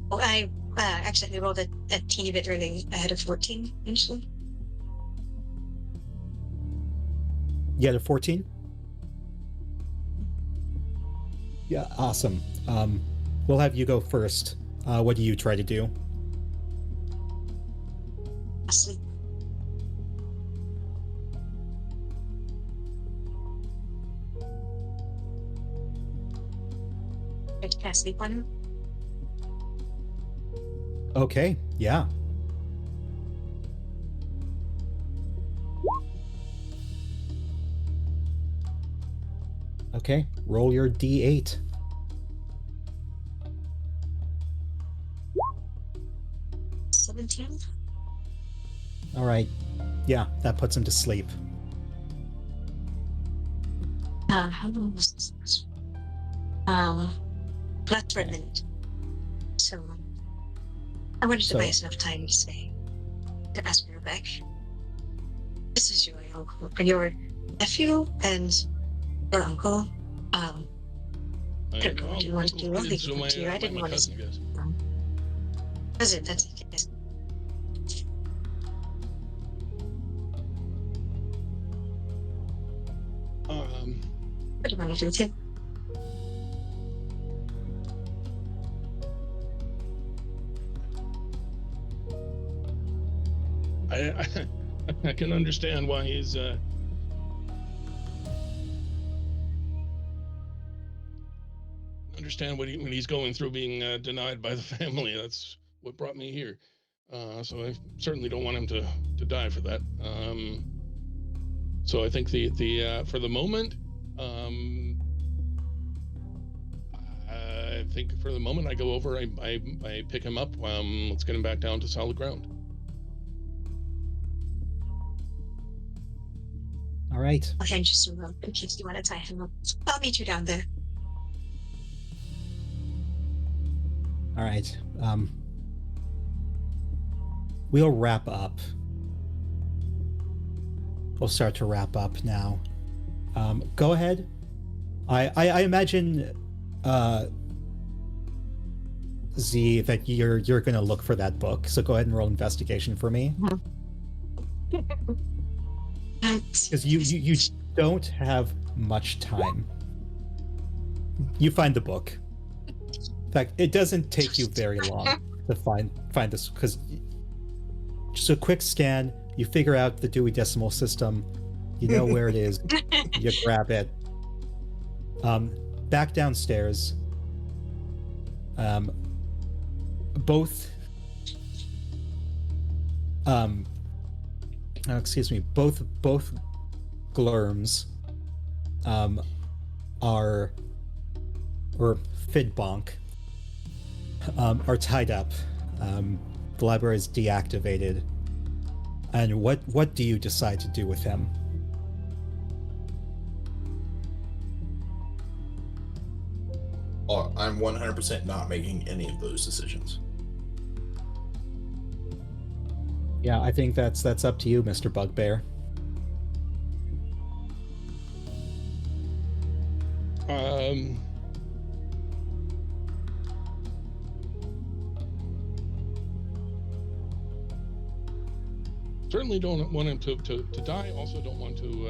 Well, I accidentally rolled a teeny bit early ahead of 14, actually. You had a 14? Yeah, awesome. We'll have you go first. What do you try to do? Asleep. Try to cast sleep on him. Okay, yeah. Okay, roll your d8. $17. All right. Yeah, that puts him to sleep. How long was this? Not for a minute. So, I wanted to buy us enough time to say, to ask her back. This is your nephew and your uncle. I don't know what you want to do. I'll leave it up to you. I didn't want to say. That's it. That's it. Yes. What do you want to do, Tim? I can understand why he's understand what when he's going through being denied by the family. That's what brought me here. So I certainly don't want him to die for that. So I think the for the moment, I think for the moment I go over, I pick him up. Let's get him back down to solid ground. All right. Okay, just a rope in case you want to tie him up. I'll meet you down there. All right. We'll wrap up. We'll start to wrap up now. Go ahead. I imagine, Z, that you're going to look for that book. So go ahead and roll investigation for me. Because you don't have much time. You find the book. In fact, it doesn't take you very long to find this, because just a quick scan, you figure out the Dewey Decimal System, you know where it is, you grab it. Back downstairs, both both Glurms are, or Fidbonk, are tied up. The library is deactivated. And what do you decide to do with him? I'm 100% not making any of those decisions. Yeah, I think that's up to you, Mr. Bugbear. Certainly don't want him to die. Also don't want to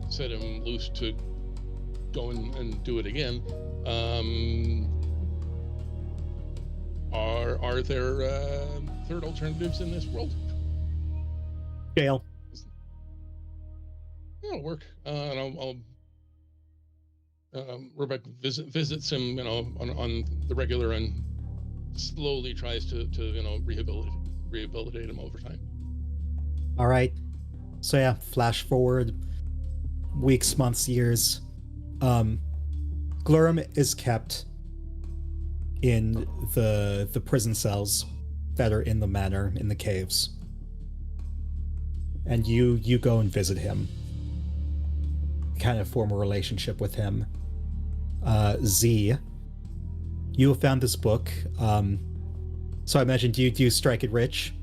set him loose to go and do it again. Are there third alternatives in this world? Jail. It'll work. And Rebecca visits him, on the regular, and slowly tries to rehabilitate him over time. All right. So yeah, flash forward weeks, months, years. Glurum is kept in the prison cells that are in the manor, in the caves. And you go and visit him. Kind of form a relationship with him. Z, you have found this book. So I imagine, do you strike it rich?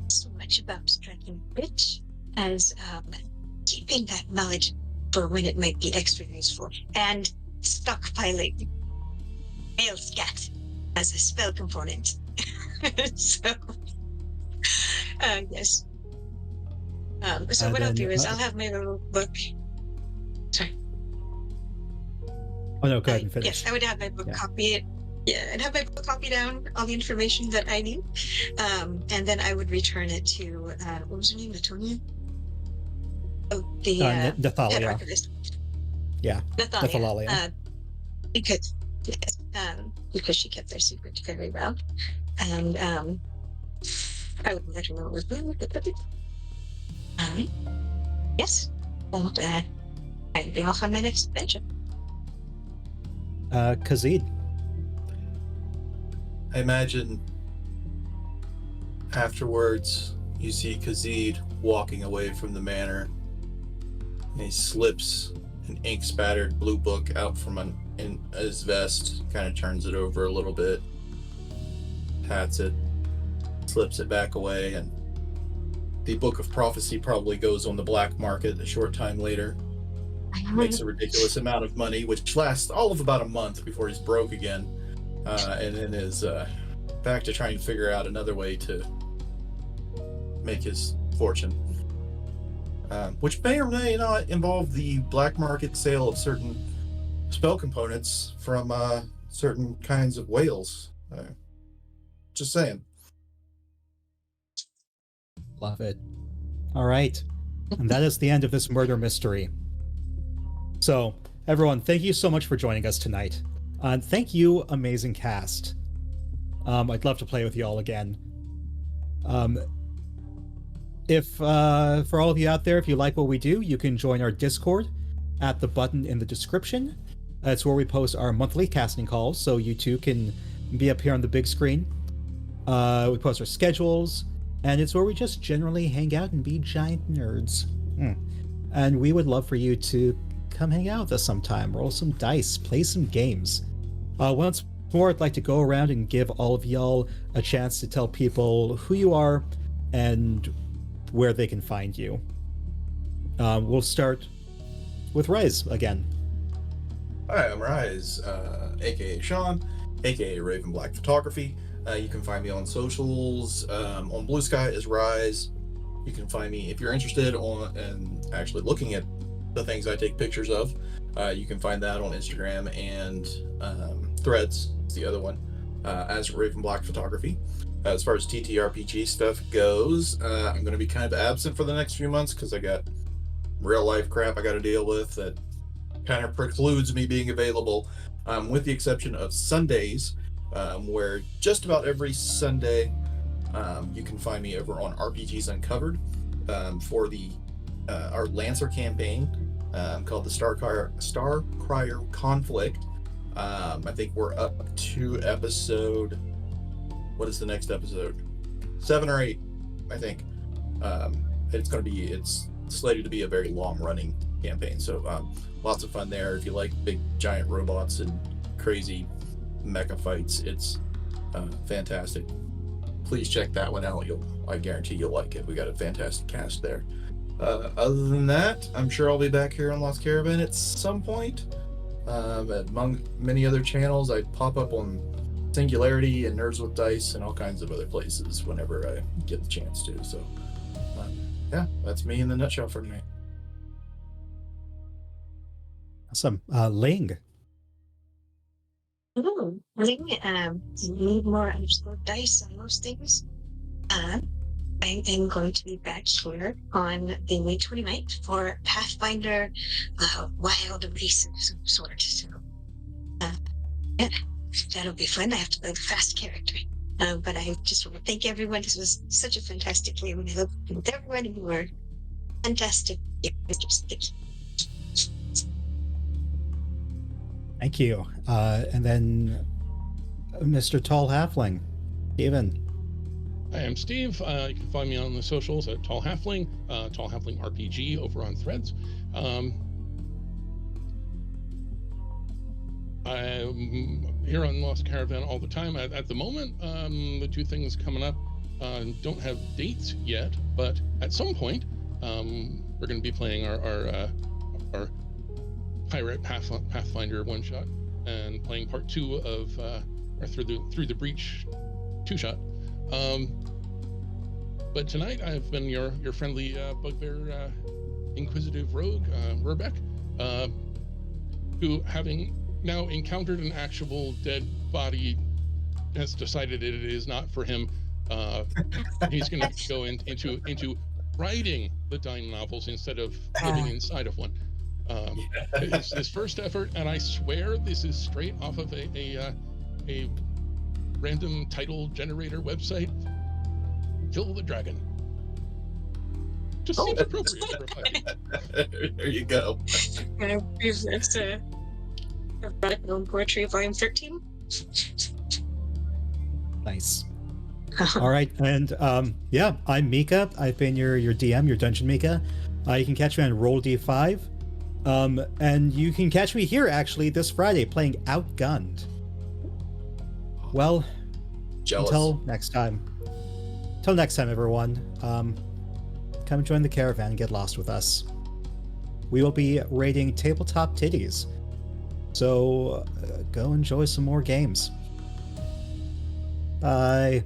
So much about striking rich as keeping that knowledge for when it might be extra useful, and stockpiling mail scat as a spell component. So, yes. So And what I'll then, do is I'll have my little book. Sorry. Oh no, go ahead and finish. Yes, I would have my book copy. Yeah, I'd have my book copy down all the information that I need, and then I would return it to what was her name, Latonia? Oh, the head Nathalia. archivist. Yeah, Nathalia. Because yes, because she kept their secret very well, and I would let her know it was me. Yes, and I'd be off on my next adventure. Khaziid. I imagine afterwards you see Khaziid walking away from the manor, and he slips an ink-spattered blue book out from in his vest, kind of turns it over a little bit, pats it, slips it back away, and the Book of Prophecy probably goes on the black market a short time later. Makes a ridiculous amount of money, which lasts all of about a month before he's broke again, and then is back to trying to figure out another way to make his fortune, which may or may not involve the black market sale of certain spell components from certain kinds of whales. Just saying. Love it. All right. And that is the end of this murder mystery. So, everyone, thank you so much for joining us tonight. And thank you, amazing cast. I'd love to play with you all again. If for all of you out there, if you like what we do, you can join our Discord at the button in the description. That's where we post our monthly casting calls, so you too can be up here on the big screen. We post our schedules, and it's where we just generally hang out and be giant nerds. And we would love for you to come hang out with us sometime, roll some dice, play some games. Once more, I'd like to go around and give all of y'all a chance to tell people who you are and where they can find you. We'll start with Rise again. Hi, I'm Rise, aka Sean, aka Raven Black Photography. You can find me on socials. On Blue Sky is Rise. You can find me if you're interested in actually looking at the things I take pictures of. You can find that on Instagram and Threads, is the other one, as Raven Black Photography. As far as TTRPG stuff goes, I'm going to be kind of absent for the next few months because I got real life crap I got to deal with that kind of precludes me being available, with the exception of Sundays, where just about every Sunday you can find me over on RPGs Uncovered. for the our Lancer campaign called the Starcrier Conflict. I think we're up to episode. What is the next episode? 7 or 8, I think. It's slated to be a very long running campaign. So lots of fun there. If you like big giant robots and crazy mecha fights, it's fantastic. Please check that one out. I guarantee you'll like it. We got a fantastic cast there. Other than that, I'm sure I'll be back here on Lost Caravan at some point. Among many other channels, I pop up on Singularity and Nerds with Dice and all kinds of other places whenever I get the chance to. So, yeah, that's me in the nutshell for tonight. Awesome. Ling. Ooh, Ling, need more underscore dice on most things. I am going to be back here on the May 29th for Pathfinder Wild Race of some sort. So, yeah, that'll be fun. I have to play the fast character. But I just want to thank everyone. This was such a fantastic game. I hope with everyone who were fantastic. Thank you. And then Mr. Tall Halfling, Steven. I am Steve. You can find me on the socials at Tall Halfling RPG over on Threads. I'm here on Lost Caravan all the time. At the moment, the two things coming up don't have dates yet, but at some point, we're going to be playing our Pirate Pathfinder one shot and playing part 2 of our Through the Breach 2-shot. But tonight I've been your friendly bugbear inquisitive rogue, Lorelahc, who, having now encountered an actual dead body, has decided it is not for him. He's going to go into writing the dime novels instead of living inside of one. It's his first effort, and I swear this is straight off of a random title generator website. Kill the Dragon. Just seems appropriate for a fight. There you go. It's Erotic Gnome Poetry, Volume 13. Nice. All right, and yeah, I'm Mika. I've been your DM, your Dungeon Mika. You can catch me on Roll D5, and you can catch me here actually this Friday playing Outgunned. Well, Jealous. Until next time, everyone. Come join the caravan and get lost with us. We will be raiding Tabletop Titties, so go enjoy some more games. Bye.